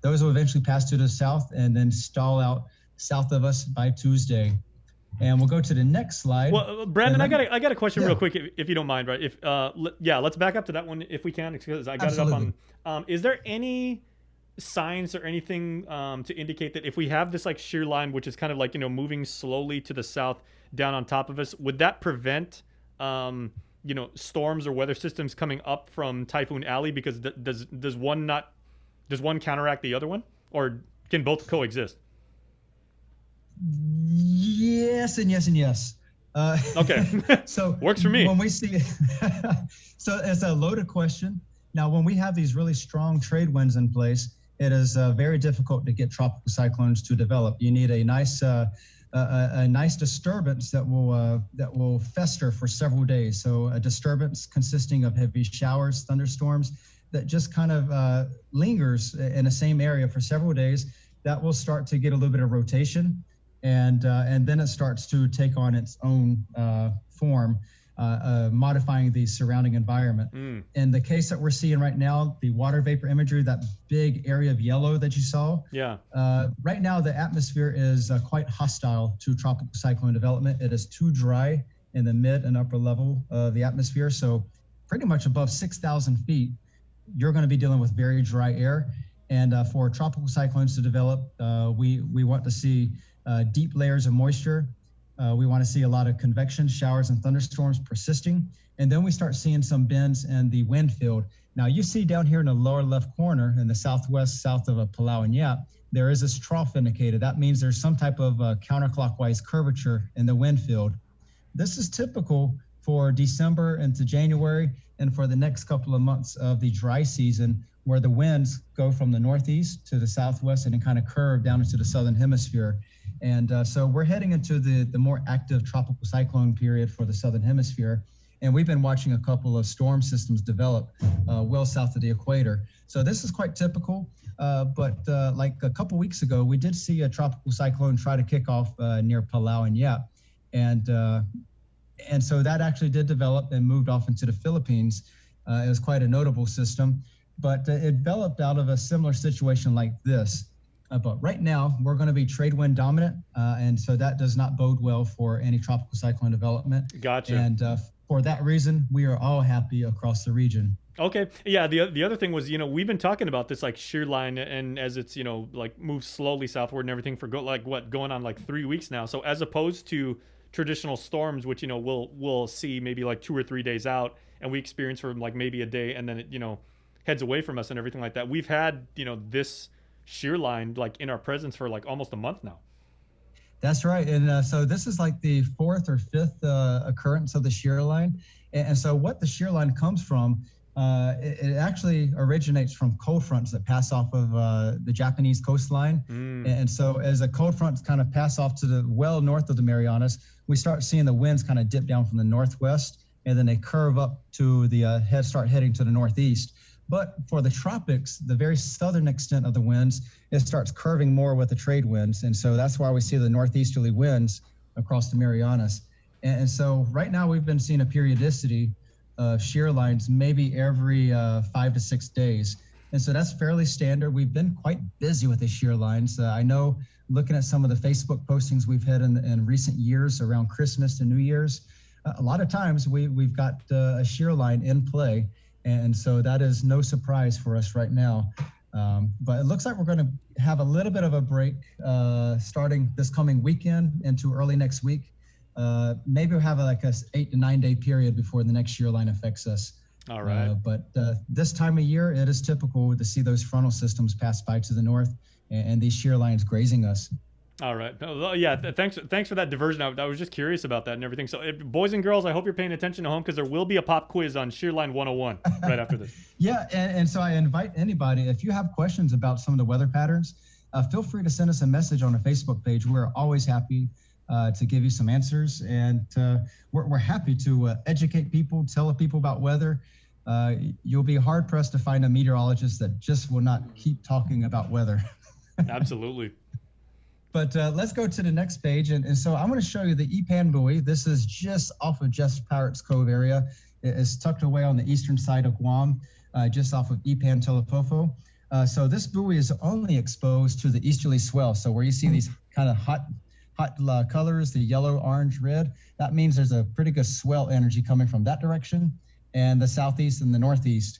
Those will eventually pass to the south and then stall out south of us by Tuesday. And we'll go to the next slide. Well, Brandon, I got a question real quick, if you don't mind, right? If let's back up to that one if we can, because I got Absolutely. it up on. Is there any signs or anything to indicate that if we have this like shear line, which is kind of like moving slowly to the south down on top of us, would that prevent storms or weather systems coming up from Typhoon Alley? Because does one counteract the other one, or can both coexist? Yes and yes and yes. Okay. So works for me. When we see, so it's a loaded question. Now, when we have these really strong trade winds in place, it is very difficult to get tropical cyclones to develop. You need a nice disturbance that will fester for several days. So a disturbance consisting of heavy showers, thunderstorms that just kind of lingers in the same area for several days. That will start to get a little bit of rotation. And then it starts to take on its own form, modifying the surrounding environment. In the case that we're seeing right now, the water vapor imagery, that big area of yellow that you saw, right now the atmosphere is quite hostile to tropical cyclone development. It is too dry in the mid and upper level of the atmosphere. So pretty much above 6,000 feet, you're going to be dealing with very dry air. And for tropical cyclones to develop, we want to see deep layers of moisture. We want to see a lot of convection, showers and thunderstorms persisting. And then we start seeing some bends in the wind field. Now you see down here in the lower left corner in the southwest, south of Palau and Yap, there is this trough indicated. That means there's some type of counterclockwise curvature in the wind field. This is typical for December into January and for the next couple of months of the dry season, where the winds go from the northeast to the southwest and then kind of curve down into the southern hemisphere. And so we're heading into the more active tropical cyclone period for the southern hemisphere. And we've been watching a couple of storm systems develop well south of the equator. So this is quite typical. But like a couple weeks ago, we did see a tropical cyclone try to kick off near Palau and Yap. And so that actually did develop and moved off into the Philippines. It was quite a notable system, but it developed out of a similar situation like this. But right now, we're going to be trade wind dominant, and so that does not bode well for any tropical cyclone development. Gotcha. And for that reason, we are all happy across the region. Okay. Yeah. The other thing was, we've been talking about this like shear line, and as it's, like moves slowly southward and everything for going on like 3 weeks now. So as opposed to traditional storms, which, we'll see maybe like 2 or 3 days out, and we experience for like maybe a day, and then it, heads away from us and everything like that. We've had, this shear line like in our presence for like almost a month now. That's right. And so this is like the fourth or fifth occurrence of the shear line. And so what the shear line comes from, it actually originates from cold fronts that pass off of the Japanese coastline. And so as the cold fronts kind of pass off to the well north of the Marianas, we start seeing the winds kind of dip down from the northwest, and then they curve up to the start heading to the northeast. But for the tropics, the very southern extent of the winds, it starts curving more with the trade winds. And so that's why we see the northeasterly winds across the Marianas. And so right now we've been seeing a periodicity of shear lines maybe every 5 to 6 days. And so that's fairly standard. We've been quite busy with the shear lines. I know looking at some of the Facebook postings we've had in recent years around Christmas and New Year's, a lot of times we've got a shear line in play. And so that is no surprise for us right now. But it looks like we're going to have a little bit of a break starting this coming weekend into early next week. Maybe we'll have like a 8 to 9 day period before the next shear line affects us. All right. But this time of year, it is typical to see those frontal systems pass by to the north and these shear lines grazing us. All right. Yeah. Thanks for that diversion. I was just curious about that and everything. So, boys and girls, I hope you're paying attention at home, because there will be a pop quiz on Shear Line 101 right after this. Yeah. And so I invite anybody, if you have questions about some of the weather patterns, feel free to send us a message on our Facebook page. We're always happy to give you some answers. And we're happy to educate people, tell people about weather. You'll be hard pressed to find a meteorologist that just will not keep talking about weather. Absolutely. But let's go to the next page. And so I'm going to show you the Ipan buoy. This is just off of Jeff's Pirates Cove area. It's tucked away on the eastern side of Guam, just off of Ipan Telefofo. So this buoy is only exposed to the easterly swell. So where you see these kind of hot colors, the yellow, orange, red, that means there's a pretty good swell energy coming from that direction, and the southeast and the northeast.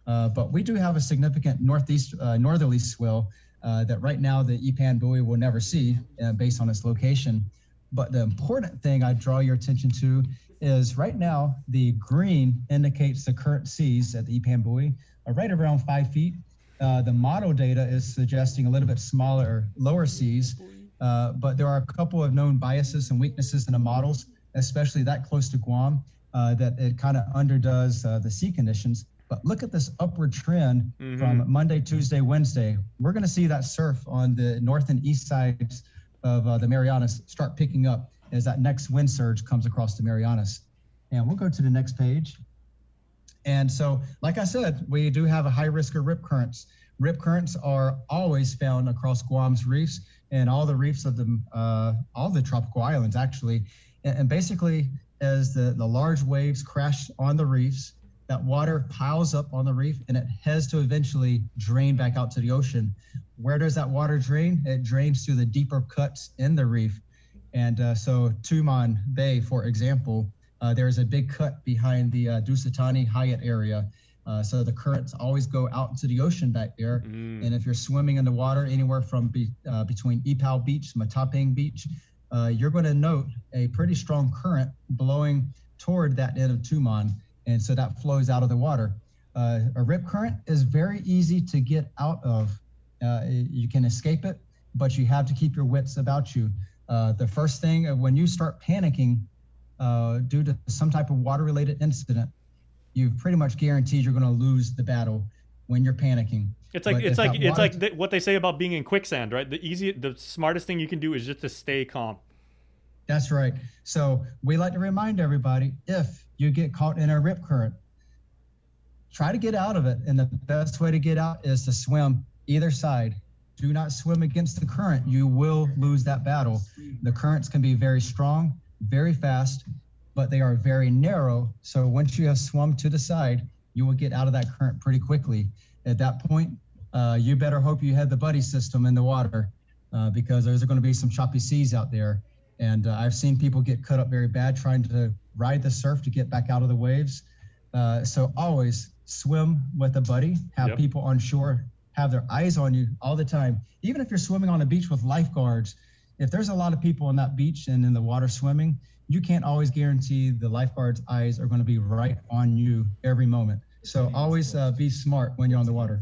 But we do have a significant northerly swell that right now the Ipan buoy will never see based on its location. But the important thing I draw your attention to is right now the green indicates the current seas at the Ipan buoy are right around 5 feet. The model data is suggesting a little bit smaller, lower seas, but there are a couple of known biases and weaknesses in the models, especially that close to Guam, that it kind of underdoes the sea conditions. But look at this upward trend from Monday, Tuesday, Wednesday. We're going to see that surf on the north and east sides of the Marianas start picking up as that next wind surge comes across the Marianas. And we'll go to the next page. And so, like I said, we do have a high risk of rip currents. Rip currents are always found across Guam's reefs and all the reefs of all the tropical islands, actually. And basically, as the large waves crash on the reefs, that water piles up on the reef and it has to eventually drain back out to the ocean. Where does that water drain? It drains through the deeper cuts in the reef. And so Tumon Bay, for example, there's a big cut behind the Dusatani Hyatt area. So the currents always go out into the ocean back there. And if you're swimming in the water anywhere from between Ipao Beach, Matapang Beach, you're going to note a pretty strong current blowing toward that end of Tumon. And so that flows out of the water. A rip current is very easy to get out of. You can escape it, but you have to keep your wits about you. The first thing, when you start panicking due to some type of water-related incident, you've pretty much guaranteed you're going to lose the battle when you're panicking. It's like what they say about being in quicksand, right? The smartest thing you can do is just to stay calm. That's right. So we like to remind everybody, if you get caught in a rip current, try to get out of it. And the best way to get out is to swim either side. Do not swim against the current. You will lose that battle. The currents can be very strong, very fast, but they are very narrow. So once you have swum to the side, you will get out of that current pretty quickly. At that point, you better hope you had the buddy system in the water because there's going to be some choppy seas out there. And I've seen people get cut up very bad trying to ride the surf to get back out of the waves. So always swim with a buddy, have people on shore, have their eyes on you all the time. Even if you're swimming on a beach with lifeguards, if there's a lot of people on that beach and in the water swimming, you can't always guarantee the lifeguard's eyes are going to be right on you every moment. So always be smart when you're on the water.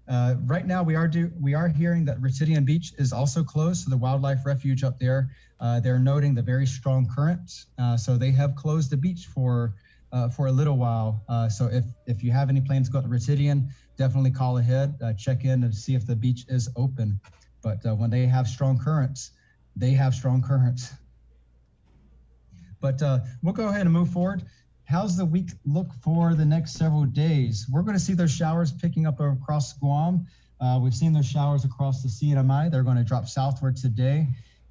Right now, we are hearing that Retidian Beach is also closed, so the wildlife refuge up there. They're noting the very strong currents, so they have closed the beach for a little while. So if you have any plans to go to Retidian, definitely call ahead, check in and see if the beach is open. But when they have strong currents, they have strong currents. But we'll go ahead and move forward. How's the week look for the next several days? We're going to see those showers picking up across Guam. We've seen those showers across the CNMI. They're going to drop southward today.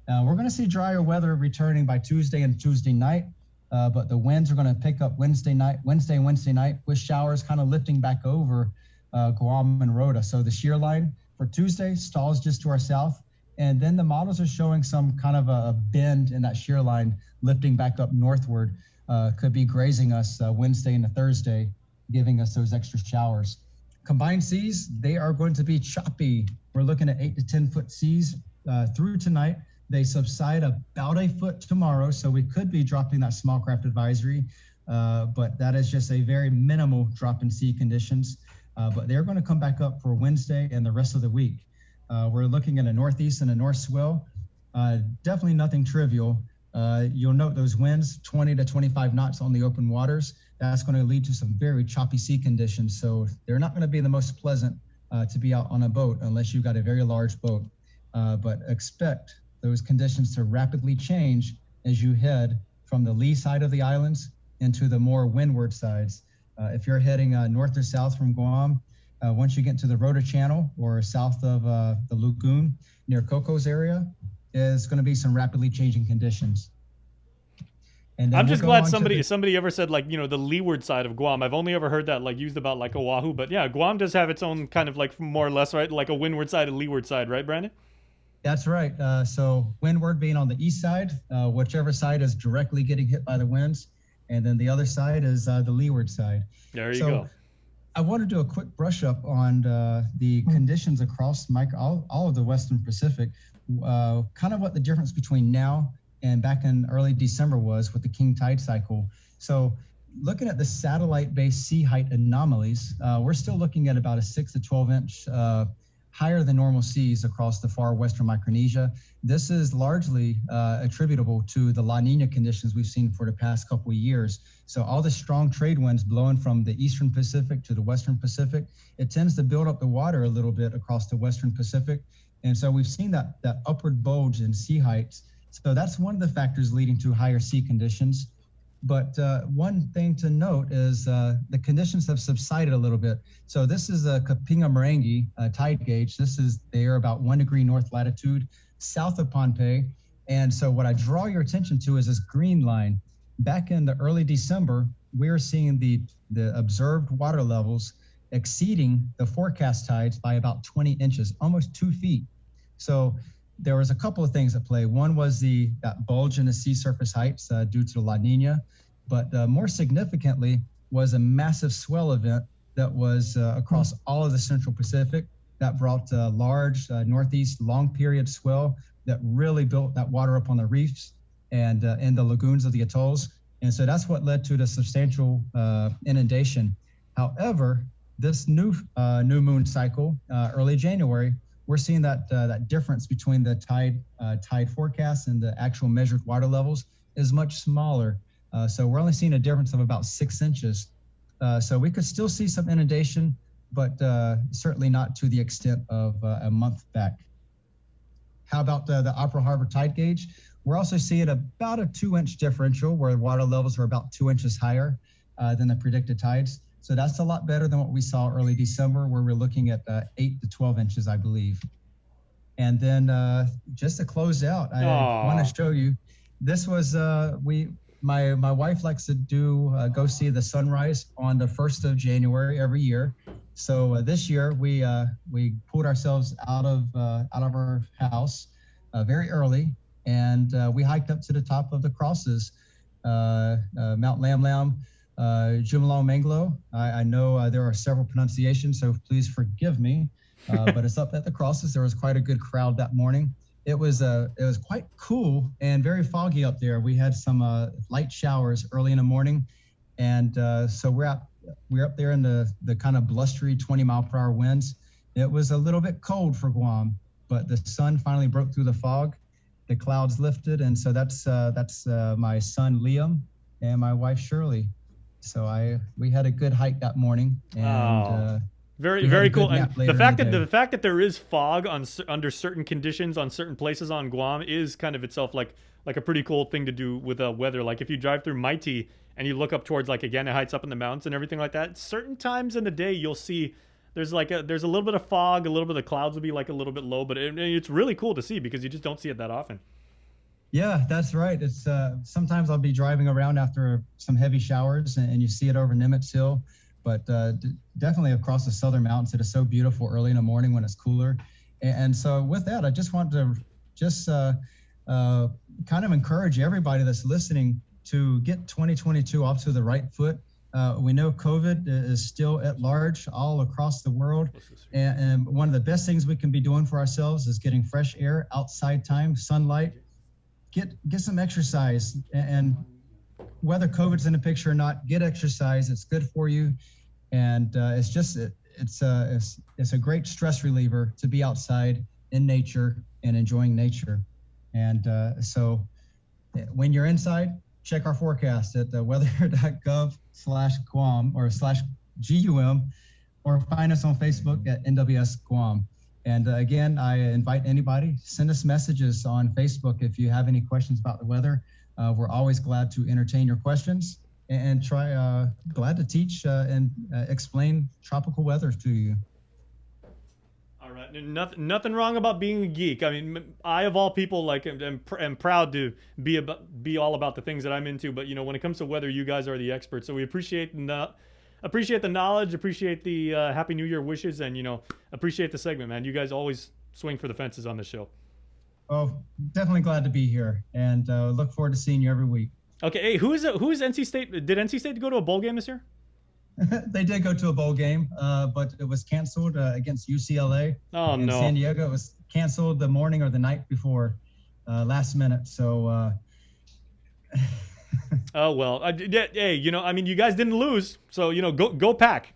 We're going to see drier weather returning by Tuesday and Tuesday night, but the winds are going to pick up Wednesday and Wednesday night with showers kind of lifting back over Guam and Rota. So the shear line for Tuesday stalls just to our south, and then the models are showing some kind of a bend in that shear line lifting back up northward. Could be grazing us Wednesday and Thursday, giving us those extra showers. Combined seas, they are going to be choppy. We're looking at 8 to 10 foot seas through tonight. They subside about a foot tomorrow, so we could be dropping that small craft advisory, but that is just a very minimal drop in sea conditions. But they're going to come back up for Wednesday and the rest of the week. We're looking at a northeast and a north swell. Definitely nothing trivial. You'll note those winds, 20 to 25 knots on the open waters. That's going to lead to some very choppy sea conditions. So they're not going to be the most pleasant to be out on a boat unless you've got a very large boat. But expect those conditions to rapidly change as you head from the lee side of the islands into the more windward sides. If you're heading north or south from Guam, once you get to the Rota Channel or south of the lagoon near Cocos area, is going to be some rapidly changing conditions. And I'm just glad somebody ever said, like, you know, the leeward side of Guam. I've only ever heard that like used about like Oahu, but yeah, Guam does have its own kind of like more or less, right? Like a windward side and leeward side, right, Brandon? That's right. So windward being on the east side, whichever side is directly getting hit by the winds, and then the other side is the leeward side. There you go. I want to do a quick brush up on the conditions across all of the Western Pacific. Kind of what the difference between now and back in early December was with the king tide cycle. So looking at the satellite-based sea height anomalies, we're still looking at about a 6 to 12 inch higher than normal seas across the far western Micronesia. This is largely attributable to the La Nina conditions we've seen for the past couple of years. So all the strong trade winds blowing from the eastern Pacific to the western Pacific, it tends to build up the water a little bit across the western Pacific. And so we've seen that upward bulge in sea heights. So that's one of the factors leading to higher sea conditions. But one thing to note is the conditions have subsided a little bit. So this is a Kapinga Marangi tide gauge. They're about 1 degree north latitude, south of Pohnpei. And so what I draw your attention to is this green line. Back in the early December, we were seeing the observed water levels exceeding the forecast tides by about 20 inches, almost 2 feet. So there was a couple of things at play. One was that bulge in the sea surface heights due to La Nina, but more significantly was a massive swell event that was across all of the Central Pacific that brought large northeast long period swell that really built that water up on the reefs and in the lagoons of the atolls. And so that's what led to the substantial inundation. However, this new moon cycle, early January, we're seeing that difference between the tide forecast and the actual measured water levels is much smaller. So we're only seeing a difference of about 6 inches. So we could still see some inundation, but certainly not to the extent of a month back. How about the Opera Harbor tide gauge? We're also seeing about a 2-inch differential where water levels are about 2 inches higher than the predicted tides. So that's a lot better than what we saw early December, where we're looking at 8 to 12 inches, I believe. And then just to close out, I want to show you, this was, my wife likes to go see the sunrise on the 1st of January every year. So this year we pulled ourselves out of our house very early, and we hiked up to the top of the crosses, Mount Lam Lam, Jumalong Manglo. I know there are several pronunciations, so please forgive me, but it's up at the crosses. There was quite a good crowd that morning. It was quite cool and very foggy up there. We had some light showers early in the morning, and so we're up there in the kind of blustery 20-mile-per-hour winds. It was a little bit cold for Guam, but the sun finally broke through the fog. The clouds lifted, and so that's my son Liam and my wife Shirley. So we had a good hike that morning, and very cool. And the fact that there is fog under certain conditions on certain places on Guam is kind of itself like a pretty cool thing to do with weather. Like if you drive through Maiti and you look up towards like Agana Heights up in the mountains and everything like that, certain times in the day you'll see there's a little bit of fog, a little bit of the clouds will be like a little bit low, but it's really cool to see because you just don't see it that often. Yeah, that's right. It's sometimes I'll be driving around after some heavy showers and you see it over Nimitz Hill, but definitely across the southern mountains. It is so beautiful early in the morning when it's cooler. And so with that, I just want to kind of encourage everybody that's listening to get 2022 off to the right foot. We know COVID is still at large all across the world. And one of the best things we can be doing for ourselves is getting fresh air, outside time, sunlight. Get some exercise, and whether COVID's in the picture or not, get exercise. It's good for you, and it's a great stress reliever to be outside in nature and enjoying nature. And so when you're inside, check our forecast at weather.gov/Guam or /GUM, or find us on Facebook at NWS Guam. And again, I invite anybody, send us messages on Facebook if you have any questions about the weather. We're always glad to entertain your questions and glad to teach and explain tropical weather to you. All right, nothing wrong about being a geek. I mean, I of all people am proud to be all about the things that I'm into. But when it comes to weather, you guys are the experts. So we appreciate the knowledge, appreciate the Happy New Year wishes, and appreciate the segment, man. You guys always swing for the fences on the show. Oh, definitely glad to be here, and look forward to seeing you every week. Okay, hey, who is NC State? Did NC State go to a bowl game this year? They did go to a bowl game, but it was canceled against UCLA. Oh, in no. San Diego. It was canceled the morning or the night before, last minute. So. Oh well, hey, you guys didn't lose, so go Pack.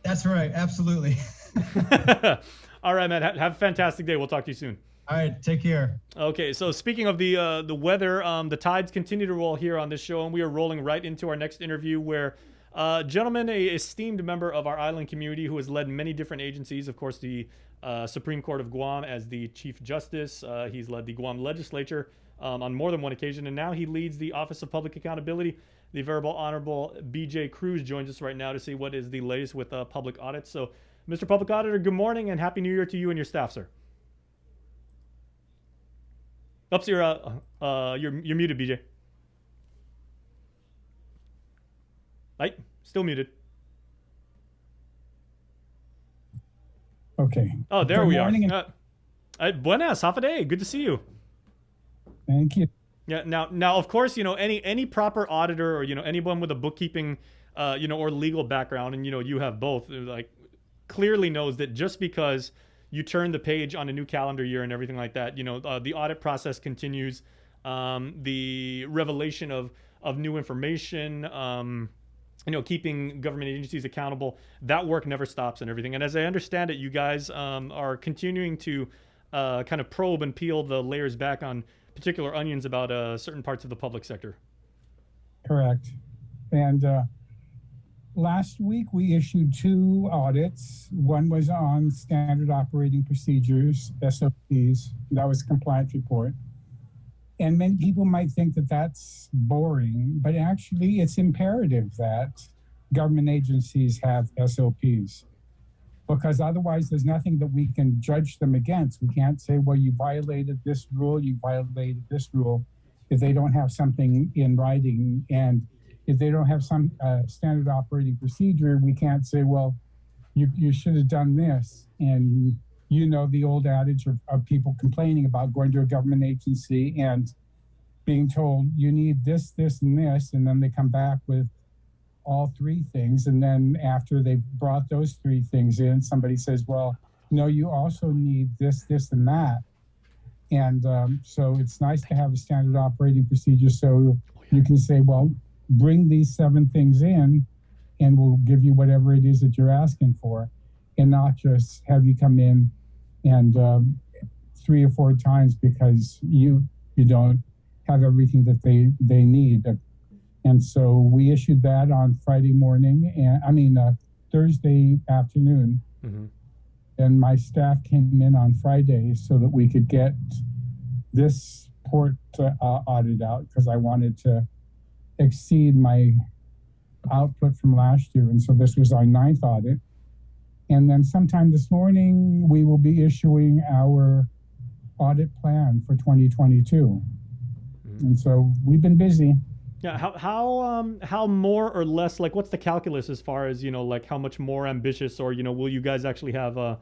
That's right, absolutely. All right, man. Have a fantastic day. We'll talk to you soon. All right, take care. Okay, so speaking of the weather, the tides continue to roll here on this show, and we are rolling right into our next interview where gentleman, a esteemed member of our island community who has led many different agencies, of course, the Supreme Court of Guam as the Chief Justice. He's led the Guam legislature on more than one occasion, and now he leads the Office of Public Accountability. The Venerable Honorable B.J. Cruz joins us right now to see what is the latest with public audits. So, Mr. Public Auditor, good morning and Happy New Year to you and your staff, sir. Oops, you're muted, BJ. Right, still muted. Okay. Oh, there Good we morning. are. Buenas, Hafade. Good to see you. Thank you. Yeah. Now, of course, any proper auditor or anyone with a bookkeeping, or legal background, and you have both, like, clearly knows that just because you turn the page on a new calendar year and everything like that, the audit process continues. The revelation of new information, keeping government agencies accountable, that work never stops and everything. And as I understand it, you guys are continuing to kind of probe and peel the layers back on particular onions about certain parts of the public sector. Correct. And last week we issued 2 audits. One was on standard operating procedures, SOPs. That was a compliance report. And many people might think that that's boring, but actually it's imperative that government agencies have SOPs, because otherwise there's nothing that we can judge them against. We can't say, well, you violated this rule, you violated this rule, if they don't have something in writing. And if they don't have some standard operating procedure, we can't say, well, you should have done this. And the old adage of people complaining about going to a government agency and being told you need this, this, and this, and then they come back with all 3 things. And then after they've brought those 3 things in, somebody says, well, no, you also need this, this, and that. And so it's nice to have a standard operating procedure so you can say, well, bring these 7 things in and we'll give you whatever it is that you're asking for, and not just have you come in and 3 or 4 times because you don't have everything that they need. And so we issued that on Friday morning, and Thursday afternoon. Mm-hmm. And my staff came in on Friday so that we could get this port audit out, because I wanted to exceed my output from last year. And so this was our 9th audit. And then sometime this morning, we will be issuing our audit plan for 2022. And so we've been busy. Yeah. How more or less, like, what's the calculus as far as, like, how much more ambitious, or, will you guys actually have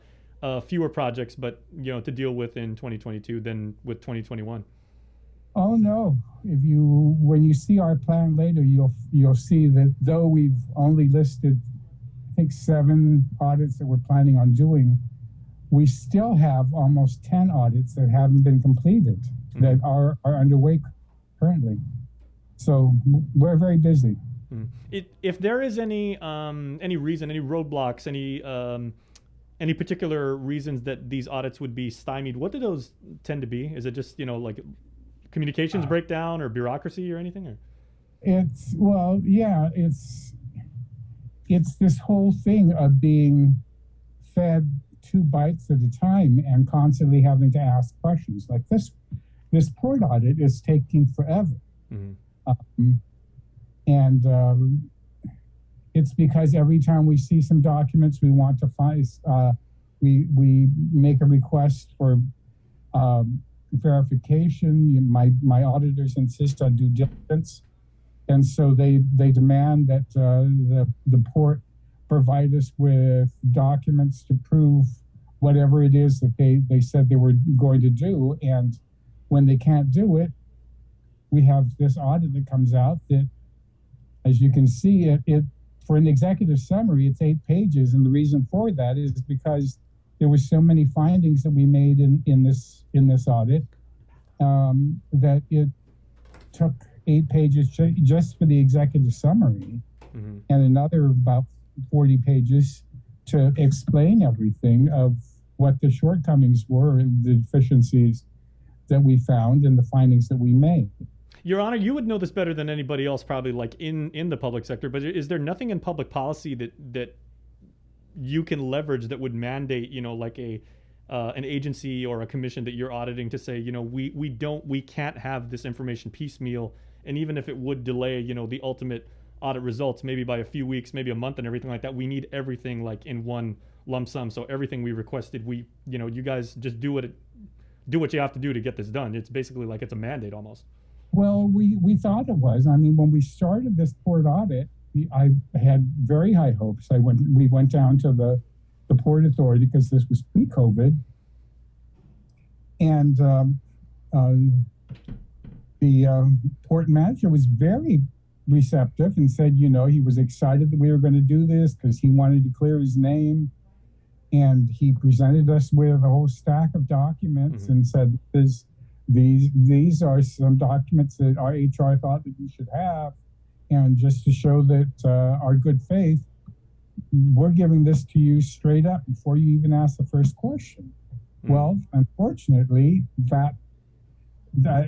fewer projects, but, to deal with in 2022 than with 2021? Oh, no. When you see our plan later, you'll see that though we've only listed, I think, 7 audits that we're planning on doing, we still have almost 10 audits that haven't been completed, that are underway currently. So we're very busy. If there is any reason, any roadblocks, any particular reasons that these audits would be stymied, what do those tend to be? Is it just, like communications breakdown or bureaucracy or anything? Or? It's this whole thing of being fed 2 bites at a time and constantly having to ask questions. Like this port audit is taking forever. Mm-hmm. It's because every time we see some documents we want to find, we make a request for verification. My auditors insist on due diligence, and so they demand that the port provide us with documents to prove whatever it is that they said they were going to do. And when they can't do it, we have this audit that comes out that, as you can see, it for an executive summary, it's 8 pages. And the reason for that is because there were so many findings that we made in this audit that it took 8 pages just for the executive summary, mm-hmm. and another about 40 pages to explain everything of what the shortcomings were and the deficiencies that we found and the findings that we made. Your Honor, you would know this better than anybody else, probably, like in the public sector, but is there nothing in public policy that you can leverage that would mandate, like an agency or a commission that you're auditing to say, we can't have this information piecemeal, and even if it would delay, the ultimate audit results, maybe by a few weeks, maybe a month and everything like that, we need everything like in one lump sum. So everything we requested, you guys just do what you have to do to get this done. It's basically like it's a mandate almost. Well, we thought it was. I mean, when we started this port audit, I had very high hopes. We went down to the Port Authority, because this was pre-COVID, And the port manager was very receptive and said, you know, he was excited that we were going to do this because he wanted to clear his name. And he presented us with a whole stack of documents and said, these are some documents that our HR thought that you should have. And just to show that our good faith, we're giving this to you straight up before you even ask the first question. Well, unfortunately, that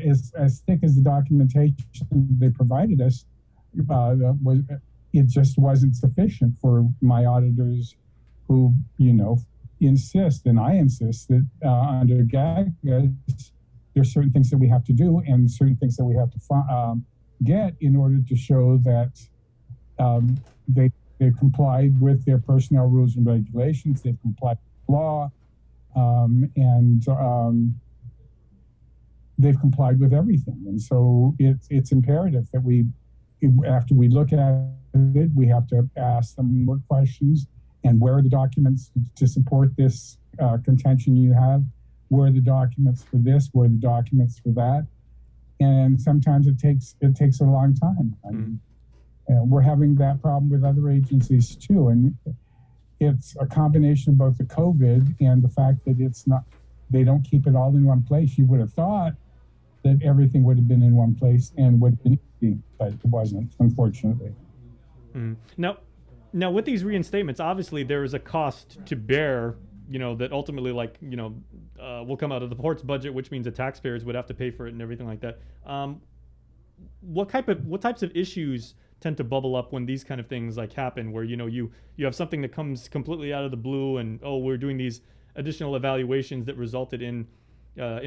is as thick as the documentation they provided us. It just wasn't sufficient for my auditors, who, you know, insist, and I insist that under GAGA, there's certain things that we have to do and certain things that we have to get in order to show that they complied with their personnel rules and regulations, they complied with law, and they've complied with everything. And so it's imperative that we, after we look at it, we have to ask them more questions. And where are the documents to support this contention you have? Where are the documents for this? Where are the documents for that? And sometimes it takes a long time. I mean, we're having that problem with other agencies too, and it's a combination of both the COVID and the fact that they don't keep it all in one place. You would have thought that everything would have been in one place and would have been easy, but it wasn't, unfortunately. Now, with these reinstatements, obviously there is a cost to bear, you know, that ultimately, like, you know, will come out of the port's budget, which means the taxpayers would have to pay for it and everything like that. What types of issues tend to bubble up when these kind of things like happen, where, you know, you have something that comes completely out of the blue, and we're doing these additional evaluations that resulted in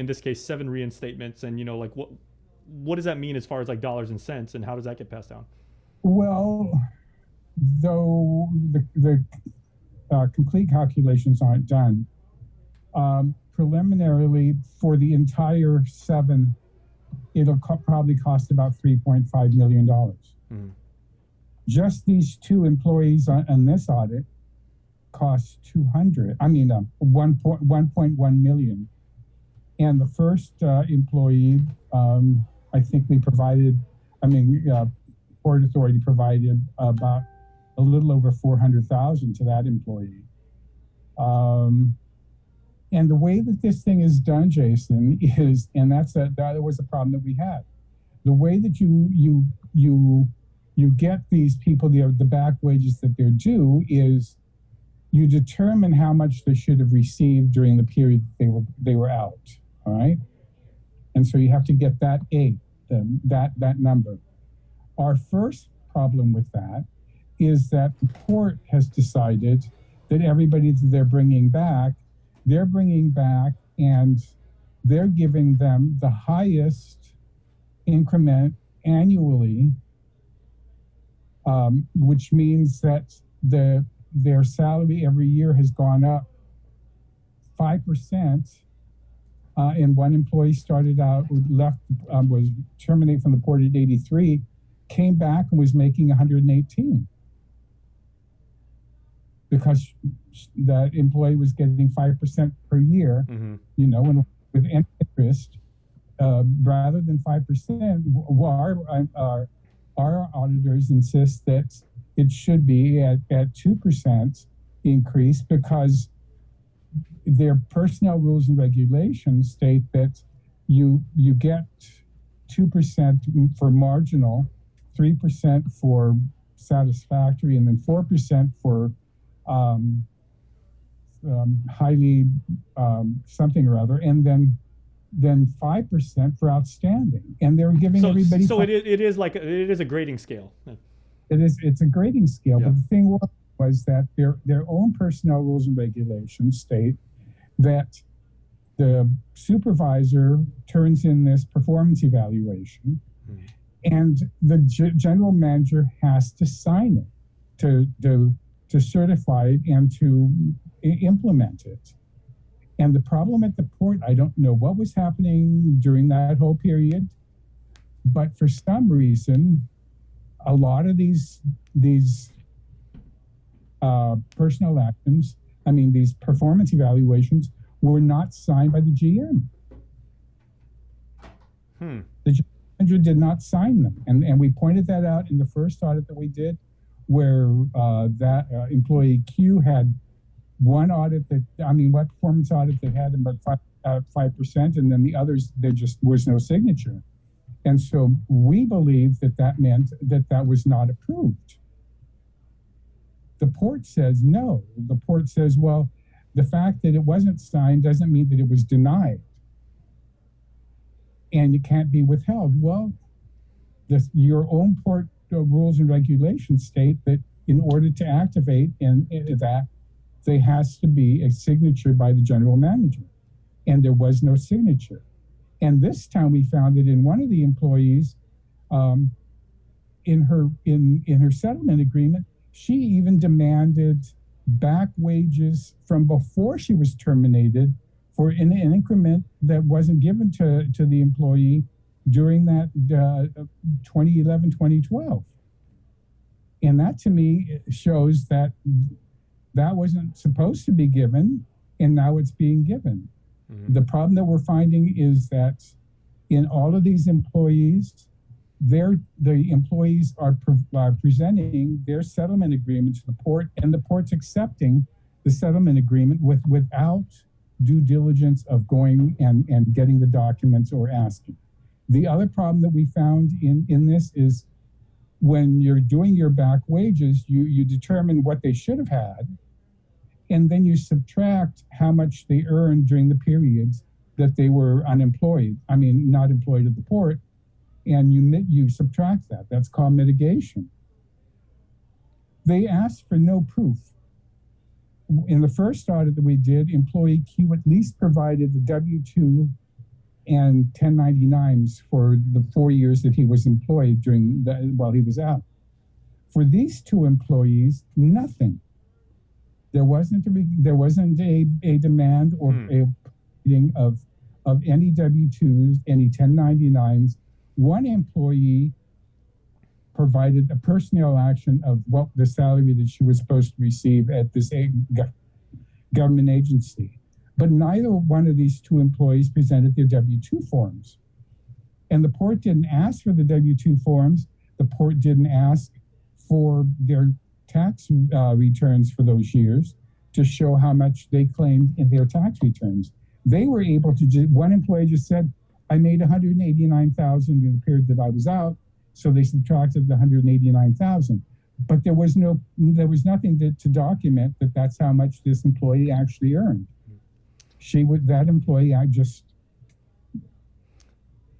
this case 7 reinstatements, and, you know, like what does that mean as far as like dollars and cents, and how does that get passed down? Well, though the complete calculations aren't done, preliminarily for the entire 7, it'll probably cost about $3.5 million. Just these 2 employees on this audit cost 1.1 million. And the first employee, I think we provided, Port Authority provided about a little over $400,000 to that employee. And the way that this thing is done, Jason, is, and that was a problem that we had. The way that you get these people the back wages that they're due is you determine how much they should have received during the period that they were out. All right, and so you have to get that that number. Our first problem with that is that the port has decided that everybody that they're bringing back and they're giving them the highest increment annually, which means that their salary every year has gone up 5%. And one employee started out, was terminated from the port at 83, came back and was making 118 because that employee was getting 5% per year, you know, and with interest, rather than 5%. Our auditors insist that it should be at 2% increase, because their personnel rules and regulations state that you get 2% for marginal, 3% for satisfactory, and then 4% for highly something or other, and then 5% for outstanding. And they're giving everybody. So it is a grading scale. It's a grading scale, but the thing was that their own personnel rules and regulations state that the supervisor turns in this performance evaluation, and the general manager has to sign it to certify it and to implement it. And the problem at the port, I don't know what was happening during that whole period, but for some reason, a lot of these personnel actions, these performance evaluations, were not signed by the GM. Hmm. The general manager did not sign them. And we pointed that out in the first audit that we did, where employee Q had one performance audit that had about 5%, and then the others, there just was no signature. And so we believe that meant that was not approved. The port says no. The port says, well, the fact that it wasn't signed doesn't mean that it was denied. And it can't be withheld. Well, your own port rules and regulations state that in order to activate that, there has to be a signature by the general manager. And there was no signature. And this time we found that in one of the employees, in her settlement agreement, she even demanded back wages from before she was terminated for an increment that wasn't given to the employee during that 2011-2012. And that to me shows that wasn't supposed to be given, and now it's being given. Mm-hmm. The problem that we're finding is that in all of these employees, the employees are presenting their settlement agreement to the port, and the port's accepting the settlement agreement without due diligence of going and getting the documents or asking. The other problem that we found in this is when you're doing your back wages, you determine what they should have had, and then you subtract how much they earned during the periods that they were unemployed. I mean, not employed at the port, and you subtract that. That's called mitigation. They asked for no proof. In the first audit that we did, employee Q at least provided the W-2 and 1099s for the 4 years that he was employed while he was out. For these two employees, nothing. There wasn't a demand or a reading of any W-2s, any 1099s. One employee provided a personnel action of what the salary that she was supposed to receive at this government agency. But neither one of these two employees presented their W-2 forms. And the port didn't ask for the W-2 forms. The port didn't ask for their tax returns for those years to show how much they claimed in their tax returns. They were able to one employee just said, I made $189,000 in the period that I was out, so they subtracted the $189,000. But there was nothing to document that that's how much this employee actually earned. That employee, I just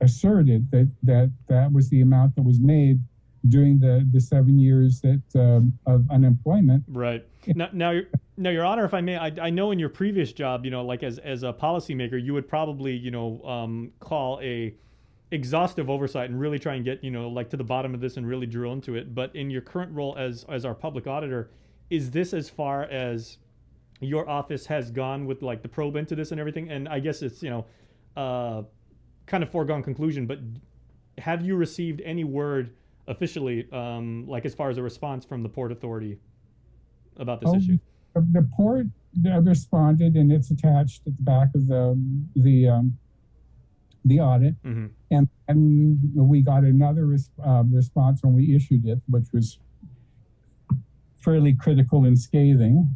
asserted that was the amount that was made during the 7 years of unemployment. Right. Now, Your Honor, if I may, I know in your previous job, like as a policymaker, you would probably, call a exhaustive oversight and really try and get, to the bottom of this and really drill into it. But in your current role as our public auditor, is this as far as your office has gone with the probe into this and everything? And I guess it's, kind of foregone conclusion, but have you received any word officially, as far as a response from the Port Authority about this issue? The port responded, and it's attached at the back of the audit. Mm-hmm. And we got another response when we issued it, which was fairly critical and scathing,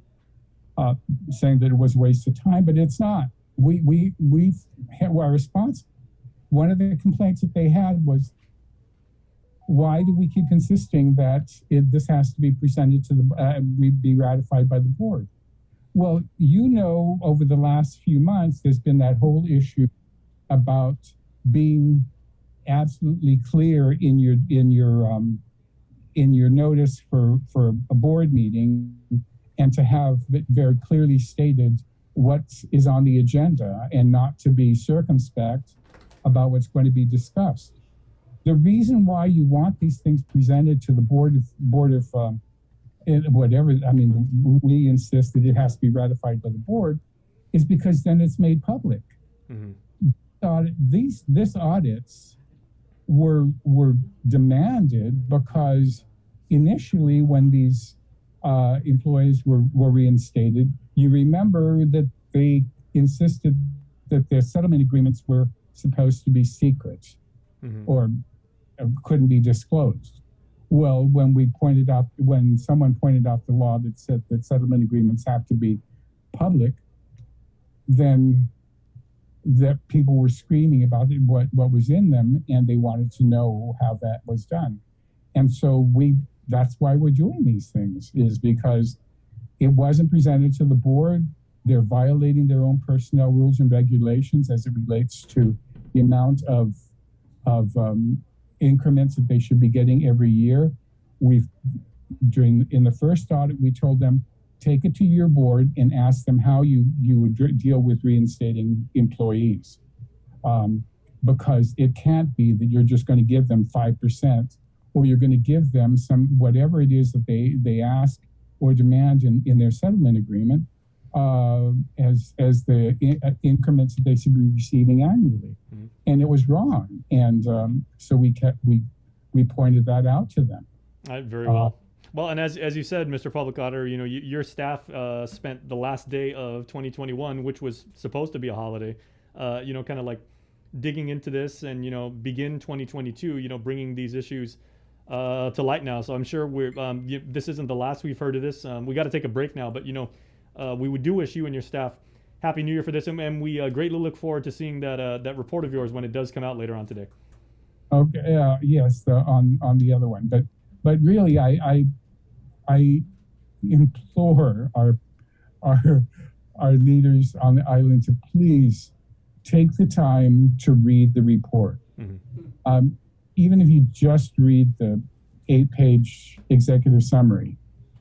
saying that it was a waste of time, but it's not. We've had our response. One of the complaints that they had was, why do we keep insisting that this has to be presented to be ratified by the board? Well, over the last few months, there's been that whole issue about being absolutely clear in your notice for a board meeting, and to have it very clearly stated what is on the agenda, and not to be circumspect about what's going to be discussed. The reason why you want these things presented to the board of whatever, we insist that it has to be ratified by the board, is because then it's made public. Mm-hmm. These audits were demanded because initially, when these employees were reinstated, you remember that they insisted that their settlement agreements were supposed to be secret. or couldn't be disclosed. Well, when someone pointed out the law that said that settlement agreements have to be public, then that people were screaming about it, what was in them, and they wanted to know how that was done. And so that's why we're doing these things, is because it wasn't presented to the board. They're violating their own personnel rules and regulations as it relates to the amount of increments that they should be getting every year. In the first audit, we told them, take it to your board and ask them how you would deal with reinstating employees. Because it can't be that you're just going to give them 5%, or you're going to give them whatever it is that they ask or demand in their settlement agreement as the increments that they should be receiving annually. And it was wrong. And so we pointed that out to them. Very well. Well, and as you said, Mr. Public Auditor, your staff spent the last day of 2021, which was supposed to be a holiday, kind of like digging into this and, begin 2022, bringing these issues to light now. So I'm sure this isn't the last we've heard of this. We got to take a break now, but, we would do wish you and your staff Happy New Year for this. And we greatly look forward to seeing that report of yours when it does come out later on today. Okay. Yes. On the other one, but really, I implore our leaders on the island to please take the time to read the report. Even if you just read the 8-page executive summary,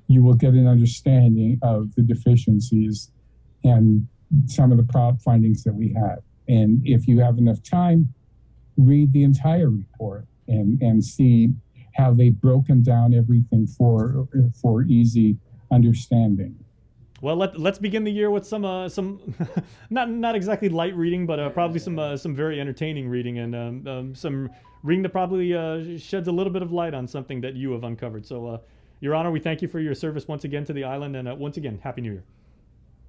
you will get an understanding of the deficiencies and some of the findings that we have. And if you have enough time, read the entire report and see how they've broken down everything for easy understanding. Well, let's begin the year with some not exactly light reading, but probably some very entertaining reading and some reading that probably sheds a little bit of light on something that you have uncovered. So, Your Honor, we thank you for your service once again to the island, and once again, Happy New Year.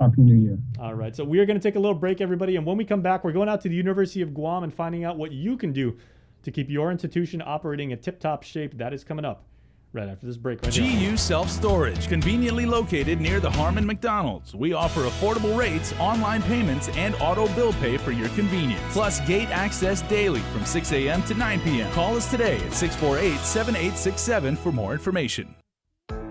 Happy New Year. All right, so we are going to take a little break, everybody, and when we come back, we're going out to the University of Guam and finding out what you can do to keep your institution operating in tip-top shape. That is coming up right after this break. Right here. GU Self-Storage, conveniently located near the Harmon McDonald's. We offer affordable rates, online payments, and auto bill pay for your convenience. Plus gate access daily from 6 a.m. to 9 p.m. Call us today at 648-7867 for more information.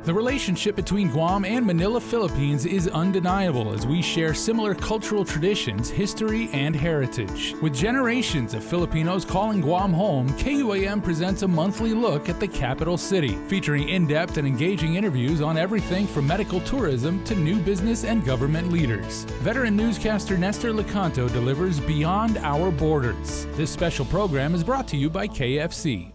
The relationship between Guam and Manila, Philippines is undeniable as we share similar cultural traditions, history, and heritage. With generations of Filipinos calling Guam home, KUAM presents a monthly look at the capital city, featuring in-depth and engaging interviews on everything from medical tourism to new business and government leaders. Veteran newscaster Nestor Lecanto delivers Beyond Our Borders. This special program is brought to you by KFC.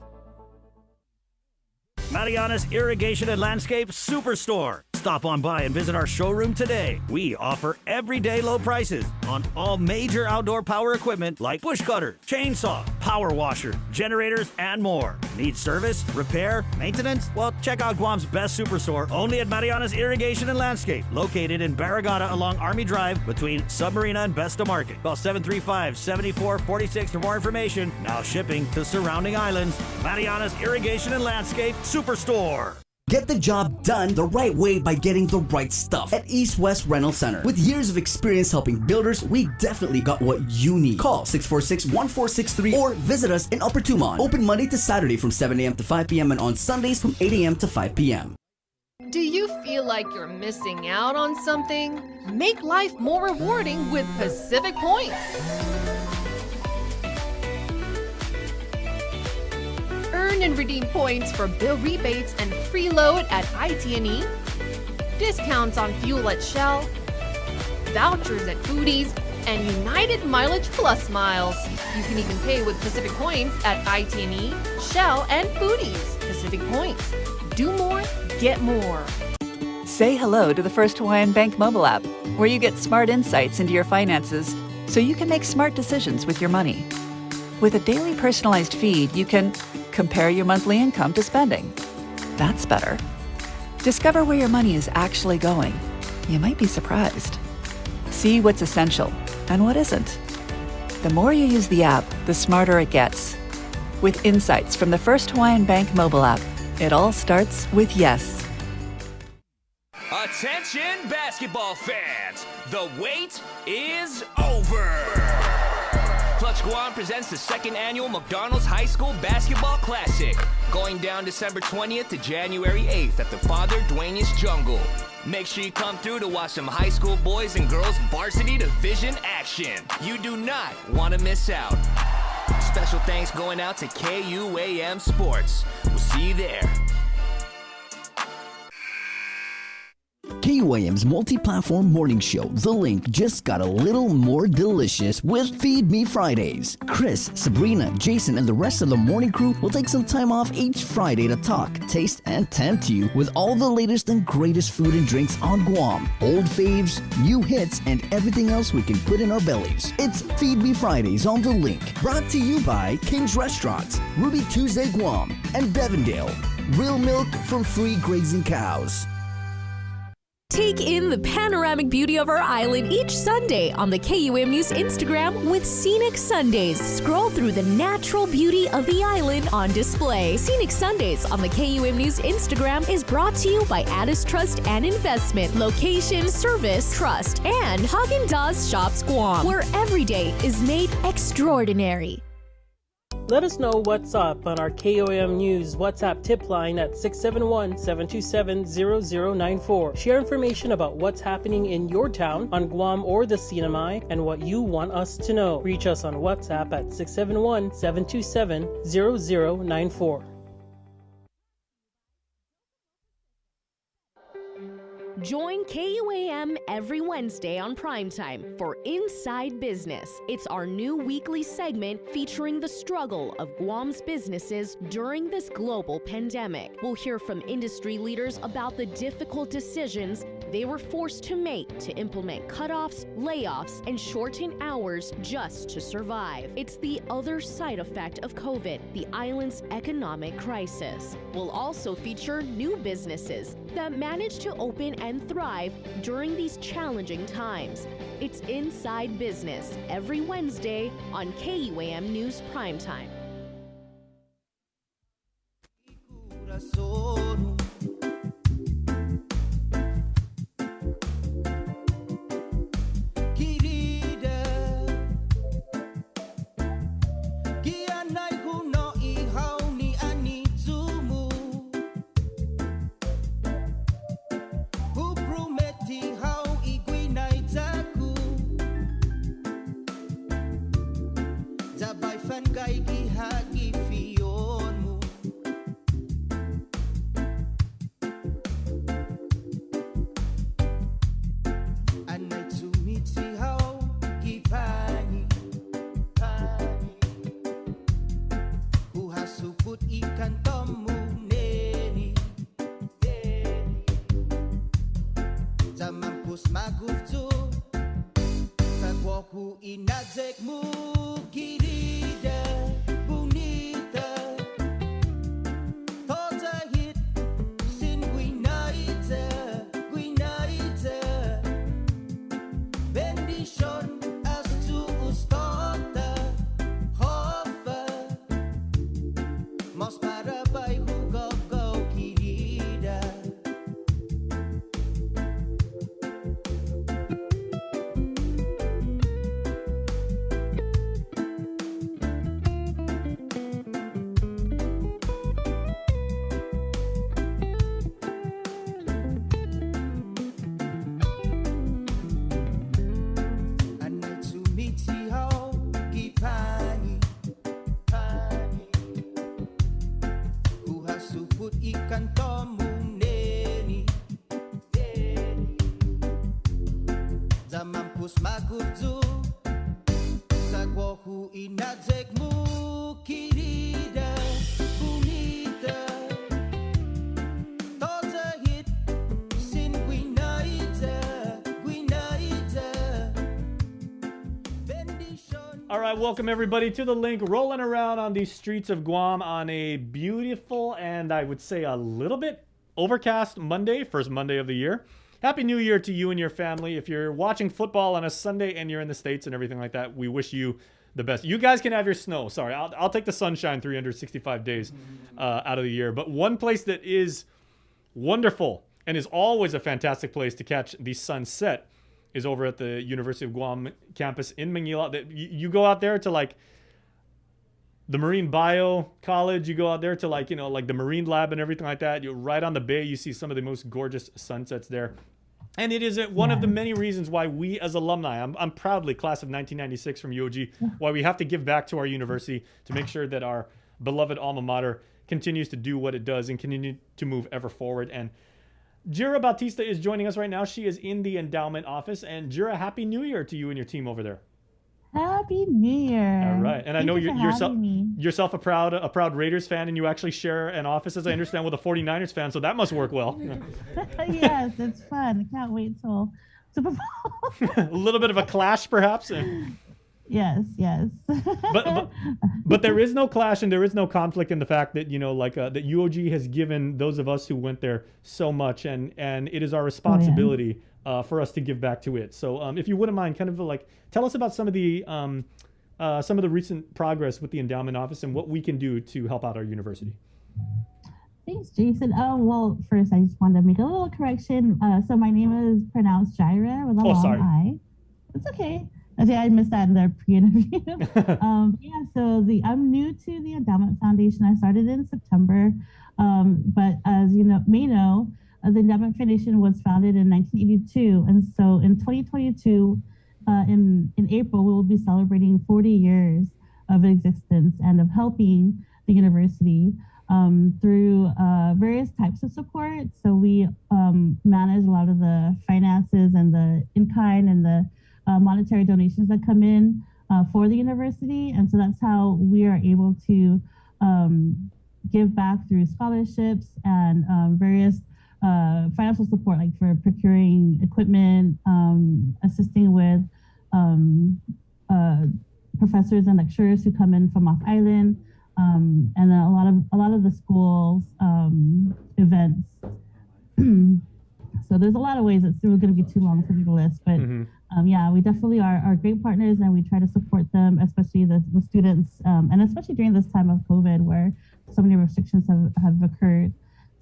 Mariana's Irrigation and Landscape Superstore. Stop on by and visit our showroom today. We offer everyday low prices on all major outdoor power equipment like bush cutters, chainsaw, power washer, generators, and more. Need service, repair, maintenance? Well, check out Guam's best superstore only at Mariana's Irrigation and Landscape, located in Barragata along Army Drive between Submarina and Besta Market. Call 735-7446 for more information. Now shipping to surrounding islands. Mariana's Irrigation and Landscape Superstore. Get the job done the right way by getting the right stuff at East West Rental Center. With years of experience helping builders, we definitely got what you need. Call 646-1463 or visit us in Upper Tumon. Open Monday to Saturday from 7 a.m. to 5 p.m. and on Sundays from 8 a.m. to 5 p.m. Do you feel like you're missing out on something? Make life more rewarding with Pacific Points. Earn and redeem points for bill rebates and free load at IT&E, discounts on fuel at Shell, vouchers at Foodies, and United Mileage Plus miles. You can even pay with Pacific Points at IT&E, Shell, and Foodies. Pacific Points. Do more, get more. Say hello to the First Hawaiian Bank mobile app, where you get smart insights into your finances so you can make smart decisions with your money. With a daily personalized feed, you can compare your monthly income to spending. That's better. Discover where your money is actually going. You might be surprised. See what's essential and what isn't. The more you use the app, the smarter it gets. with insights from the First Hawaiian Bank mobile app. It all starts with yes. Attention basketball fans, the wait is over. Clutch Guam presents the second annual McDonald's High School Basketball Classic, going down December 20th to January 8th at the Father Duenas Jungle. Make sure you come through to watch some high school boys and girls varsity division action. You do not want to miss out. Special thanks going out to KUAM Sports. We'll see you there. KUAM's multi-platform morning show, The Link, just got a little more delicious with Feed Me Fridays. Chris, Sabrina, Jason, and the rest of the morning crew will take some time off each Friday to talk, taste, and tempt you with all the latest and greatest food and drinks on Guam. Old faves, new hits, and everything else we can put in our bellies. It's Feed Me Fridays on The Link. Brought to you by King's Restaurants, Ruby Tuesday Guam, and Devondale. Real milk from free grazing cows. Take in the panoramic beauty of our island each Sunday on the KUM News Instagram with Scenic Sundays. Scroll through the natural beauty of the island on display. Scenic Sundays on the KUM News Instagram is brought to you by Addis Trust and Investment, Location, Service, Trust, and Haagen-Dazs Shops Guam, where every day is made extraordinary. Let us know what's up on our KOM News WhatsApp tip line at 671-727-0094. Share information about what's happening in your town on Guam or the CNMI and what you want us to know. Reach us on WhatsApp at 671-727-0094. Join KUAM every Wednesday on Primetime for Inside Business. It's our new weekly segment featuring the struggle of Guam's businesses during this global pandemic. We'll hear from industry leaders about the difficult decisions they were forced to make to implement cutoffs, layoffs, and shorten hours just to survive. It's the other side effect of COVID, the island's economic crisis. We'll also feature new businesses that managed to open and thrive during these challenging times. It's Inside Business every Wednesday on KUAM News Primetime. All right, welcome everybody to The Link, rolling around on these streets of Guam on a beautiful and I would say a little bit overcast Monday, first Monday of the year. Happy New Year to you and your family. If you're watching football on a Sunday and you're in the States and everything like that, we wish you The best. You guys can have your snow. Sorry, I'll take the sunshine 365 days out of the year. But one place that is wonderful and is always a fantastic place to catch the sunset is over at the University of Guam campus in Manila. You go out there to like the Marine Bio College. You go out there to like, like the Marine Lab and everything like that. You're right on the bay. You see some of the most gorgeous sunsets there. And it is one of the many reasons why we as alumni, I'm proudly class of 1996 from UOG, why we have to give back to our university to make sure that our beloved alma mater continues to do what it does and continue to move ever forward. And Jira Bautista is joining us right now. She is in the endowment office. And Jira, Happy New Year to you and your team over there. Happy New Year. All right. And I know you're yourself a proud Raiders fan, and you actually share an office, as I understand, with a 49ers fan, so that must work well. Yes, it's fun. I can't wait till Super Bowl. A little bit of a clash, perhaps. Yes. But there is no clash and there is no conflict in the fact that, that UOG has given those of us who went there so much, and it is our responsibility for us to give back to it. So if you wouldn't mind, kind of like tell us about some of the recent progress with the endowment office and what we can do to help out our university. Thanks, Jason. Well, first I just wanted to make a little correction. So my name is pronounced Jira with a long I. It's okay. I missed that in the pre-interview. So I'm new to the Endowment Foundation. I started in September, but as you may know, the Endowment Foundation was founded in 1982, and so in 2022, in April, we will be celebrating 40 years of existence and of helping the university through various types of support. So we manage a lot of the finances and the in-kind and the monetary donations that come in for the university. And so that's how we are able to give back through scholarships and various financial support, like for procuring equipment, assisting with professors and lecturers who come in from off island, and then a lot of the school's events. So there's a lot of ways. It's going to be too long for me to list, but we definitely are great partners, and we try to support them, especially the students, and especially during this time of COVID where so many restrictions have occurred.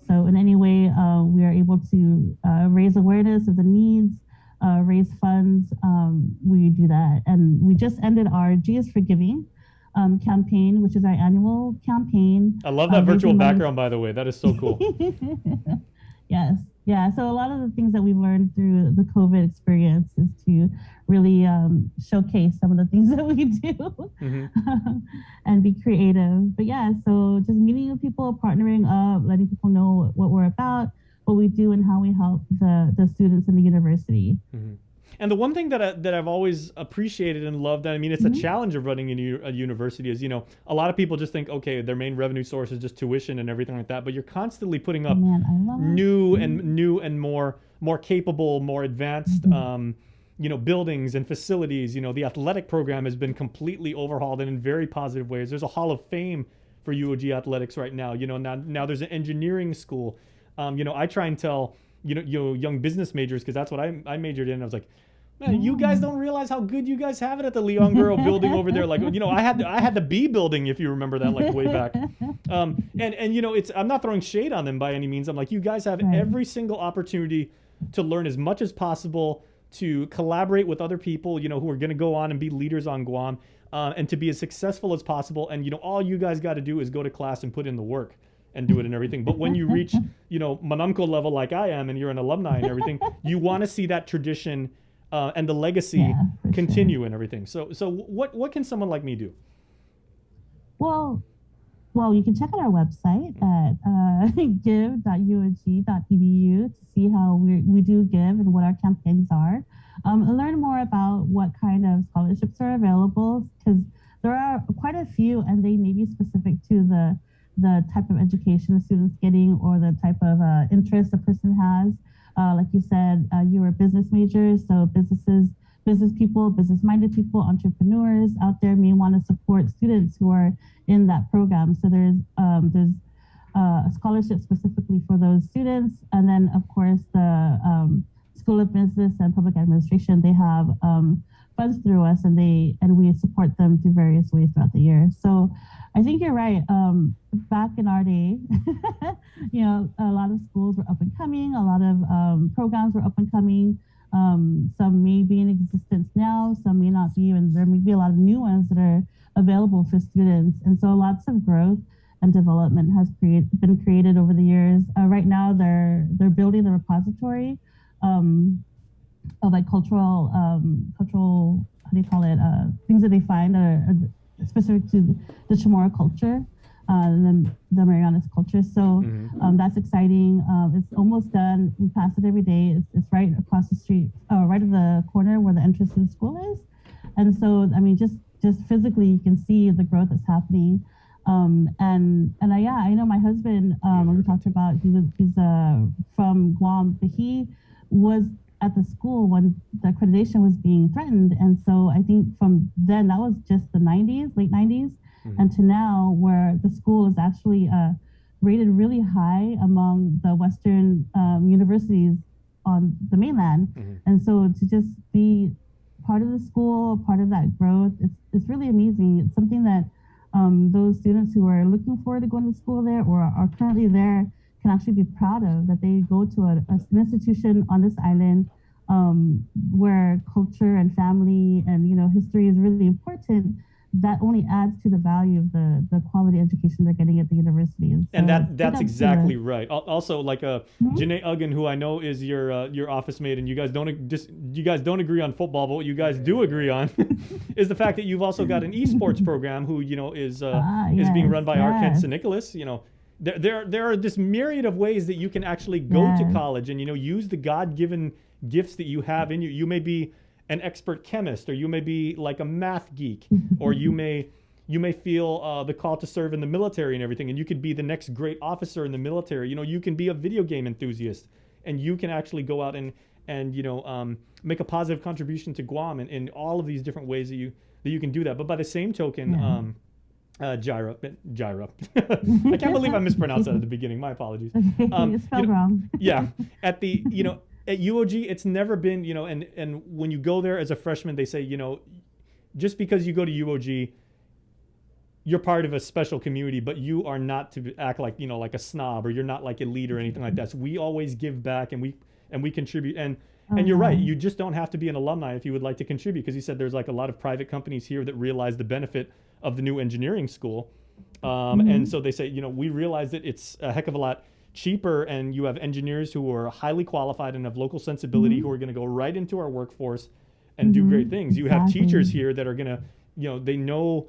So in any way we are able to raise awareness of the needs, raise funds, we do that. And we just ended our G is for Giving campaign, which is our annual campaign. I love that virtual background, by the way. That is so cool. Yes. Yeah. So a lot of the things that we've learned through the COVID experience is to really showcase some of the things that we do and be creative. But yeah, so just meeting with people, partnering up, letting people know what we're about, what we do, and how we help the students in the university. And the one thing that I've always appreciated and loved, I mean, it's a challenge of running a university is, a lot of people just think, okay, their main revenue source is just tuition and everything like that. But you're constantly putting up new and more capable, more advanced, buildings and facilities. The athletic program has been completely overhauled and in very positive ways. There's a Hall of Fame for UOG athletics right now. Now there's an engineering school. I try and tell young business majors, because that's what I majored in. I was like, man, you guys don't realize how good you guys have it at the Leon Guerrero building over there. Like, I had the B building, if you remember that, like way back. And I'm not throwing shade on them by any means. I'm like, you guys have every single opportunity to learn as much as possible, to collaborate with other people, who are going to go on and be leaders on Guam, and to be as successful as possible. And, all you guys got to do is go to class and put in the work and do it and everything. But when you reach, Manamco level like I am, and you're an alumni and everything, you want to see that tradition and the legacy continue and everything. So what can someone like me do? Well, you can check out our website at give.uog.edu to see how we do give and what our campaigns are. And learn more about what kind of scholarships are available, because there are quite a few, and they may be specific to the type of education the student's getting or the type of interest a person has. Like you said, you were business majors, so business people, business-minded people, entrepreneurs out there may want to support students who are in that program. So there's a scholarship specifically for those students. And then, of course, the School of Business and Public Administration, they have funds through us, and we support them through various ways throughout the year. So I think you're right. Back in our day, a lot of schools were up and coming, a lot of programs were up and coming. Some may be in existence now, some may not be, and there may be a lot of new ones that are available for students. And so lots of growth and development has been created over the years. Right now, they're building the repository of like cultural, how do you call it, things that they find are specific to the Chamorro culture, the Marianas culture. So that's exciting. It's almost done. We pass it every day. It's right across the street, right at the corner where the entrance to the school is. And so, I mean, just physically, you can see the growth that's happening. I know my husband, when we talked about, he's from Guam, but he was at the school when the accreditation was being threatened. And so I think from then, that was just the 90s, late 90s, and to now where the school is actually rated really high among the Western universities on the mainland. And so to just be part of the school, part of that growth, it's really amazing. It's something that those students who are looking forward to going to school there or are currently there can actually be proud of, that they go to an institution on this island where culture and family and history is really important. That only adds to the value of the quality education they're getting at the university. And that's exactly right. Also, like Janae Uggan, who I know is your office mate, and you guys don't agree on football, but what you guys do agree on is the fact that you've also got an esports program who is being run by Art Kent St. Nicholas. There are this myriad of ways that you can actually go to college and use the God-given gifts that you have in you. You may be an expert chemist, or you may be like a math geek, or you may feel the call to serve in the military and everything, and you could be the next great officer in the military. You can be a video game enthusiast, and you can actually go out and make a positive contribution to Guam in all of these different ways that you can do that. But by the same token, Jaira. I can't believe I mispronounced that at the beginning. My apologies. You spelled wrong. Yeah, at the at UOG, it's never been, and when you go there as a freshman, they say, just because you go to UOG, you're part of a special community, but you are not to act like, like a snob, or you're not like elite or anything like that. So we always give back, and we contribute. And you're right, you just don't have to be an alumni if you would like to contribute, because you said there's like a lot of private companies here that realize the benefit of the new engineering school. And so they say, we realize that it's a heck of a lot cheaper, and you have engineers who are highly qualified and have local sensibility who are going to go right into our workforce and do great things. You have teachers here that are going to, they know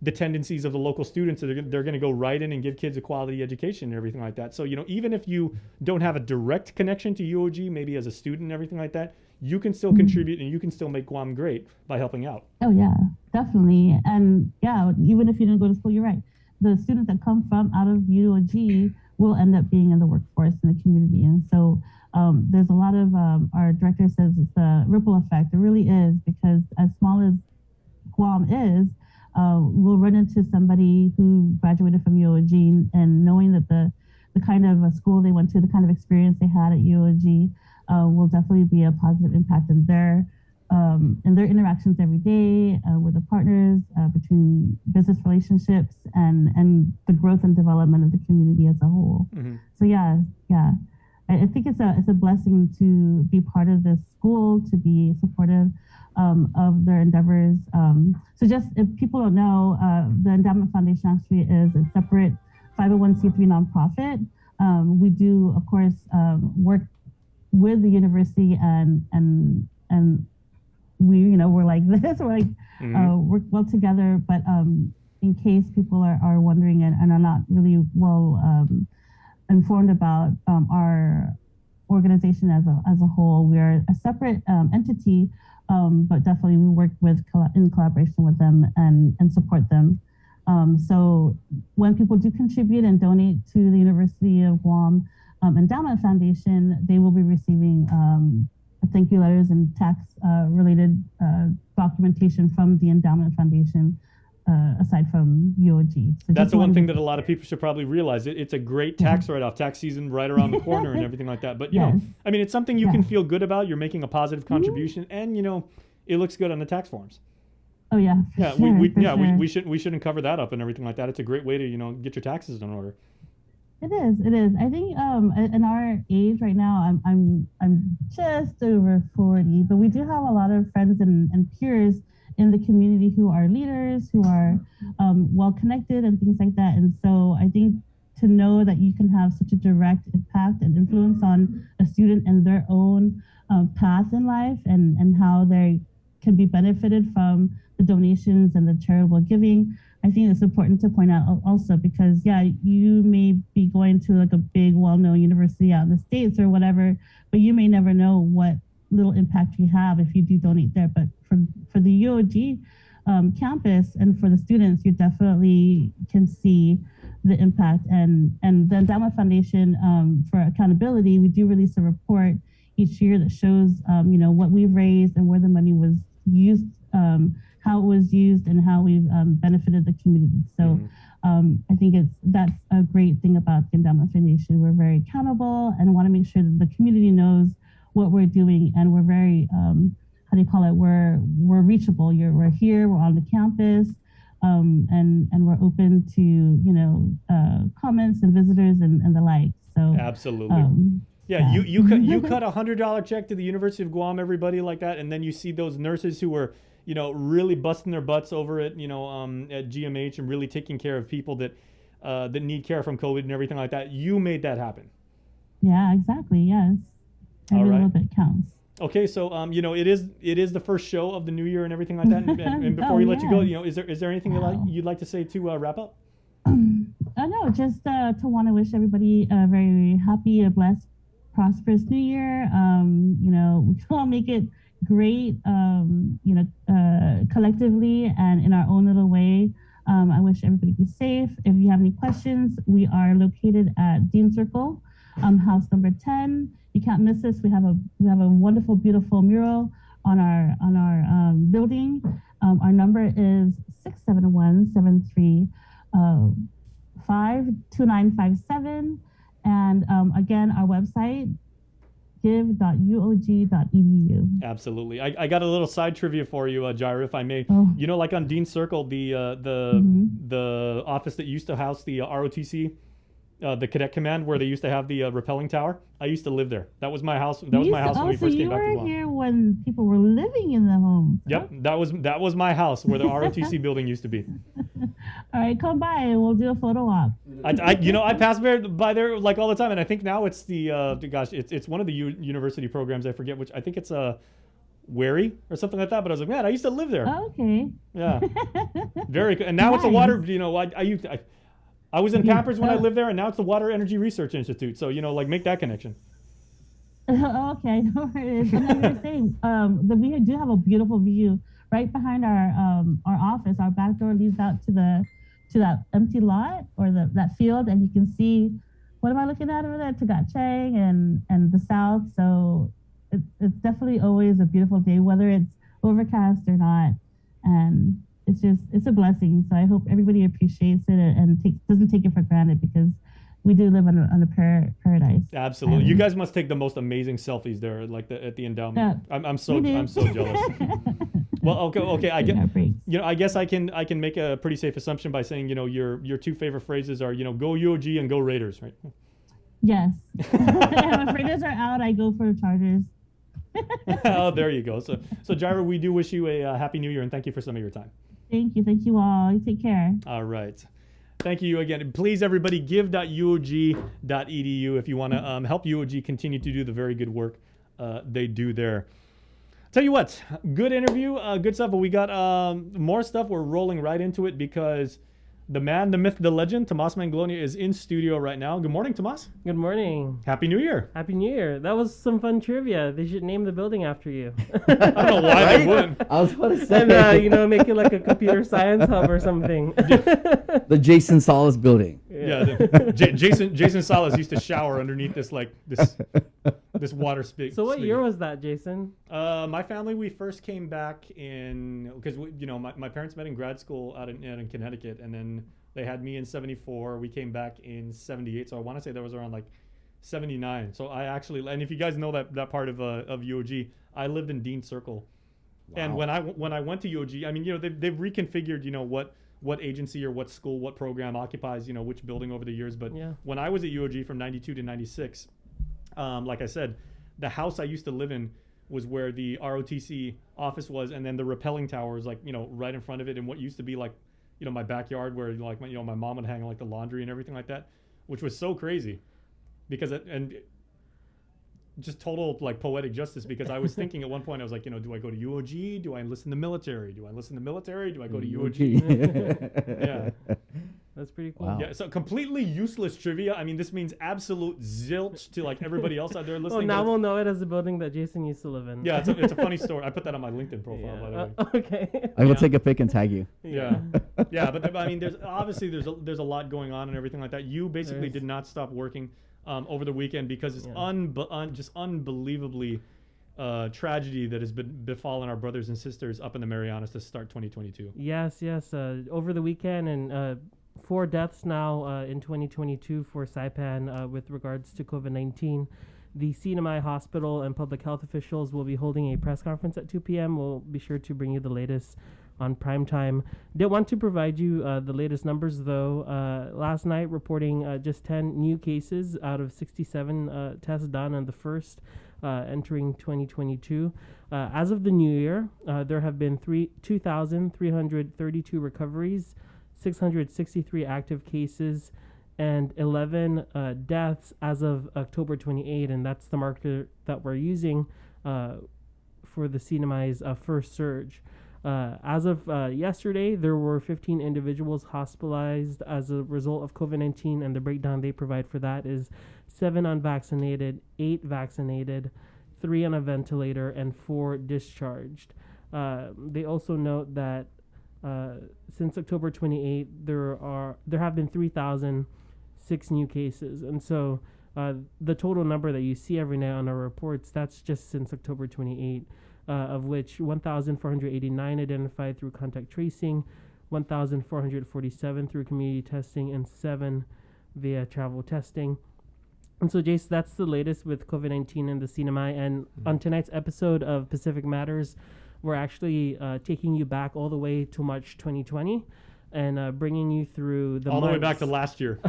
the tendencies of the local students, so they're going to go right in and give kids a quality education and everything like that. So, even if you don't have a direct connection to UOG, maybe as a student and everything like that, you can still contribute, and you can still make Guam great by helping out. Oh yeah, definitely. And yeah, even if you didn't go to school, you're right. The students that come from out of UOG will end up being in the workforce in the community. And so there's a lot of, our director says it's a ripple effect. It really is, because as small as Guam is, we'll run into somebody who graduated from UOG, and knowing that the kind of school they went to, the kind of experience they had at UOG will definitely be a positive impact in their interactions every day with the partners, between business relationships and the growth and development of the community as a whole. So yeah, I think it's a blessing to be part of this school, to be supportive of their endeavors. So just if people don't know, the Endowment Foundation actually is a separate 501c3 nonprofit. We do, of course, work with the university, and we're like this, we're like work well together. But in case people are wondering and are not really well informed about our organization as a whole, we are a separate entity, but definitely we work in collaboration with them and support them. So when people do contribute and donate to the University of Guam Endowment Foundation, they will be receiving thank you letters and tax related documentation from the Endowment Foundation, aside from UOG. So that's the one thing that a lot of people should probably realize. It's a great tax write-off, tax season right around the corner and everything like that. But, it's something you can feel good about. You're making a positive contribution. And, it looks good on the tax forms. Oh yeah. Yeah, sure, we shouldn't cover that up and everything like that. It's a great way to get your taxes in order. It is. It is. I think in our age right now, I'm just over 40, but we do have a lot of friends and peers in the community who are leaders, who are well connected and things like that. And so I think to know that you can have such a direct impact and influence on a student and their own path in life and how they can be benefited from the donations and the charitable giving. I think it's important to point out also because, yeah, you may be going to like a big, well-known university out in the States or whatever, but you may never know what little impact you have if you do donate there. But for the UOG campus and for the students, you definitely can see the impact. And the Endowment Foundation for Accountability, we do release a report each year that shows, what we've raised and where the money was used, how it was used, and how we've benefited the community. So I think that's a great thing about the Endowment Foundation. We're very accountable and want to make sure that the community knows what we're doing, and we're very, we're reachable. We're here, we're on the campus, and we're open to, comments and visitors and the like. So absolutely. You cut $100 check to the University of Guam, everybody like that, and then you see those nurses who were really busting their butts over it, at GMH and really taking care of people that need care from COVID and everything like that. You made that happen. Yeah, exactly. Yes. Every little bit counts. Okay, so it is the first show of the new year and everything like that. And before we let you go, is there anything you'd like to say to wrap up? No, just to want to wish everybody a very happy, a blessed, prosperous new year. We can all make it great, collectively and in our own little way. I wish everybody be safe. If you have any questions, we are located at Dean Circle, house number 10. You can't miss us. We have a wonderful, beautiful mural on our building. Our number is 671-735-2957. And again, our website, give.uog.edu. Absolutely. I got a little side trivia for you, Jaira, if I may. Oh. Like on Dean Circle, the office that used to house the ROTC, the Cadet Command, where they used to have the rappelling tower. I used to live there. That was my house. That was my house when we first came back to Guam. You were here when people were living in the home. Yep, that was my house where the ROTC building used to be. All right, come by and we'll do a photo op. I pass by there like all the time, and I think now it's it's one of the university programs. I forget which. I think it's Wary or something like that. But I was like, man, I used to live there. Oh, okay. Yeah. Very good. And now it's a water. I was in Pampers when I lived there, and now it's the Water Energy Research Institute. So make that connection. Okay, no worries. And then you're saying we do have a beautiful view right behind our office. Our back door leads out to that empty lot or that field, and you can see, what am I looking at over there? Tagat Chang and the south. So it's definitely always a beautiful day, whether it's overcast or not, and it's a blessing. So I hope everybody appreciates it and doesn't take it for granted, because we do live on a paradise. Absolutely. You guys must take the most amazing selfies there, at the endowment. Yeah, I'm so jealous. Well, okay. I guess I can make a pretty safe assumption by saying, your two favorite phrases are, go UOG and go Raiders, right? Yes. And if Raiders are out, I go for Chargers. Oh, there you go. So Jaira, we do wish you a happy new year, and thank you for some of your time. Thank you all. You take care. All right. Thank you again. Please, everybody, give.uog.edu if you want to help UOG continue to do the very good work they do there. Tell you what, good interview, good stuff, but we got more stuff. We're rolling right into it because the man, the myth, the legend, Tomas Manglonia is in studio right now. Good morning, Tomas. Good morning. Happy New Year. Happy New Year. That was some fun trivia. They should name the building after you. I don't know why they wouldn't. I was about to say. And, make it like a computer science hub or something. The Jason Salas building. Yeah, Jason Salas used to shower underneath this this water spigot. So what year was that, Jason? My family, we first came back because my parents met in grad school out in Connecticut, and then they had me in 74. We came back in 78, so I want to say that was around 79. So I actually, and if you guys know that part of UOG, I lived in Dean Circle And when I went to UOG, I mean, they've reconfigured, what agency or what school, what program occupies, which building over the years. But when I was at UOG from 92 to 96, like I said, the house I used to live in was where the ROTC office was, and then the rappelling tower was like, right in front of it, and what used to be like, my backyard where like my mom would hang like the laundry and everything like that, which was so crazy, because just total like poetic justice, because I was thinking at one point, I was like, do I go to UOG? Do I enlist in the military? Do I enlist in the military? Do I go to UOG? Yeah. That's pretty cool. Wow. Yeah, so completely useless trivia. I mean, this means absolute zilch to like everybody else out there listening. Oh, now we'll know it as the building that Jason used to live in. Yeah, it's a funny story. I put that on my LinkedIn profile, by the way. Okay. I will take a pic and tag you. Yeah. Yeah, but I mean, there's a lot going on and everything like that. You basically did not stop working over the weekend because it's just unbelievably tragedy that has befallen our brothers and sisters up in the Marianas to start 2022. Yes. Over the weekend, and 4 deaths now in 2022 for Saipan with regards to COVID-19. The CNMI Hospital and public health officials will be holding a press conference at 2 p.m. We'll be sure to bring you the latest on primetime. Did want to provide you the latest numbers, though. Last night, reporting just 10 new cases out of 67 tests done on the first entering 2022. As of the new year, there have been 2,332 recoveries, 663 active cases, and 11 deaths as of October 28, and that's the marker that we're using for the CNMI's first surge. As of yesterday, there were 15 individuals hospitalized as a result of COVID-19, and the breakdown they provide for that is 7 unvaccinated, 8 vaccinated, 3 on a ventilator, and 4 discharged. They also note that since October 28, there have been 3,006 new cases, and so the total number that you see every night on our reports, that's just since October 28. Of which 1,489 identified through contact tracing, 1,447 through community testing, and 7 via travel testing. And so, Jace, that's the latest with COVID-19 and the CNMI. And on tonight's episode of Pacific Matters, we're actually taking you back all the way to March 2020 and bringing you through the way back to last year.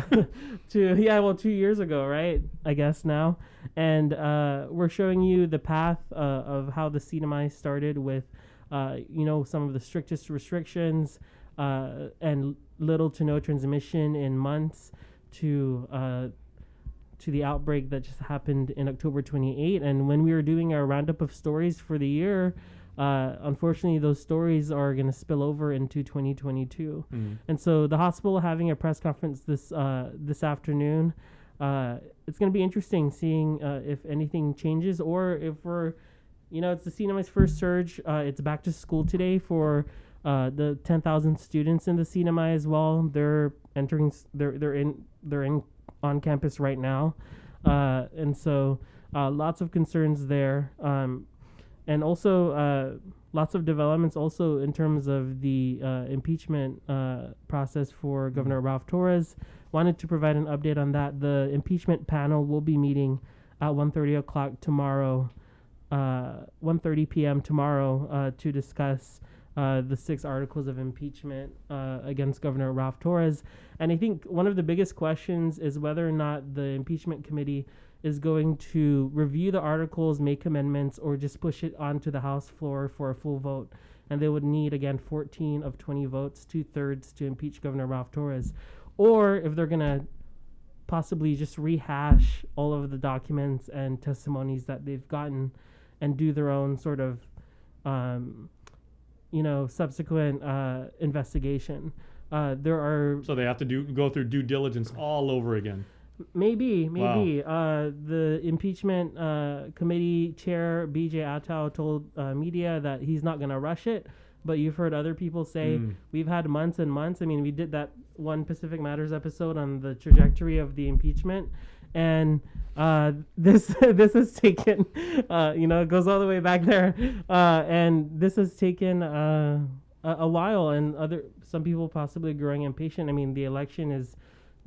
2 years ago, right? I guess now. And we're showing you the path of how the CNMI started with, some of the strictest restrictions and little to no transmission in months to the outbreak that just happened in October 28. And when we were doing our roundup of stories for the year, unfortunately, those stories are going to spill over into 2022. And so the hospital having a press conference this afternoon. It's going to be interesting seeing if anything changes, or if we're, it's the CNMI's first surge. It's back to school today for the 10,000 students in the CNMI as well. They're entering. They're in on campus right now, and so lots of concerns there. And also lots of developments also in terms of the impeachment process for Governor Ralph Torres. Wanted to provide an update on that. The impeachment panel will be meeting at 1:30 tomorrow, 1:30 p.m. tomorrow to discuss the 6 articles of impeachment against Governor Ralph Torres. And I think one of the biggest questions is whether or not the impeachment committee is going to review the articles, make amendments, or just push it onto the House floor for a full vote. And they would need, again, 14 of 20 votes, 2/3 to impeach Governor Ralph Torres. Or if they're going to possibly just rehash all of the documents and testimonies that they've gotten and do their own sort of, subsequent investigation. So they have to go through due diligence all over again. Maybe. Wow. The impeachment committee chair, BJ Atao, told media that he's not going to rush it. But you've heard other people say we've had months and months. I mean, we did that one Pacific Matters episode on the trajectory of the impeachment. And this has taken, it goes all the way back there. And this has taken a while, and some people possibly growing impatient. I mean, the election is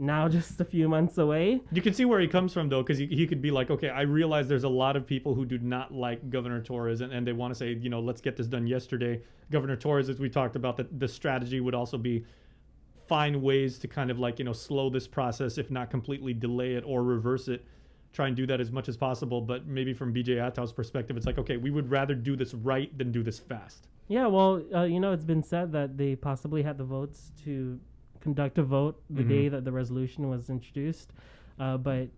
now just a few months away. You can see where he comes from, though, because he could be like, okay, I realize there's a lot of people who do not like Governor Torres, and they want to say, let's get this done yesterday. Governor Torres, as we talked about, the strategy would also be find ways to kind of slow this process, if not completely delay it or reverse it. Try and do that as much as possible. But maybe from BJ Attaw's perspective, it's like, okay, we would rather do this right than do this fast. Yeah, well, it's been said that they possibly had the votes to conduct a vote the day that the resolution was introduced. But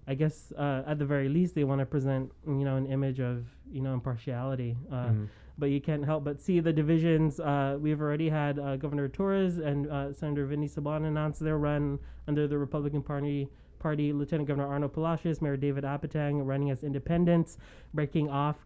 I guess at the very least, they want to present, an image of, impartiality. But you can't help but see the divisions. We've already had Governor Torres and Senator Vinny Sabon announce their run under the Republican Party. Lieutenant Governor Arnold Palacios, Mayor David Apatang running as independents, breaking off,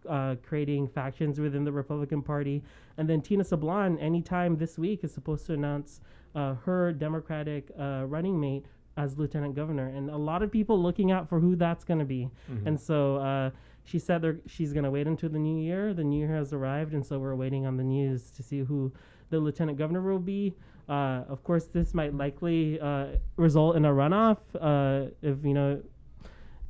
creating factions within the Republican Party. And then Tina Sablan, anytime this week, is supposed to announce her Democratic running mate as Lieutenant Governor. And a lot of people looking out for who that's going to be. And so she said she's going to wait until the new year. The new year has arrived, and so we're waiting on the news to see who the Lieutenant Governor will be. Of course, this might likely result in a runoff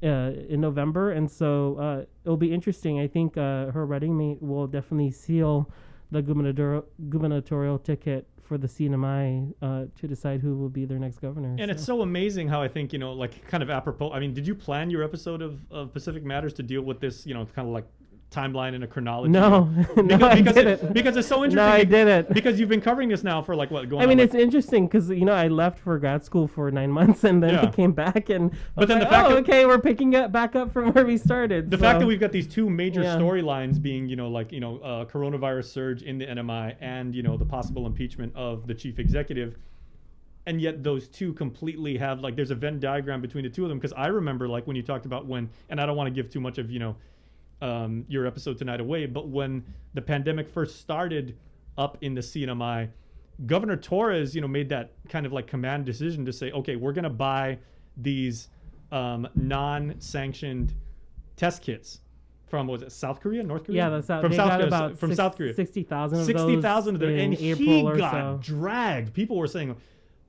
in November, and so it'll be interesting. I think her running mate will definitely seal the gubernatorial ticket for the CNMI to decide who will be their next governor. And it's so amazing how I think, kind of apropos. I mean, did you plan your episode of Pacific Matters to deal with this, kind of like timeline and a chronology? No, I didn't. Because it's so interesting. No, I didn't. Because you've been covering this now for it's interesting because I left for grad school for 9 months and then I came back and okay, we're picking it back up from where we started. The fact that we've got these two major storylines being coronavirus surge in the NMI and the possible impeachment of the chief executive, and yet those two completely have there's a Venn diagram between the two of them. Because I remember when you talked about and I don't want to give too much of your episode tonight away, but when the pandemic first started up in the CNMI, Governor Torres, made that kind of command decision to say, okay, we're going to buy these non-sanctioned test kits from, was it South Korea, North Korea? Yeah, from South Korea. 60,000 of 60,000 of them, and April he got dragged. People were saying,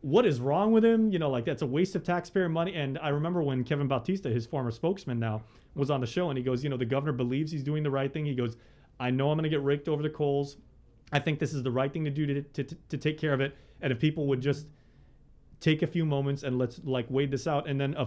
what is wrong with him? That's a waste of taxpayer money. And I remember when Kevin Bautista, his former spokesman now, was on the show, and he goes, the governor believes he's doing the right thing. He goes, I know I'm going to get raked over the coals. I think this is the right thing to do to take care of it. And if people would just take a few moments and let's wait this out. And then,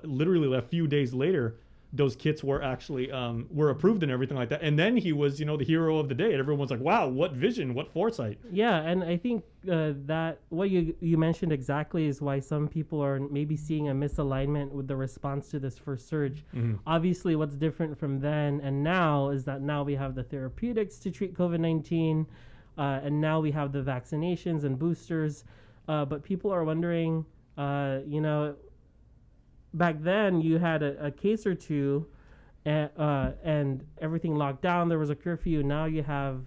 literally a few days later, those kits were actually were approved and everything like that. And then he was, the hero of the day. And everyone's like, wow, what vision, what foresight. Yeah, and I think that what you mentioned exactly is why some people are maybe seeing a misalignment with the response to this first surge. Obviously, what's different from then and now is that now we have the therapeutics to treat COVID-19, and now we have the vaccinations and boosters. But people are wondering, back then you had a case or two and everything locked down. There was a curfew. Now you have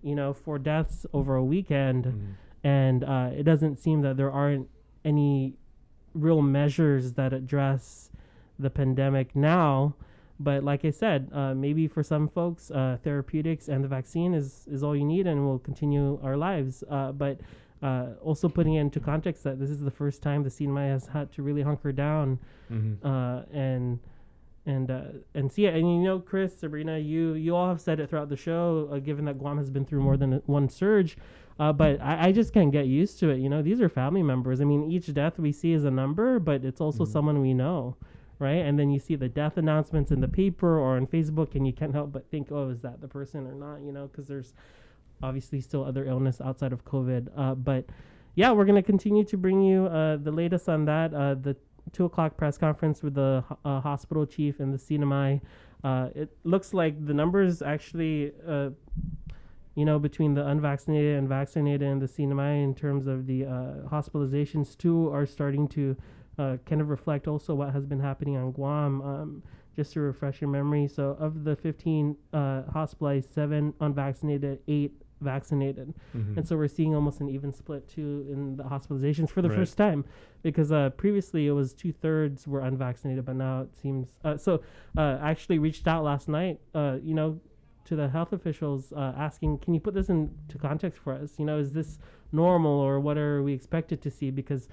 4 deaths over a weekend, and it doesn't seem that there aren't any real measures that address the pandemic now. But like I said, maybe for some folks, therapeutics and the vaccine is all you need, and we'll continue our lives. But also putting it into context that this is the first time the CNMI has had to really hunker down and see it. And Chris, Sabrina, you all have said it throughout the show, given that Guam has been through more than one surge. But I just can't get used to it. These are family members. I mean, each death we see is a number, but it's also someone we know, right? And then you see the death announcements in the paper or on Facebook, and you can't help but think, oh, is that the person or not? Because there's obviously still other illness outside of COVID. But yeah, we're going to continue to bring you the latest on that. The 2:00 press conference with the hospital chief and the CNMI. It looks like the numbers actually, between the unvaccinated and vaccinated and the CNMI in terms of the hospitalizations too are starting to kind of reflect also what has been happening on Guam. Just to refresh your memory, so of the 15 hospitalized, 7 unvaccinated, 8 vaccinated. And so we're seeing almost an even split too in the hospitalizations for the first time, because previously it was 2/3 were unvaccinated, but now it seems actually reached out last night to the health officials asking, can you put this into context for us? Is this normal, or what are we expected to see? Because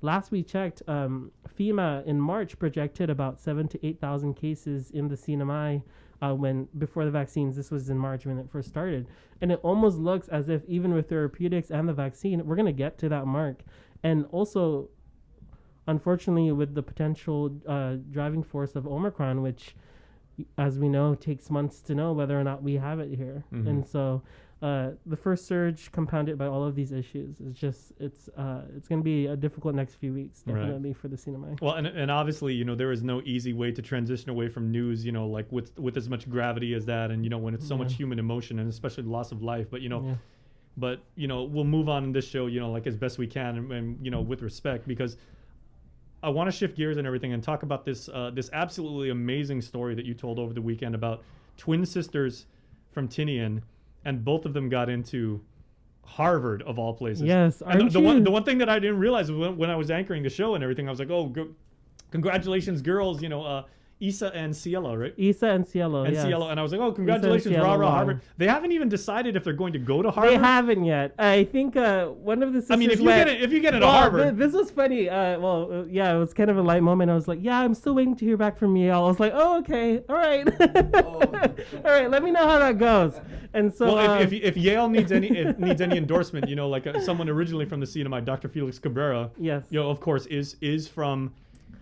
last we checked, FEMA in March projected about 7,000 to 8,000 cases in the CNMI before the vaccines. This was in March when it first started. And it almost looks as if even with therapeutics and the vaccine, we're going to get to that mark. And also, unfortunately, with the potential driving force of Omicron, which, as we know, takes months to know whether or not we have it here. Mhm. And so the first surge compounded by all of these issues is just, it's going to be a difficult next few weeks, definitely, for the CNMI. Well, and obviously, you know, there is no easy way to transition away from news, you know, like with as much gravity as that, and, you know, when it's so much human emotion and especially the loss of life. But, you know, we'll move on in this show, you know, like as best we can and you know, with respect, because I want to shift gears and everything and talk about this this absolutely amazing story that you told over the weekend about twin sisters from Tinian, and both of them got into Harvard of all places. Yes, and the one thing that I didn't realize when I was anchoring the show and everything, I was like, oh, congratulations, girls! You know, Isa and Cielo, right? Isa and Cielo, and yes. Cielo, and I was like, oh, congratulations, rah rah, Harvard. They haven't even decided if they're going to go to Harvard. They haven't yet. I think one of the sisters. I mean, if you get into well, Harvard, this was funny. Yeah, it was kind of a light moment. I was like, yeah, I'm still waiting to hear back from Yale. I was like, oh, okay, all right, all right. Let me know how that goes. And so, well, if Yale needs any endorsement, you know, like someone originally from the CNMI, Dr. Felix Cabrera, yes, you know, of course, is from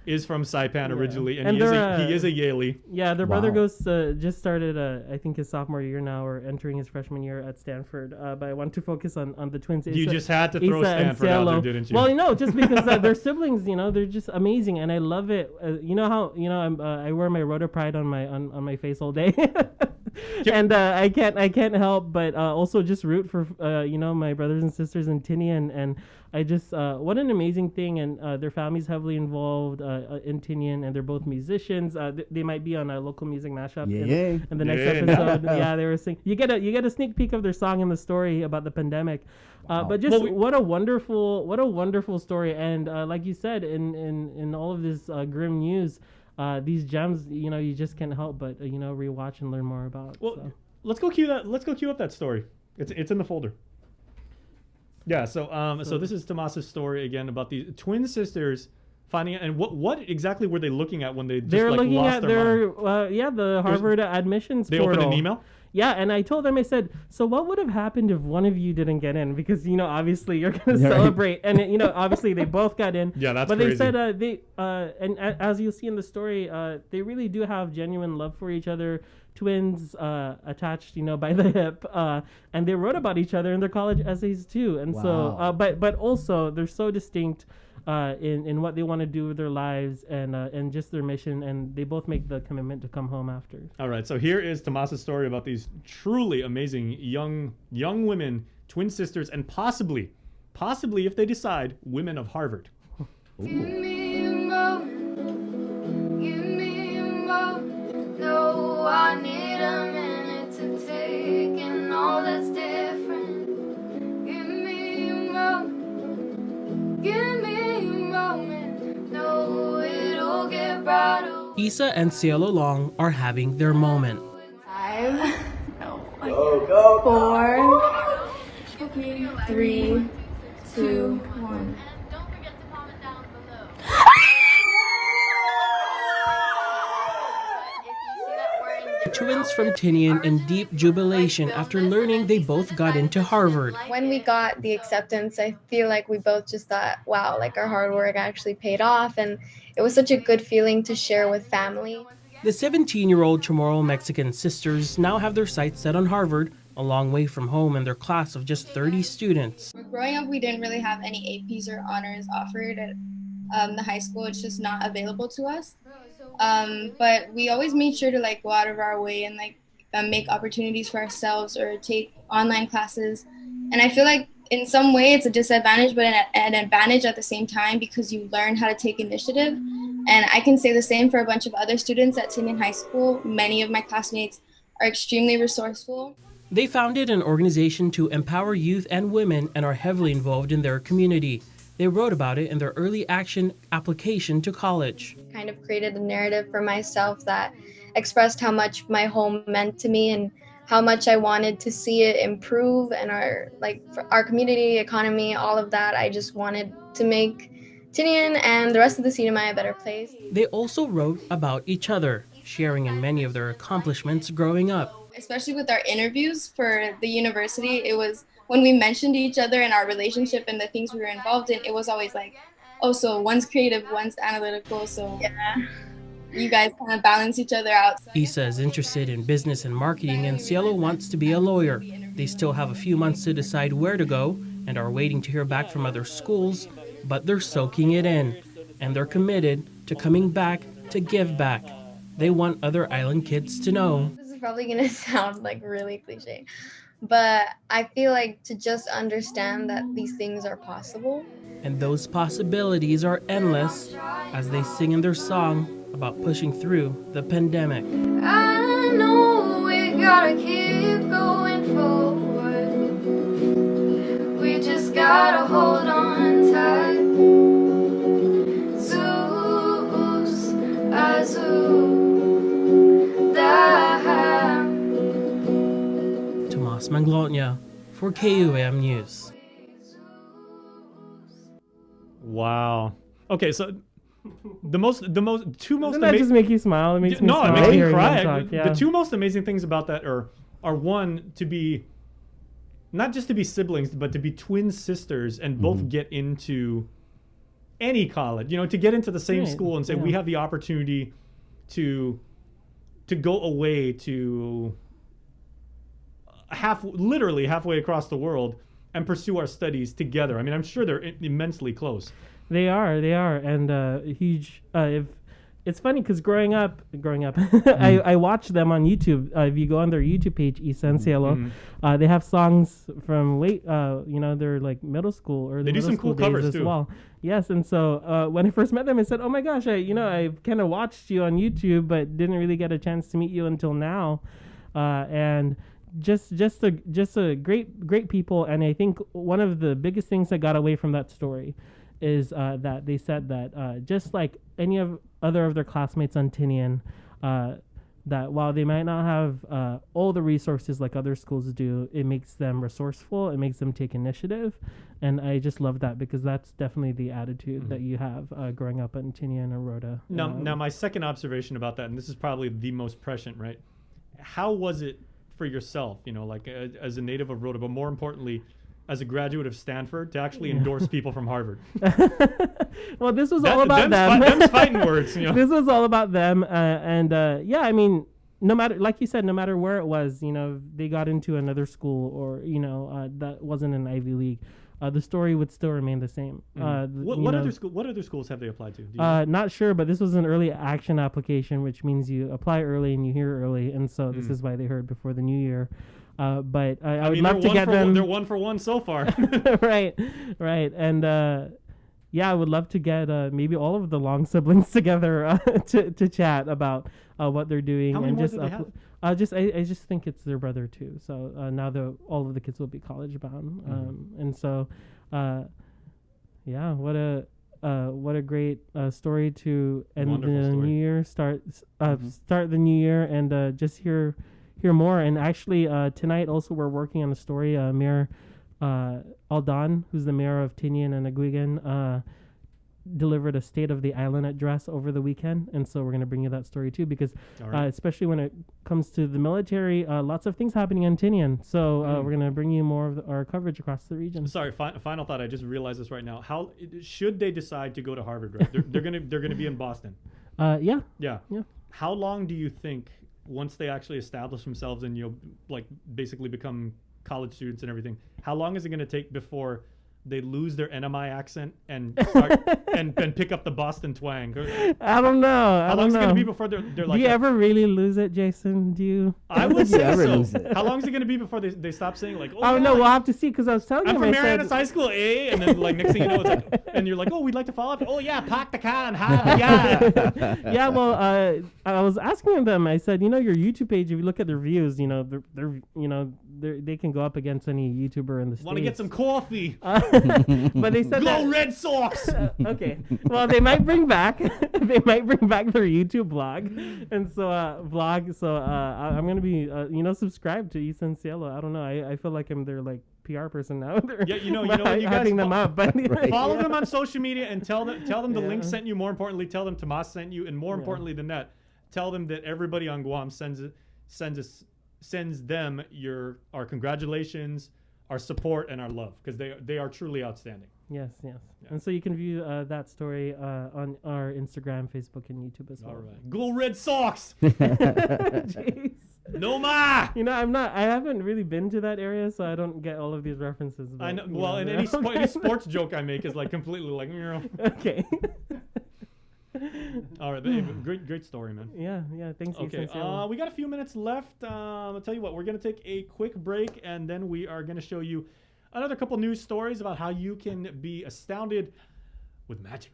Saipan originally, and And he is a Yalie. Yeah, their brother just started, I think, his sophomore year now, or entering his freshman year at Stanford. But I want to focus on the twins. You Isa, just had to throw Isa and Stanford out there, Cielo. didn't you? Well, no, just because they're siblings, you know, they're just amazing, and I love it. You know how, you know, I wear my Rhoda Pride on my face all day. And I can't help but also just root for you know, my brothers and sisters in Tinian, and I just what an amazing thing, and their family's heavily involved in Tinian, and they're both musicians. They might be on a local music mashup in the next episode. Yeah, they were singing. You get a sneak peek of their song in the story about the pandemic. But just what a wonderful story, and like you said, in all of this grim news. These gems, you know, you just can't help but you know, rewatch and learn more about. Well, so. let's go cue up that story. It's in the folder. Yeah. So this is Tomas's story again about these twin sisters finding out, and what exactly were they looking at when they just They're like looking lost at their mind? the Harvard admissions They portal. opened an email. Yeah, and I told them, I said, so what would have happened if one of you didn't get in? Because, you know, obviously you're going to celebrate. And, you know, obviously they both got in. Yeah, that's But crazy. they said, and as you'll see in the story, they really do have genuine love for each other. Twins attached, you know, by the hip. And they wrote about each other in their college essays too. And so, but also they're so distinct in what they want to do with their lives and just their mission, and they both make the commitment to come home after. All right, so here is Tomas's story about these truly amazing young women, twin sisters, and possibly if they decide, women of Harvard. Give me a moment. Give me a moment. No, I need a minute to take in all that's different. Give me a moment. Give me a moment. No, it'll get brighter. Isa and Cielo Long are having their moment. 5, go, 4, 3, 2, 1. Twins from Tinian in deep jubilation after learning they both got into Harvard. When we got the acceptance, I feel like we both just thought, wow, like our hard work actually paid off, and it was such a good feeling to share with family. The 17-year-old Chamorro Mexican sisters now have their sights set on Harvard, a long way from home and their class of just 30 students. Growing up, we didn't really have any APs or honors offered at the high school. It's just not available to us. But we always made sure to like go out of our way and like make opportunities for ourselves or take online classes. And I feel like in some way it's a disadvantage, but an advantage at the same time, because you learn how to take initiative. And I can say the same for a bunch of other students at Tinian High School. Many of my classmates are extremely resourceful. They founded an organization to empower youth and women and are heavily involved in their community. They wrote about it in their early action application to college. Kind of created a narrative for myself that expressed how much my home meant to me and how much I wanted to see it improve, and our community, economy, all of that. I just wanted to make Tinian and the rest of the CNMI a better place. They also wrote about each other, sharing in many of their accomplishments growing up. Especially with our interviews for the university, it was when we mentioned each other and our relationship and the things we were involved in, it was always like, oh, so one's creative, one's analytical, so yeah, you guys kind of balance each other out. Isa is interested in business and marketing, and Cielo wants to be a lawyer. They still have a few months to decide where to go and are waiting to hear back from other schools, but they're soaking it in, and they're committed to coming back to give back. They want other island kids to know. This is probably going to sound like really cliche, but I feel like to just understand that these things are possible. And those possibilities are endless as they sing in their song about pushing through the pandemic. I know we gotta keep going forward. We just gotta hold on tight. Zeus, Azul, Tomas Manglotnya for KUAM News. Wow. Okay, so Doesn't that just make you smile? It makes me smile. No, it makes me hearing cry. them talk, yeah. The two most amazing things about that are one, to be not just to be siblings, but to be twin sisters and both get into any college, to get into the same school and say, we have the opportunity to go away to literally halfway across the world and pursue our studies together. I mean, I'm sure they're immensely close. They are, and huge. If it's funny because growing up, I watch them on YouTube. If you go on their YouTube page, Isa and Cielo, they have songs from they're like middle school or they do some cool covers as too. Well. Yes, and so when I first met them, I said, "Oh my gosh, I kind of watched you on YouTube, but didn't really get a chance to meet you until now," and. Just a great people, and I think one of the biggest things that got away from that story is that they said that just like any of their classmates on Tinian, that while they might not have all the resources like other schools do, it makes them resourceful, it makes them take initiative, and I just love that because that's definitely the attitude that you have growing up in Tinian or Rhoda. Now my second observation about that, and this is probably the most prescient, right? How was it for yourself, as a native of Rhoda, but more importantly, as a graduate of Stanford, to actually endorse people from Harvard? Well, this was all about them. Them's fighting words. This was all about them, I mean, no matter, like you said, no matter where it was, they got into another school or that wasn't an Ivy League. The story would still remain the same. What other schools have they applied to? Do you know? Not sure, but this was an early action application, which means you apply early and you hear early, and so this is why they heard before the new year. But I would love to get them. They're 1 for 1 so far. right, and I would love to get maybe all of the Long siblings together to chat about what they're doing. How many more do they have? I just think it's their brother too. So now all of the kids will be college bound, and so what a great story to end the new year, start the new year, and just hear more. And actually tonight also we're working on a story. Mayor Aldan, who's the mayor of Tinian and Aguigan, delivered a State of the Island address over the weekend, and so we're going to bring you that story too, because especially when it comes to the military, lots of things happening in Tinian, so we're going to bring you more of our coverage across the region. Sorry, final thought, I just realized this right now. How should they decide to go to Harvard, right? they're going to be in Boston. Yeah. How long do you think, once they actually establish themselves and basically become college students and everything, how long is it going to take before they lose their NMI accent and start and pick up the Boston twang? I don't know. How long is it going to be before they're like? Do you ever really lose it, Jason? Do you? I would say so. How long is it going to be before they stop saying like? Oh no, we'll have to see, because I was telling I'm him. from Marianas High School, and then next thing you know, it's like, and you're like, oh, we'd like to follow up. Oh yeah, park the car and yeah. Well, I was asking them. I said, your YouTube page. If you look at their views, they can go up against any YouTuber in the States. Want to get some coffee? But they said Go Red Sox. Okay. Well, they might bring back their YouTube blog, and so I'm gonna be subscribed to Isa and Cielo. I don't know. I feel like I'm their PR person now. They're Yeah, you know what, you guys hyping them up. But follow them on social media and tell them the link sent you. More importantly, tell them Tomas sent you, and more importantly than that, tell them that everybody on Guam sends them our congratulations, our support, and our love, because they are truly outstanding. Yes. And so you can view that story on our Instagram, Facebook, and YouTube as well. All right. Go Red Sox! Jeez. No ma! You know, I haven't really been to that area, so I don't get all of these references. But, I know. Well, and any sports joke I make is like completely like, Okay. All right, great story, man. Yeah. Thanks. Okay, we got a few minutes left. I'll tell you what, we're gonna take a quick break, and then we are gonna show you another couple news stories about how you can be astounded with magic.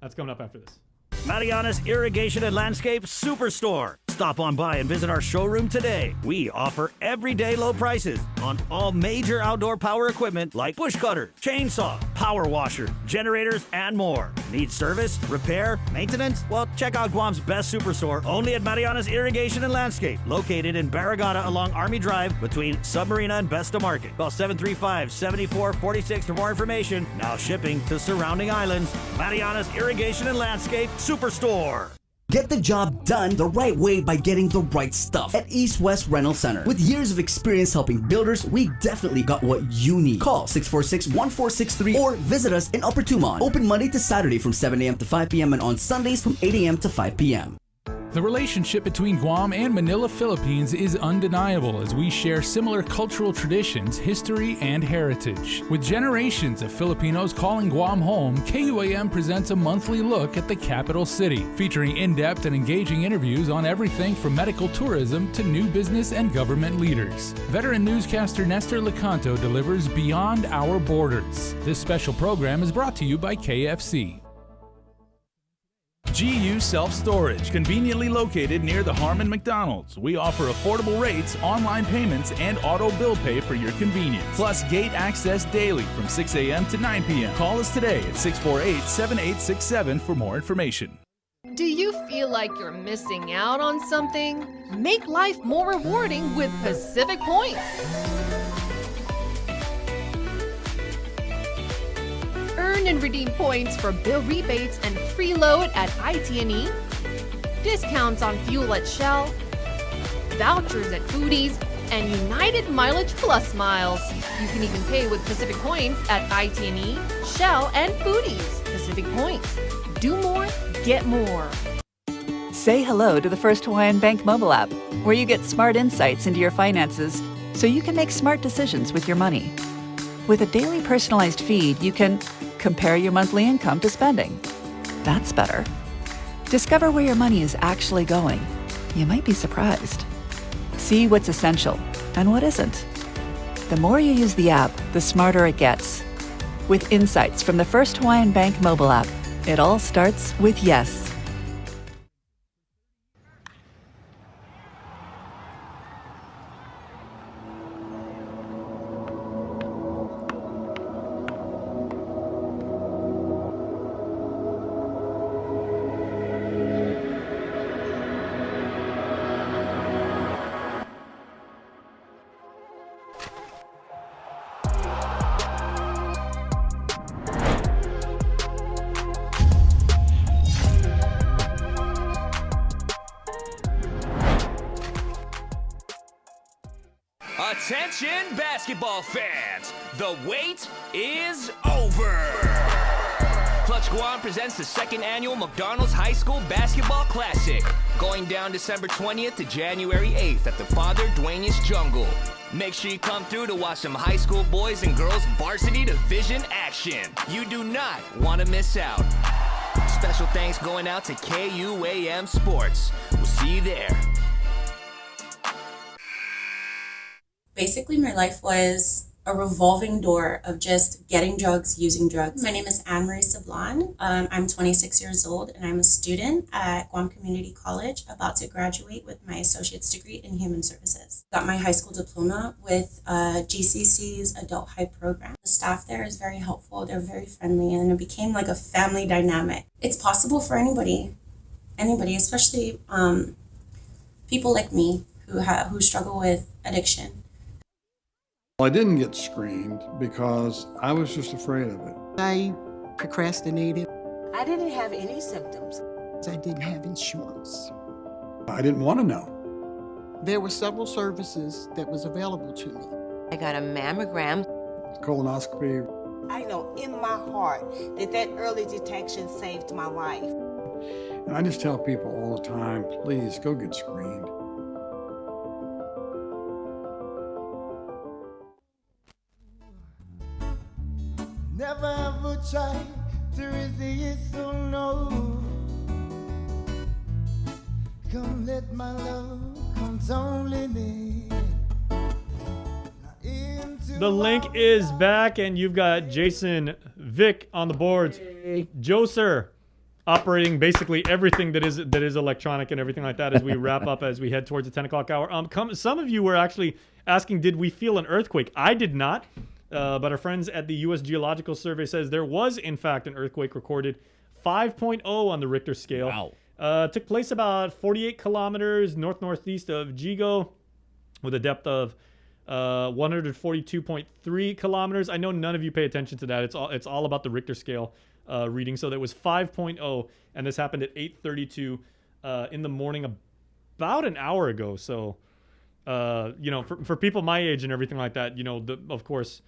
That's coming up after this. Mariana's Irrigation and Landscape Superstore. Stop on by and visit our showroom today. We offer everyday low prices on all major outdoor power equipment like bush cutter, chainsaw, power washer, generators, and more. Need service, repair, maintenance? Well, check out Guam's best superstore only at Mariana's Irrigation and Landscape, located in Barragata along Army Drive between Submarina and Besta Market. Call 735-7446 for more information. Now shipping to surrounding islands. Mariana's Irrigation and Landscape Superstore. Get the job done the right way by getting the right stuff at East West Rental Center. With years of experience helping builders, we definitely got what you need. Call 646-1463 or visit us in Upper Tumon. Open Monday to Saturday from 7 a.m. to 5 p.m. and on Sundays from 8 a.m. to 5 p.m. The relationship between Guam and Manila, Philippines is undeniable as we share similar cultural traditions, history, and heritage. With generations of Filipinos calling Guam home, KUAM presents a monthly look at the capital city, featuring in-depth and engaging interviews on everything from medical tourism to new business and government leaders. Veteran newscaster Nestor Lecanto delivers Beyond Our Borders. This special program is brought to you by KFC. GU Self-Storage, conveniently located near the Harmon McDonald's. We offer affordable rates, online payments, and auto bill pay for your convenience. Plus gate access daily from 6 a.m. to 9 p.m. Call us today at 648-7867 for more information. Do you feel like you're missing out on something? Make life more rewarding with Pacific Points. Earn and redeem points for bill rebates and free load at IT&E, discounts on fuel at Shell, vouchers at Foodies, and United Mileage Plus miles. You can even pay with Pacific Points at IT&E, Shell, and Foodies. Pacific Points. Do more, get more. Say hello to the First Hawaiian Bank mobile app, where you get smart insights into your finances so you can make smart decisions with your money. With a daily personalized feed, you can compare your monthly income to spending. That's better. Discover where your money is actually going. You might be surprised. See what's essential and what isn't. The more you use the app, the smarter it gets. With insights from the First Hawaiian Bank mobile app, it all starts with yes. Attention basketball fans, the wait is over. Clutch Guam presents the second annual McDonald's High School Basketball Classic, going down December 20th to January 8th at the Father Duenas Jungle. Make sure you come through to watch some high school boys and girls varsity division action. You do not want to miss out. Special thanks going out to KUAM Sports. We'll see you there. Basically, my life was a revolving door of just getting drugs, using drugs. My name is Anne-Marie Sablan. I'm 26 years old and I'm a student at Guam Community College, about to graduate with my associate's degree in human services. Got my high school diploma with GCC's Adult High program. The staff there is very helpful. They're very friendly, and it became like a family dynamic. It's possible for anybody, especially people like me who struggle with addiction. I didn't get screened because I was just afraid of it. I procrastinated. I didn't have any symptoms. I didn't have insurance. I didn't want to know. There were several services that was available to me. I got a mammogram. Colonoscopy. I know in my heart that early detection saved my life. And I just tell people all the time, please go get screened. Never ever try to resist or no. Come let my love console me. The link is back, and you've got Jason Vic on the boards. Joe Sir operating basically everything that is electronic and everything like that as we wrap up, as we head towards the 10 o'clock hour. Some of you were actually asking, did we feel an earthquake? I did not, but our friends at the U.S. Geological Survey says there was, in fact, an earthquake recorded, 5.0 on the Richter scale. Wow. Took place about 48 kilometers northeast of Jigo with a depth of 142.3 kilometers. I know none of you pay attention to that. It's all about the Richter scale reading. So that was 5.0, and this happened at 8:32 in the morning, about an hour ago. So, for people my age and everything like that, of course,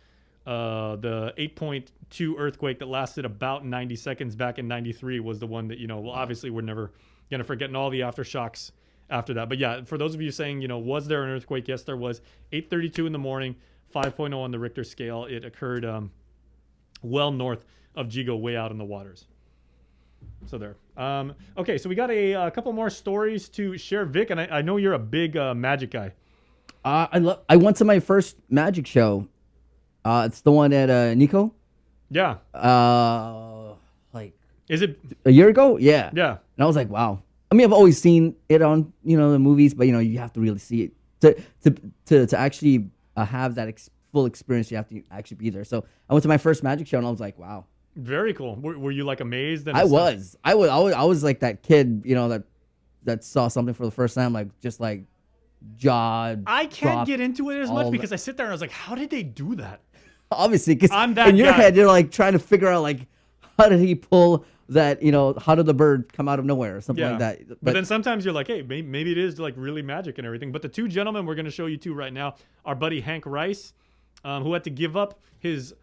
the 8.2 earthquake that lasted about 90 seconds back in 93 was the one that, obviously we're never going to forget, and all the aftershocks after that. But yeah, for those of you saying, was there an earthquake? Yes, there was. 8:32 in the morning, 5.0 on the Richter scale. It occurred well north of Jigo, way out in the waters. So there. Okay, so we got a couple more stories to share, Vic, and I know you're a big magic guy. I went to my first magic show. It's the one at Nico. Yeah. Is it a year ago? Yeah. Yeah. And I was like, wow. I mean, I've always seen it on the movies, but you have to really see it to actually have that full experience. You have to actually be there. So I went to my first magic show, and I was like, wow. Very cool. Were you like amazed? I was like that kid, that saw something for the first time, like just like jaw. I can't get into it as much because I sit there and I was like, how did they do that? Obviously, because I'm that in your guy. head, you're like trying to figure out like, how did he pull that? How did the bird come out of nowhere or something like that? But then sometimes you're like, hey, maybe it is like really magic and everything. But the two gentlemen we're going to show you two right now, our buddy Hank Rice, who had to give up his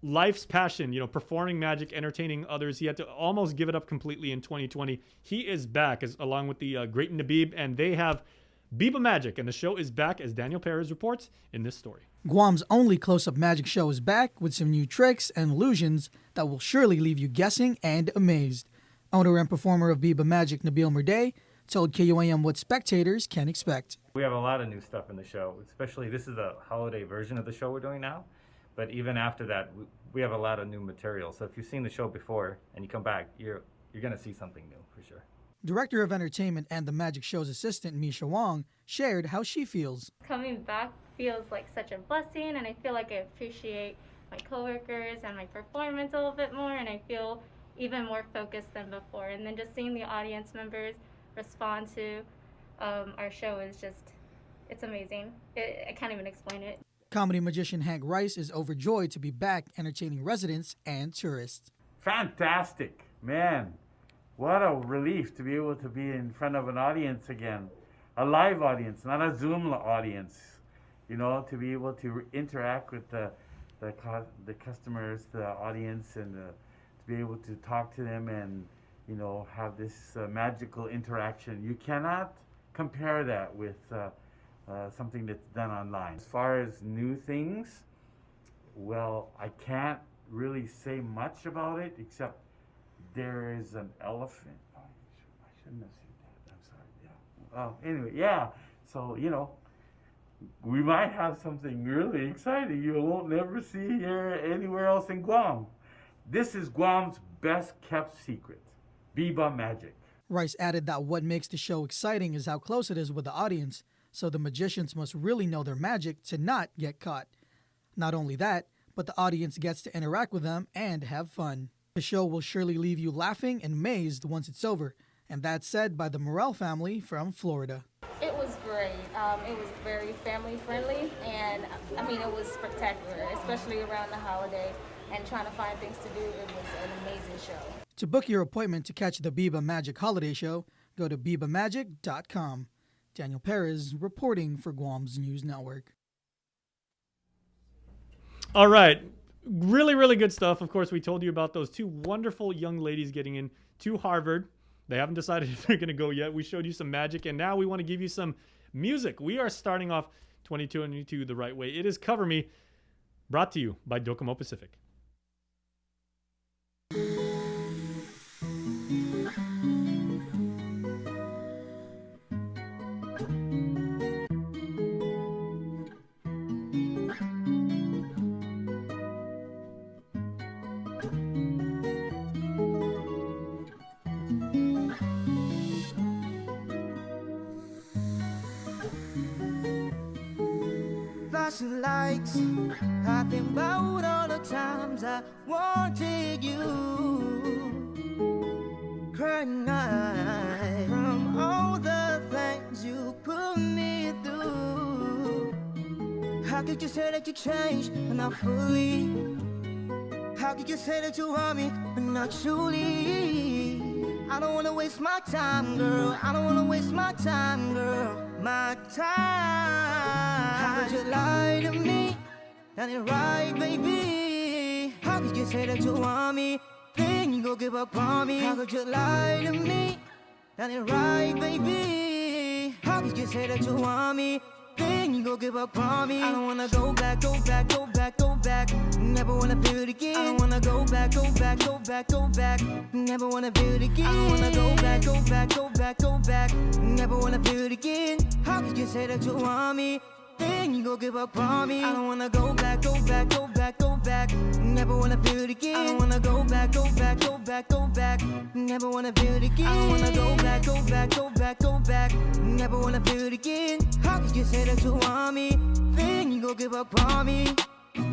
life's passion, performing magic, entertaining others. He had to almost give it up completely in 2020. He is back along with the great Nabib, and they have Biba Magic, and the show is back, as Daniel Perez reports in this story. Guam's only close-up magic show is back with some new tricks and illusions that will surely leave you guessing and amazed. Owner and performer of Biba Magic, Nabil Murday, told KUAM what spectators can expect. We have a lot of new stuff in the show, especially this is the holiday version of the show we're doing now. But even after that, we have a lot of new material. So if you've seen the show before and you come back, you're going to see something new for sure. Director of Entertainment and the Magic Show's assistant, Misha Wong, shared how she feels. Coming back feels like such a blessing, and I feel like I appreciate my coworkers and my performance a little bit more, and I feel even more focused than before. And then just seeing the audience members respond to our show is just, it's amazing. I can't even explain it. Comedy magician Hank Rice is overjoyed to be back entertaining residents and tourists. Fantastic, man. What a relief to be able to be in front of an audience again, a live audience, not a Zoom audience. To be able to interact with the customers, the audience, and to be able to talk to them and have this magical interaction. You cannot compare that with something that's done online. As far as new things, well, I can't really say much about it except there is an elephant. Oh, I shouldn't have said that. I'm sorry. Yeah. Oh, anyway, yeah. So, we might have something really exciting you won't never see here anywhere else in Guam. This is Guam's best kept secret, Biba Magic. Rice added that what makes the show exciting is how close it is with the audience, so the magicians must really know their magic to not get caught. Not only that, but the audience gets to interact with them and have fun. The show will surely leave you laughing and amazed once it's over, and that's said by the Morel family from Florida. It was great. It was very family friendly, and I mean, it was spectacular, especially around the holiday and trying to find things to do. It was an amazing show. To book your appointment to catch the Biba Magic Holiday Show, go to bibamagic.com. Daniel Perez reporting for Guam's News Network. All right. Really, really good stuff. Of course, we told you about those two wonderful young ladies getting in to Harvard. They haven't decided if they're going to go yet. We showed you some magic, and now we want to give you some music. We are starting off 2022 the right way. It is Cover Me, brought to you by Docomo Pacific. Flashing lights, I think about all the times I wanted you. Crying night from all the things you put me through. How could you say that you changed but not fully? How could you say that you want me but not truly? I don't wanna waste my time, girl. I don't wanna waste my time, girl. My time. How could you lie to me? That ain't right, baby. How could you say that you want me, then you go give up on me? How could you lie to me? That ain't right, baby. How could you say that you want me, then you go give up on me? I don't wanna go back, go back, go back, go back. Never wanna feel it again. I don't wanna go back, go back, go back, go back. Never wanna feel it again. I don't wanna go back, go back, go back, go back. Never wanna feel it again. How could you say that you want me, then you go give up on me? I don't wanna go back, go back, go back, go back. Never wanna feel it again. I don't wanna go back, go back, go back, go back. Never wanna feel it again. I don't wanna go back, go back, go back, go back. Never wanna feel it again. How could you say that you want me, then you go give up on me?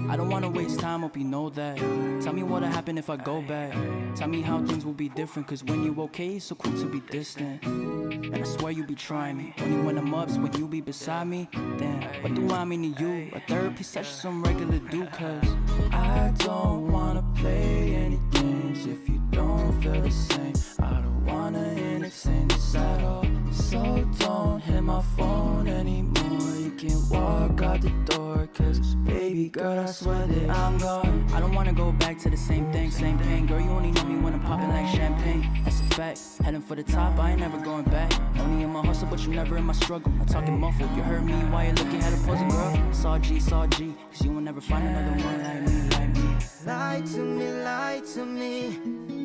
I don't wanna waste time, hope you know that. Tell me what'll happen if I go back. Tell me how things will be different, cause when you okay, so quick to be distant. And I swear you be trying me. Only when I'm up, when you be beside me. Damn, what do I mean to you? A therapy session, some regular do, cause I don't wanna play any games if you don't feel the same. I don't wanna entertain this at all. So don't hit my phone anymore. You can walk out the door, cause baby girl, I swear that I'm gone. I don't wanna go back to the same thing, same pain. Girl, you only know me when I'm popping like champagne. That's a fact. Heading for the top, I ain't never going back. Only in my hustle, but you never in my struggle. I'm talking muffled, you heard me while you're looking at a puzzle, girl. Saw G, cause you will never find another one like me, like me. Lie to me, lie to me.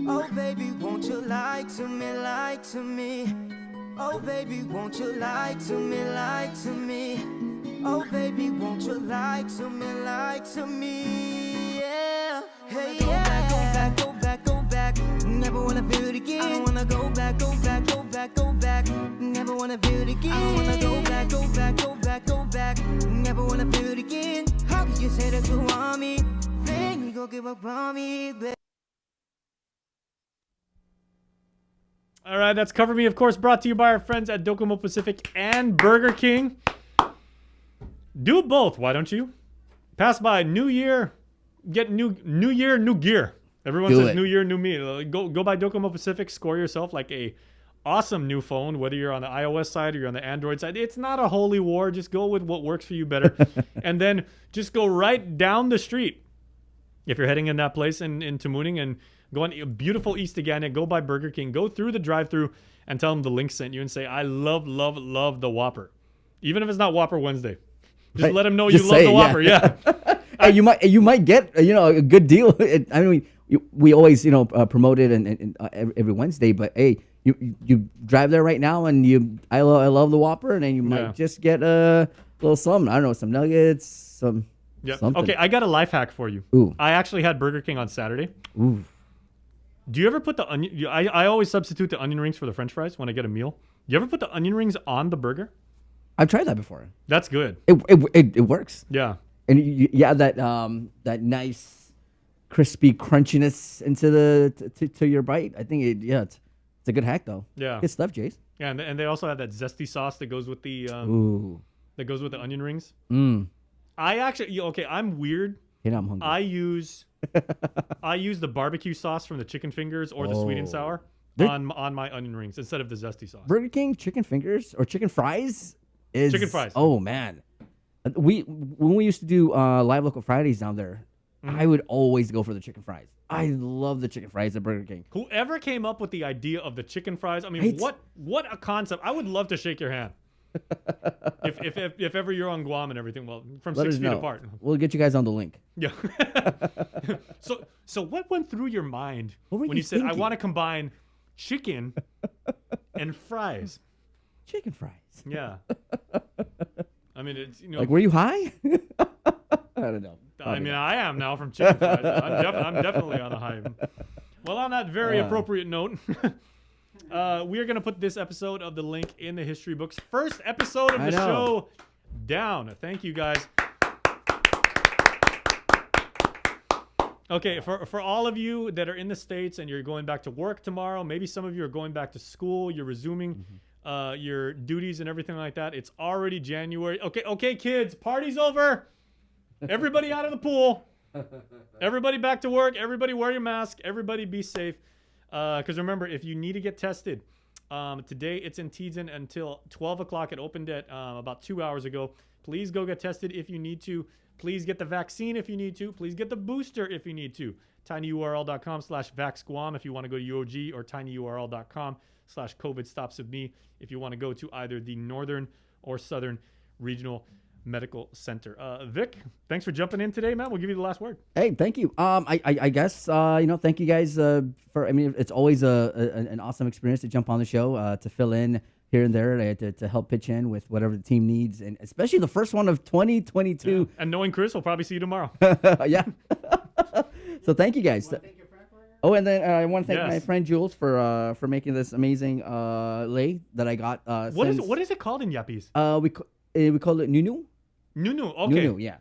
Oh baby, won't you lie to me, lie to me. Oh baby, won't you lie to me, lie to me. Oh baby, won't you lie to me, yeah. Hey, yeah. Go back, go back, go back, go back. Never wanna feel it again. I don't wanna go back, go back, go back, go back. Never wanna feel it again. I don't wanna go back, go back, go back, go back. Never wanna feel it again. How could you say that you want me, then you go give up on me, baby? All right, that's Cover Me, of course, brought to you by our friends at Docomo Pacific and Burger King. Do both, why don't you? Pass by New Year, get new year, new gear. Everyone says New Year, new me. Go by Docomo Pacific, score yourself like a awesome new phone, whether you're on the iOS side or you're on the Android side. It's not a holy war. Just go with what works for you better. And then just go right down the street. If you're heading in that place in Tamuning and going beautiful East Agana, go by Burger King, go through the drive-thru and tell them the link sent you and say, I love the Whopper. Even if it's not Whopper Wednesday. Just let them know you love the Whopper. Yeah. Hey, you might get a good deal. I mean, we always promote it and every Wednesday, but hey, you drive there right now and I love the Whopper, and then you might just get a little something. I don't know, some nuggets, some. Yeah. Something. Okay, I got a life hack for you. Ooh. I actually had Burger King on Saturday. Ooh. Do you ever put the onion? I always substitute the onion rings for the French fries when I get a meal. Do you ever put the onion rings on the burger? I've tried that before. That's good. It works. Yeah. And you add that nice crispy crunchiness into to your bite. I think it's a good hack though. Yeah. Good stuff, Jace. Yeah, and they also have that zesty sauce that goes with the Ooh. that goes with the onion rings. Mm. I actually okay. I'm weird. You know, I'm hungry. I use the barbecue sauce from the chicken fingers or the sweet and sour on my onion rings instead of the zesty sauce. Burger King chicken fingers or chicken fries is Chicken fries. Oh man, when we used to do Live Local Fridays down there, I would always go for the chicken fries. I love the chicken fries at Burger King. Whoever came up with the idea of the chicken fries, I mean, Right? what a concept! I would love to shake your hand. if ever you're on Guam and everything, well, from Let 6 us feet know. apart. We'll get you guys on the link. Yeah. So what went through your mind What were when you you said I thinking? want to combine chicken and fries? Chicken fries. Yeah. I mean, it's Like, were you high? I don't know. I mean, I am now from chicken fries. I'm definitely on a high. Well, on that very appropriate note, we are going to put this episode of The Link in the history books. First episode of the show down. Thank you, guys. Okay, for all of you that are in the States and you're going back to work tomorrow, maybe some of you are going back to school, you're resuming your duties and everything like that. It's already January. Okay, kids, party's over. Everybody out of the pool. Everybody back to work. Everybody wear your mask. Everybody be safe. Because remember, if you need to get tested, today it's in Tizen until 12 o'clock. It opened at about 2 hours ago. Please go get tested if you need to. Please get the vaccine if you need to. Please get the booster if you need to. tinyurl.com/vaxguam if you want to go to UOG, or tinyurl.com/COVID-stops-of-me if you want to go to either the Northern or Southern Regional Medical Center. Vic, thanks for jumping in today, man. We'll give you the last word. Hey, thank you. I guess thank you guys for. I mean, it's always an awesome experience to jump on the show to fill in here and there to help pitch in with whatever the team needs, and especially the first one of 2022. Yeah. And knowing Chris, we'll probably see you tomorrow. Yeah. So thank you guys. Oh, and then I want to thank my friend Jules for making this amazing lei that I got. What is it called in Yapese? We call it Nunu. Nunu. Okay. Nunu, yeah.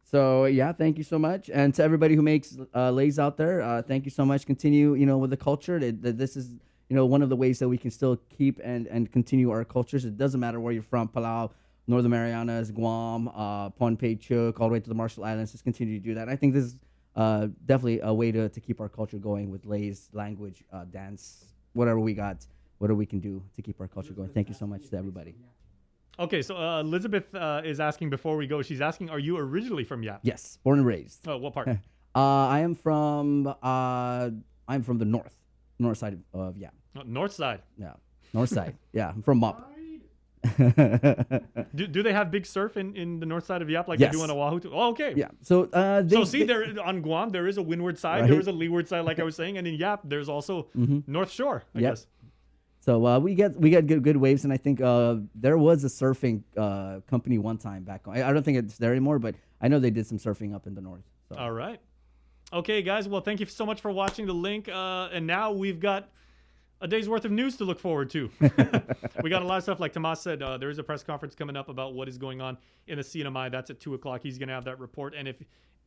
So yeah, thank you so much, and to everybody who makes leis out there, thank you so much. Continue, with the culture. This is one of the ways that we can still keep and continue our cultures. It doesn't matter where you're from, Palau, Northern Marianas, Guam, Pohnpei, Chuuk, all the way to the Marshall Islands. Just continue to do that. I think this is definitely a way to keep our culture going with leis, language, dance, whatever we got, whatever we can do to keep our culture going. Thank you so much to everybody. Okay, so Elizabeth is asking before we go. She's asking, are you originally from Yap? Yes, born and raised. Oh, what part? I am from the north side of Yap. Oh, north side. Yeah, north side. Yeah, I'm from Mop. Do they have big surf in the north side of Yap like Yes. they do on Oahu too? Oh, okay. Yeah. So there on Guam there is a windward side, Right. there is a leeward side, like I was saying, and in Yap there's also North Shore. I guess. So we get good waves, and I think there was a surfing company one time back on. I don't think it's there anymore, but I know they did some surfing up in the north. So. All right. Okay, guys. Well, thank you so much for watching The Link. And now we've got a day's worth of news to look forward to. We got a lot of stuff. Like Tomas said, there is a press conference coming up about what is going on in the CNMI. That's at 2 o'clock. He's going to have that report. And if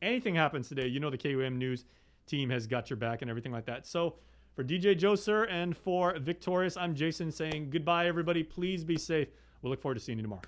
anything happens today, the KUM News team has got your back and everything like that. So for DJ Joe Sir and for Victorious, I'm Jason saying goodbye, everybody. Please be safe. We'll look forward to seeing you tomorrow.